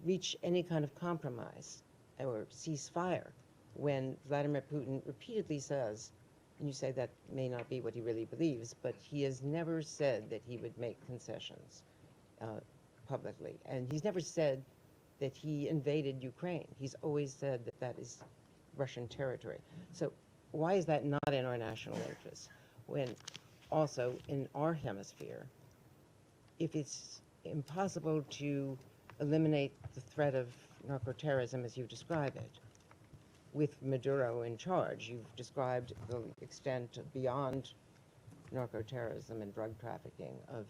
reach any kind of compromise or ceasefire when Vladimir Putin repeatedly says, and you say that may not be what he really believes, but he has never said that he would make concessions publicly. And he's never said that he invaded Ukraine. He's always said that that is Russian territory. So why is that not in our national interest? When also in our hemisphere, if it's impossible to eliminate the threat of narco-terrorism as you describe it, with Maduro in charge, you've described the extent beyond narco-terrorism and drug trafficking of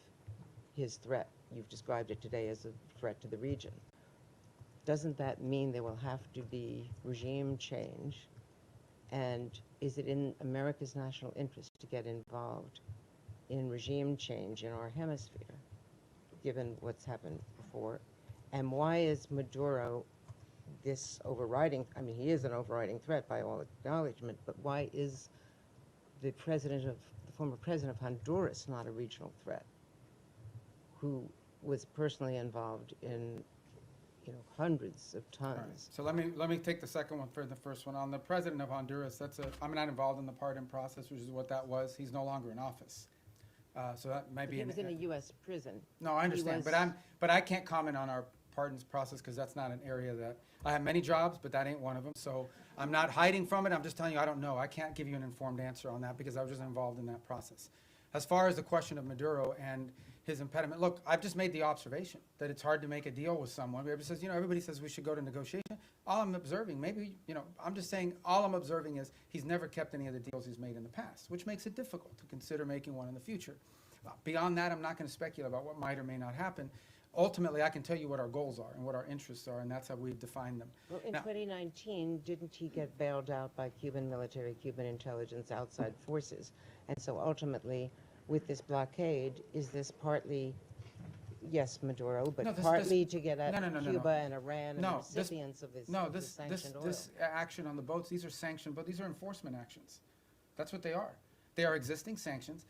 his threat. You've described it today as a threat to the region. Doesn't that mean there will have to be regime change? And is it in America's national interest to get involved in regime change in our hemisphere, given what's happened before? And why is Maduro this overriding, I mean, he is an overriding threat by all acknowledgement, but why is the former president of Honduras not a regional threat, who was personally involved in, hundreds of tons? All right. So let me take the second one for the first one. On the president of Honduras, I'm not involved in the pardon process, which is what that was. He's no longer in office. So that might be. He was in a U.S. prison. No, I understand, but I can't comment on our pardons process because that's not an area that I have many jobs, but that ain't one of them. So I'm not hiding from it. I'm just telling you I don't know. I can't give you an informed answer on that because I was just involved in that process. As far as the question of Maduro and his impediment, look, I've just made the observation that it's hard to make a deal with someone. Everybody says we should go to negotiation. All I'm observing, I'm just saying all I'm observing is he's never kept any of the deals he's made in the past, which makes it difficult to consider making one in the future. Beyond that, I'm not going to speculate about what might or may not happen. Ultimately, I can tell you what our goals are and what our interests are, and that's how we've defined them. Well, in Now, 2019, didn't he get bailed out by Cuban military, Cuban intelligence, outside forces? And so ultimately, with this blockade, is this partly, yes, Maduro, but partly to get at Cuba and Iran and the recipients of his sanctioned oil? This action on the boats, these are sanctioned, but these are enforcement actions. That's what they are. They are existing sanctions,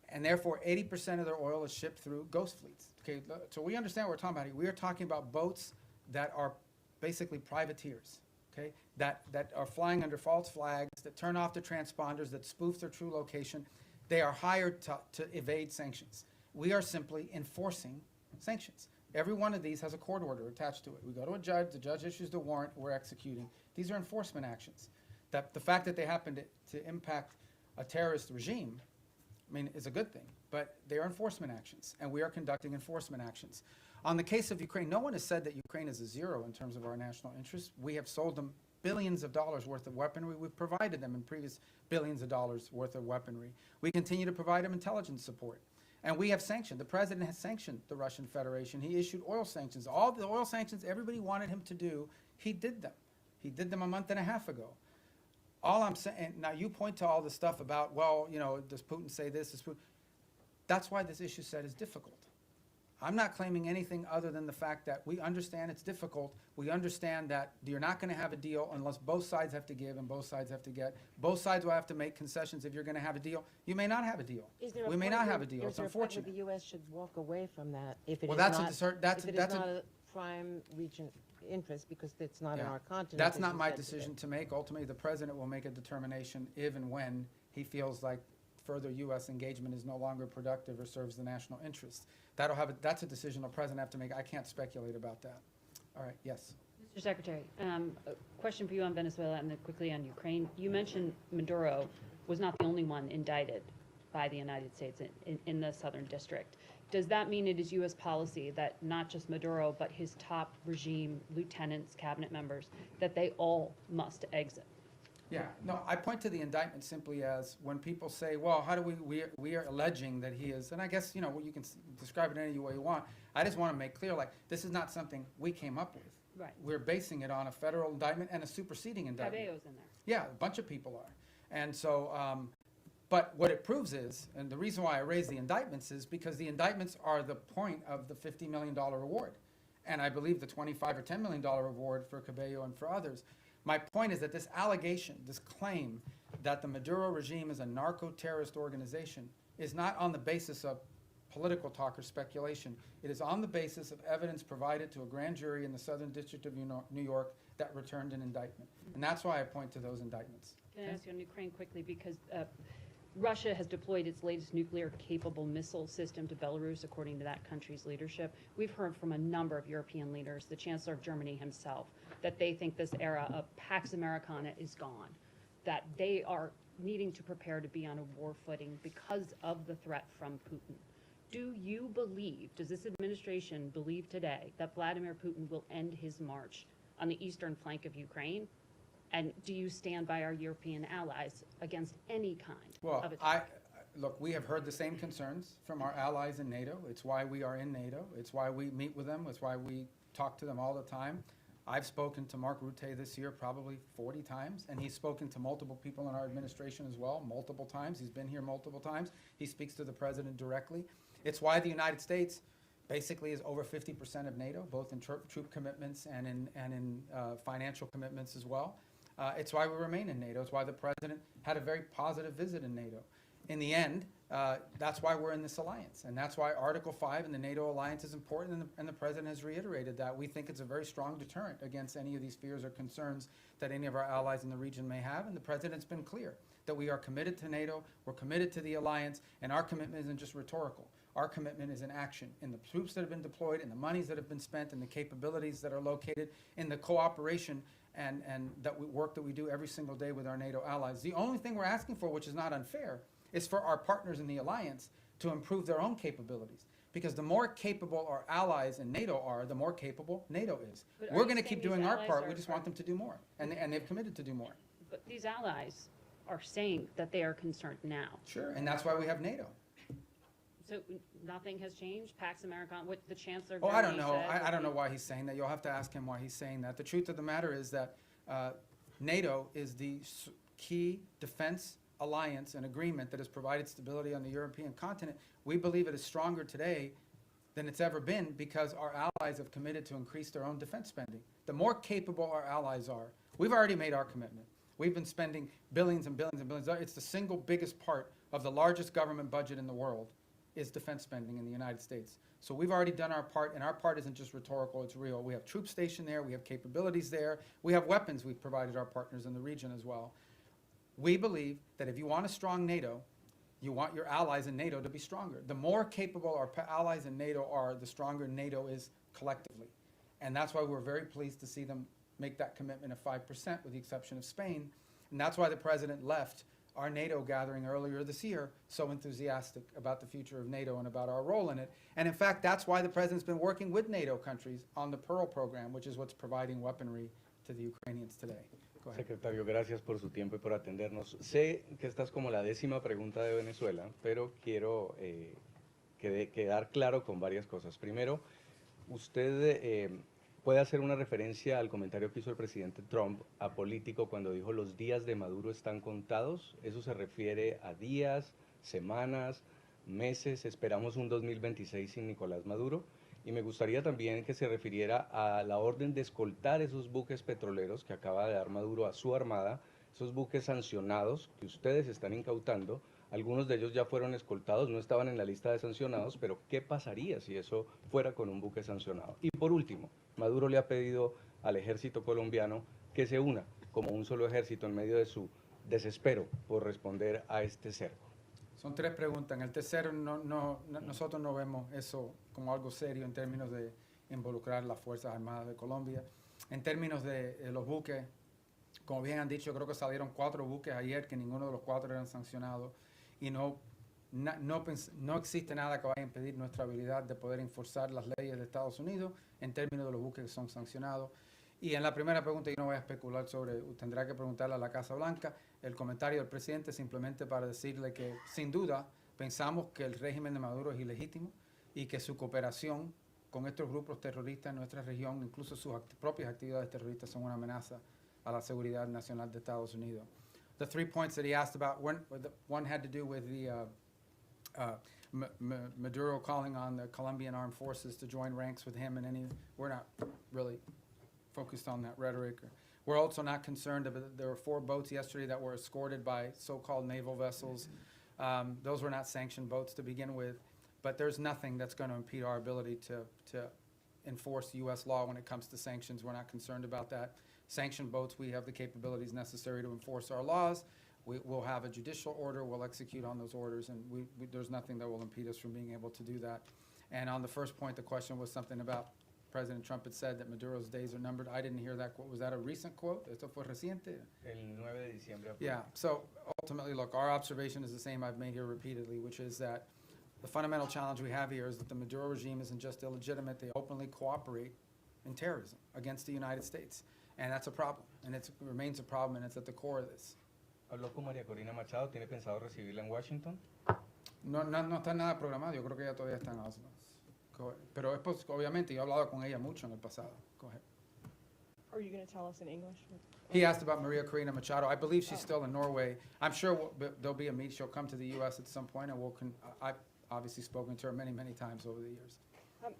and therefore 80% of their oil is shipped through ghost fleets. Okay, so we understand what we're talking about here. We are talking about boats that are basically privateers, okay, that are flying under false flags, that turn off the transponders, that spoof their true location. They are hired to evade sanctions. We are simply enforcing sanctions. Every one of these has a court order attached to it. We go to a judge, the judge issues the warrant, we're executing. These are enforcement actions. That the fact that they happen to impact a terrorist regime, is a good thing, but they are enforcement actions, and we are conducting enforcement actions. On the case of Ukraine, no one has said that Ukraine is a zero in terms of our national interests. We have sold them billions of dollars worth of weaponry. We've provided them in previous billions of dollars worth of weaponry. We continue to provide them intelligence support. And we have sanctioned. The president has sanctioned the Russian Federation. He issued oil sanctions. All the oil sanctions everybody wanted him to do, he did them. He did them a month and a half ago. All I'm saying, now you point to all the stuff about, does Putin say this? That's why this issue set is difficult. I'm not claiming anything other than the fact that we understand it's difficult. We understand that you're not going to have a deal unless both sides have to give and both sides have to get. Both sides will have to make concessions if you're going to have a deal. You may not have a deal. We may not have a deal. It's unfortunate. The U.S. should walk away from that if it Well, is not a prime region interest because it's not in our continent. That's not my decision to make. Ultimately, the president will make a determination if and when he feels like further U.S. engagement is no longer productive or serves the national interest. That's a decision the president have to make. I can't speculate about that. All right, yes. Mr. Secretary, a question for you on Venezuela and then quickly on Ukraine. You mentioned Maduro was not the only one indicted by the United States in the Southern District. Does that mean it is U.S. policy that not just Maduro, but his top regime lieutenants, cabinet members, that they all must exit? Yeah, no, I point to the indictment simply as when people say, well, how do we are alleging that he is, and I guess, you can describe it any way you want. I just want to make clear, this is not something we came up with. Right. We're basing it on a federal indictment and a superseding indictment. Cabeo's in there. Yeah, a bunch of people are. And so, but what it proves is, and the reason why I raise the indictments is because the indictments are the point of the $50 million reward. And I believe the $25 or $10 million reward for Cabello and for others. My point is that this allegation, this claim that the Maduro regime is a narco-terrorist organization is not on the basis of political talk or speculation. It is on the basis of evidence provided to a grand jury in the Southern District of New York that returned an indictment. And that's why I point to those indictments. Can I ask you on Ukraine quickly, because Russia has deployed its latest nuclear-capable missile system to Belarus, according to that country's leadership. We've heard from a number of European leaders, the Chancellor of Germany himself, that they think this era of Pax Americana is gone, that they are needing to prepare to be on a war footing because of the threat from Putin. Do you believe, does this administration believe today that Vladimir Putin will end his march on the eastern flank of Ukraine? And do you stand by our European allies against any kind of attack? Look, we have heard the same concerns from our allies in NATO. It's why we are in NATO. It's why we meet with them. It's why we talk to them all the time. I've spoken to Mark Rutte this year probably 40 times, and he's spoken to multiple people in our administration as well, multiple times. He's been here multiple times. He speaks to the president directly. It's why the United States basically is over 50% of NATO, both in troop commitments and in financial commitments as well. It's why we remain in NATO. It's why the president had a very positive visit in NATO. In the end, that's why we're in this alliance. And that's why Article 5 in the NATO alliance is important, and the president has reiterated that. We think it's a very strong deterrent against any of these fears or concerns that any of our allies in the region may have. And the president's been clear that we are committed to NATO, we're committed to the alliance, and our commitment isn't just rhetorical. Our commitment is in action, in the troops that have been deployed, in the monies that have been spent, in the capabilities that are located, in the cooperation and work that we do every single day with our NATO allies. The only thing we're asking for, which is not unfair, is for our partners in the alliance to improve their own capabilities. Because the more capable our allies in NATO are, the more capable NATO is. But We're are going to you keep saying doing these our allies part. are We just want them to do more. And they've committed to do more. But these allies are saying that they are concerned now. Sure, and that's why we have NATO. So nothing has changed? Pax Americana, what the Chancellor of Oh, I don't Germany know. said I don't know why he's saying that. You'll have to ask him why he's saying that. The truth of the matter is that NATO is the key defense alliance and agreement that has provided stability on the European continent. We believe it is stronger today than it's ever been because our allies have committed to increase their own defense spending. The more capable our allies are, we've already made our commitment. We've been spending billions and billions and billions. It's the single biggest part of the largest government budget in the world is defense spending in the United States. So we've already done our part, and our part isn't just rhetorical, it's real. We have troops stationed there, we have capabilities there, we have weapons we've provided our partners in the region as well. We believe that if you want a strong NATO, you want your allies in NATO to be stronger. The more capable our allies in NATO are, the stronger NATO is collectively. And that's why we're very pleased to see them make that commitment of 5%, with the exception of Spain. And that's why the president left our NATO gathering earlier this year so enthusiastic about the future of NATO and about our role in it. And in fact, that's why the president's been working with NATO countries on the Pearl program, which is what's providing weaponry to the Ukrainians today. Go ahead. Secretario, gracias por su tiempo y por atendernos. Sé que esta es como la 10ª pregunta de Venezuela, pero quiero quedar claro con varias cosas. Primero, usted puede hacer una referencia al comentario que hizo el presidente Trump apolítico cuando dijo los días de Maduro están contados. ¿Eso se refiere a días, semanas, meses? ¿Esperamos un 2026 sin Nicolás Maduro? Y me gustaría también que se refiriera a la orden de escoltar esos buques petroleros que acaba de dar Maduro a su armada, esos buques sancionados que ustedes están incautando. Algunos de ellos ya fueron escoltados, no estaban en la lista de sancionados, pero ¿qué pasaría si eso fuera con un buque sancionado? Y por último, Maduro le ha pedido al ejército colombiano que se una como un solo ejército en medio de su desespero por responder a este cerco. Son 3 preguntas. En el tercero, nosotros no vemos eso como algo serio en términos de involucrar las Fuerzas Armadas de Colombia. En términos de los buques, como bien han dicho, creo que salieron 4 buques ayer, que ninguno de los 4 eran sancionados. Y no existe nada que vaya a impedir nuestra habilidad de poder enforzar las leyes de Estados Unidos en términos de los buques que son sancionados. Y en la primera pregunta yo no voy a especular sobre, tendrá que preguntarle a la Casa Blanca el comentario del presidente, simplemente para decirle que sin duda pensamos que el régimen de Maduro es ilegítimo y que su cooperación con estos grupos terroristas en nuestra región, incluso sus propias actividades terroristas son una amenaza a la seguridad nacional de Estados Unidos. The 3 points that he asked about, one had to do with the Maduro calling on the Colombian armed forces to join ranks with him, and we're not really focused on that rhetoric. We're also not concerned about, there were 4 boats yesterday that were escorted by so-called naval vessels. Those were not sanctioned boats to begin with, but there's nothing that's going to impede our ability to enforce U.S. law when it comes to sanctions. We're not concerned about that. Sanctioned boats, we have the capabilities necessary to enforce our laws. We'll have a judicial order, we'll execute on those orders, and there's nothing that will impede us from being able to do that. And on the first point, the question was something about President Trump had said that Maduro's days are numbered. I didn't hear that quote. Was that a recent quote? ¿Esto fue reciente? El 9 de diciembre. Yeah, so ultimately, look, our observation is the same I've made here repeatedly, which is that the fundamental challenge we have here is that the Maduro regime isn't just illegitimate, they openly cooperate in terrorism against the United States. And that's a problem, and it remains a problem, and it's at the core of this. Habló con María Corina Machado, ¿tiene pensado recibirla en Washington? No está nada programado, yo creo que ella todavía está en Oslo. Pero es obviamente, yo he hablado con ella mucho en el pasado. Go ahead. Are you going to tell us in English? He asked about Maria Corina Machado. I believe she's still in Norway. I'm sure there'll be a meet. She'll come to the U.S. at some point, and I've obviously spoken to her many, many times over the years.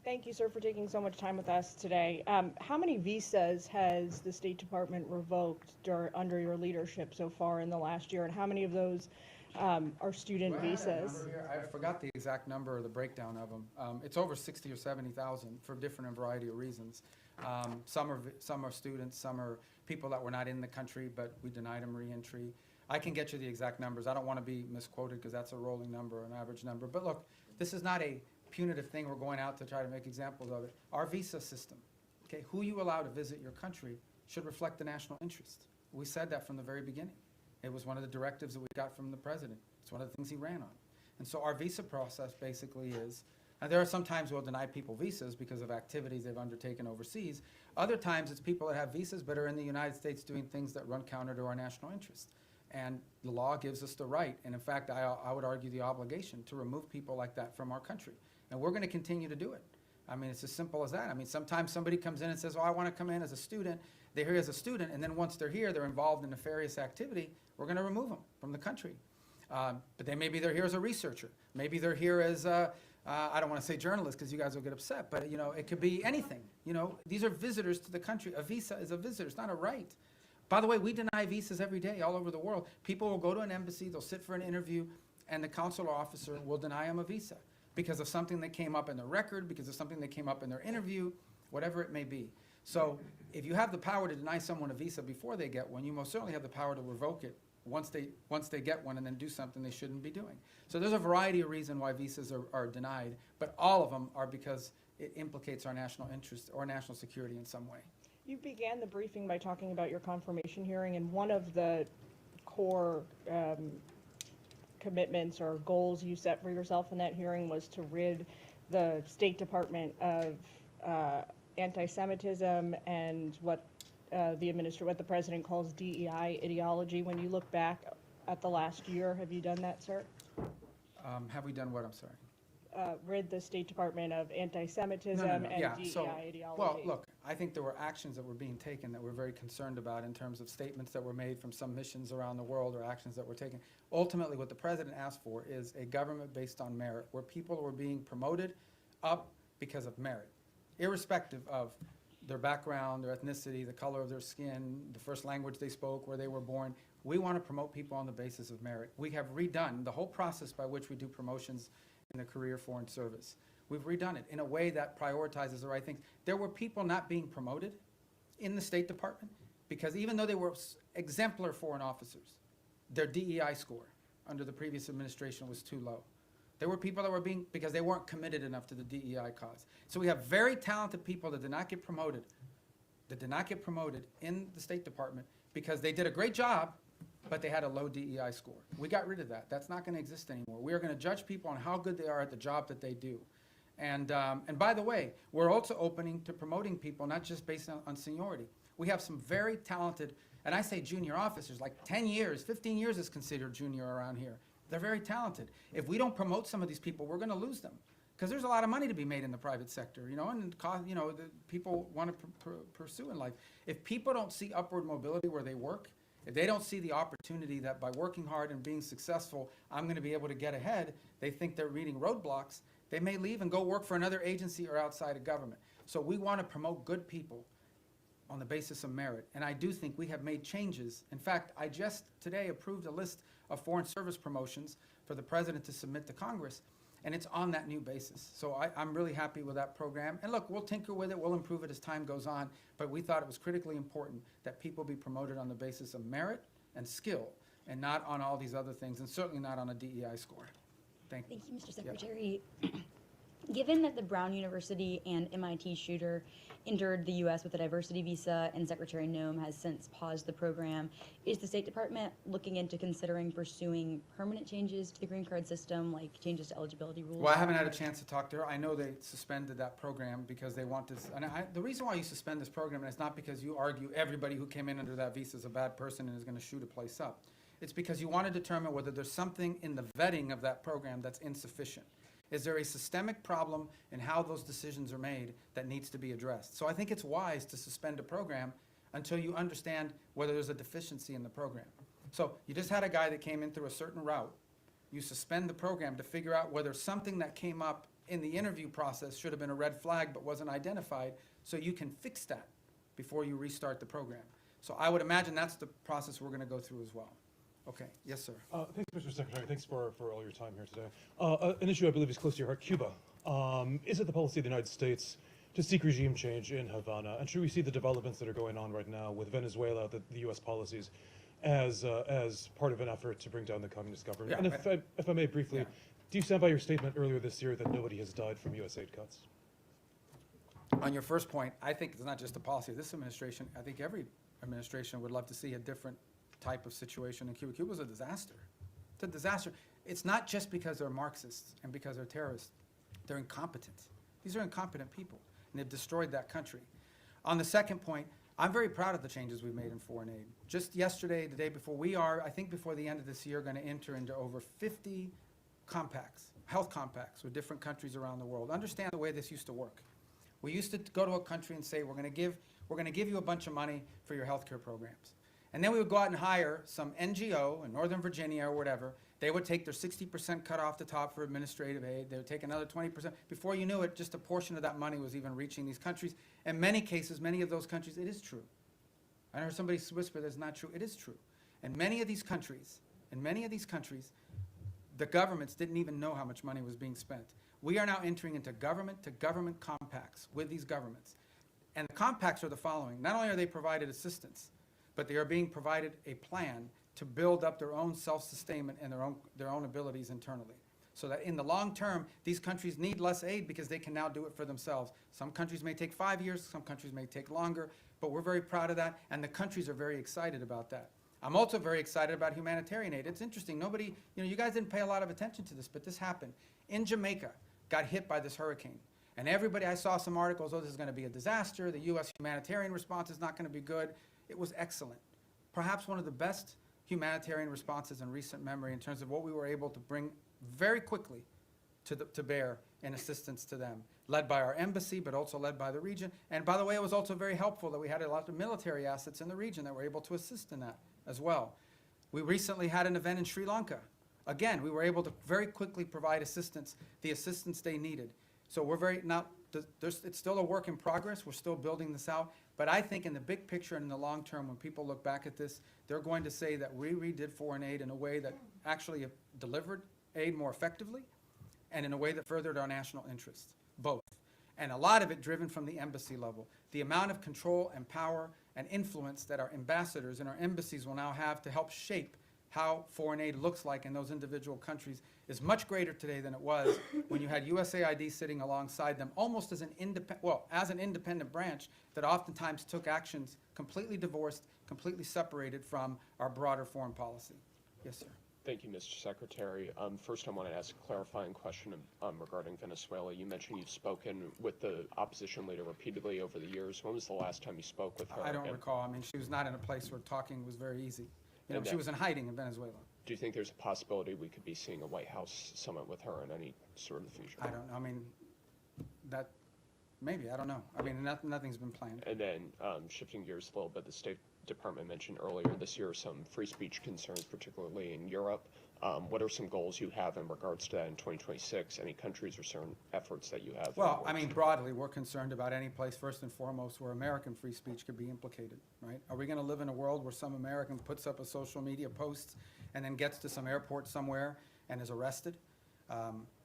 Thank you, sir, for taking so much time with us today. How many visas has the State Department revoked under your leadership so far in the last year, and how many of those are student visas? I forgot the exact number or the breakdown of them. It's over 60 or 70,000 for different variety of reasons. Some are students, some are people that were not in the country, but we denied them re-entry. I can get you the exact numbers. I don't want to be misquoted because that's a rolling number, an average number. But look, this is not a punitive thing. We're going out to try to make examples of it. Our visa system, okay, who you allow to visit your country should reflect the national interest. We said that from the very beginning. It was one of the directives that we got from the president. It's one of the things he ran on. And so our visa process basically is, and there are some times we'll deny people visas because of activities they've undertaken overseas. Other times it's people that have visas but are in the United States doing things that run counter to our national interest. And the law gives us the right, and in fact, I would argue the obligation to remove people like that from our country. And we're going to continue to do it. I mean, it's as simple as that. I mean, sometimes somebody comes in and says, oh, I want to come in as a student. They're here as a student, and then once they're here, they're involved in nefarious activity. We're going to remove them from the country. But then maybe they're here as a researcher. Maybe they're here as, I don't want to say journalist because you guys will get upset, but, you know, it could be anything. You know, these are visitors to the country. A visa is a visitor. It's not a right. By the way, we deny visas every day all over the world. People will go to an embassy, they'll sit for an interview, and the consular officer will deny them a visa because of something that came up in their record, because of something that came up in their interview, whatever it may be. So if you have the power to deny someone a visa before they get one, you most certainly have the power to revoke it once they get one and then do something they shouldn't be doing. So there's a variety of reasons why visas are denied, but all of them are because it implicates our national interest or national security in some way. You began the briefing by talking about your confirmation hearing, and one of the core commitments or goals you set for yourself in that hearing was to rid the State Department of anti-Semitism and what the president calls DEI ideology. When you look back at the last year, have you done that, sir? Have we done what? I'm sorry. Rid the State Department of anti-Semitism and DEI ideology. Well, look, I think there were actions that were being taken that we're very concerned about in terms of statements that were made from some missions around the world or actions that were taken. Ultimately, what the president asked for is a government based on merit, where people were being promoted up because of merit, irrespective of their background, their ethnicity, the color of their skin, the first language they spoke, where they were born. We want to promote people on the basis of merit. We have redone the whole process by which we do promotions in the career foreign service. We've redone it in a way that prioritizes the right things. There were people not being promoted in the State Department because even though they were exemplar foreign officers, their DEI score under the previous administration was too low. There were people that were because they weren't committed enough to the DEI cause. So we have very talented people that did not get promoted in the State Department because they did a great job, but they had a low DEI score. We got rid of that. That's not going to exist anymore. We are going to judge people on how good they are at the job that they do. And by the way, we're also opening to promoting people, not just based on seniority. We have some very talented, and I say junior officers, like 10 years, 15 years is considered junior around here. They're very talented. If we don't promote some of these people, we're going to lose them. Because there's a lot of money to be made in the private sector, and the people want to pursue in life. If people don't see upward mobility where they work, if they don't see the opportunity that by working hard and being successful, I'm going to be able to get ahead, they think they're reading roadblocks, they may leave and go work for another agency or outside of government. So we want to promote good people on the basis of merit. And I do think we have made changes. In fact, I just today approved a list of foreign service promotions for the president to submit to Congress, and it's on that new basis. So I'm really happy with that program. And look, we'll tinker with it, we'll improve it as time goes on, but we thought it was critically important that people be promoted on the basis of merit and skill, and not on all these other things, and certainly not on a DEI score. Thank you. Thank you, Mr. Secretary. Given that the Brown University and MIT shooter entered the U.S. with a diversity visa and Secretary Noem has since paused the program, is the State Department looking into considering pursuing permanent changes to the green card system, like changes to eligibility rules? Well, I haven't had a chance to talk to her. I know they suspended that program because they want this. And the reason why you suspend this program is not because you argue everybody who came in under that visa is a bad person and is going to shoot a place up. It's because you want to determine whether there's something in the vetting of that program that's insufficient. Is there a systemic problem in how those decisions are made that needs to be addressed? So I think it's wise to suspend a program until you understand whether there's a deficiency in the program. So you just had a guy that came in through a certain route. You suspend the program to figure out whether something that came up in the interview process should have been a red flag but wasn't identified, so you can fix that before you restart the program. So I would imagine that's the process we're going to go through as well. Okay, yes, sir. Thanks, Mr. Secretary. Thanks for all your time here today. An issue I believe is close to your heart, Cuba. Is it the policy of the United States to seek regime change in Havana? And should we see the developments that are going on right now with Venezuela, the U.S. policies, as part of an effort to bring down the communist government? Yeah, And if I may briefly, do you stand by your statement earlier this year that nobody has died from U.S. aid cuts? On your first point, I think it's not just a policy of this administration. I think every administration would love to see a different type of situation in Cuba. Cuba's a disaster. It's a disaster. It's not just because they're Marxists and because they're terrorists. They're incompetent. These are incompetent people, and they've destroyed that country. On the second point, I'm very proud of the changes we've made in foreign aid. Just yesterday, the day before, we are, I think before the end of this year, going to enter into over 50 compacts, health compacts with different countries around the world. Understand the way this used to work. We used to go to a country and say, we're going to give you a bunch of money for your healthcare programs. And then we would go out and hire some NGO in Northern Virginia or whatever. They would take their 60% cut off the top for administrative aid. They would take another 20%. Before you knew it, just a portion of that money was even reaching these countries. In many cases, many of those countries, it is true. I heard somebody whisper that's not true. It is true. And many of these countries, the governments didn't even know how much money was being spent. We are now entering into government-to-government compacts with these governments. And the compacts are the following. Not only are they provided assistance, but they are being provided a plan to build up their own self-sustainment and their own abilities internally. So that in the long term, these countries need less aid because they can now do it for themselves. Some countries may take 5 years, some countries may take longer, but we're very proud of that, and the countries are very excited about that. I'm also very excited about humanitarian aid. It's interesting, nobody, you guys didn't pay a lot of attention to this, but this happened. In Jamaica, got hit by this hurricane. And everybody, I saw some articles, oh, this is going to be a disaster, the U.S. humanitarian response is not going to be good. It was excellent. Perhaps one of the best humanitarian responses in recent memory in terms of what we were able to bring very quickly to bear in assistance to them, led by our embassy, but also led by the region. And by the way, it was also very helpful that we had a lot of military assets in the region that were able to assist in that as well. We recently had an event in Sri Lanka. Again, we were able to very quickly provide assistance, the assistance they needed. So we're very, it's still a work in progress. We're still building this out. But I think in the big picture and in the long term, when people look back at this, they're going to say that we redid foreign aid in a way that actually delivered aid more effectively and in a way that furthered our national interests, both. And a lot of it driven from the embassy level. The amount of control and power and influence that our ambassadors and our embassies will now have to help shape how foreign aid looks like in those individual countries is much greater today than it was when you had USAID sitting alongside them almost as an independent branch that oftentimes took actions completely divorced, completely separated from our broader foreign policy. Yes, sir. Thank you, Mr. Secretary. First, I want to ask a clarifying question regarding Venezuela. You mentioned you've spoken with the opposition leader repeatedly over the years. When was the last time you spoke with her? I don't recall. I mean, she was not in a place where talking was very easy. You know, And she that- was in hiding in Venezuela. Do you think there's a possibility we could be seeing a White House summit with her in any sort of the future? I don't know. I mean, that, maybe, I don't know. I mean, nothing's been planned. And then shifting gears a little bit, the State Department mentioned earlier this year some free speech concerns, particularly in Europe. What are some goals you have in regards to that in 2026? Any countries or certain efforts that you have? Well, I mean, broadly, we're concerned about any place, first and foremost, where American free speech could be implicated, right? Are we going to live in a world where some American puts up a social media post and then gets to some airport somewhere and is arrested?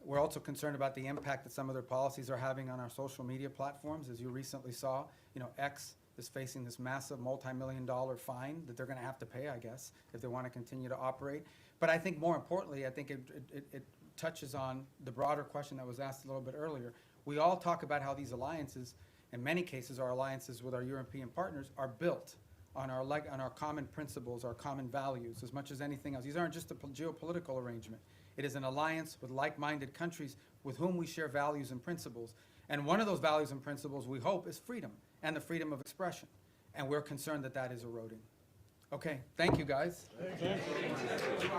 We're also concerned about the impact that some of their policies are having on our social media platforms. As you recently saw, you know, X is facing this massive multi-million-dollar fine that they're going to have to pay, I guess, if they want to continue to operate. But I think more importantly, I think it touches on the broader question that was asked a little bit earlier. We all talk about how these alliances, in many cases our alliances with our European partners, are built on our common principles, our common values, as much as anything else. These aren't just a geopolitical arrangement. It is an alliance with like-minded countries with whom we share values and principles. And one of those values and principles, we hope, is freedom and the freedom of expression. And we're concerned that that is eroding. Okay, thank you, guys. Thank you.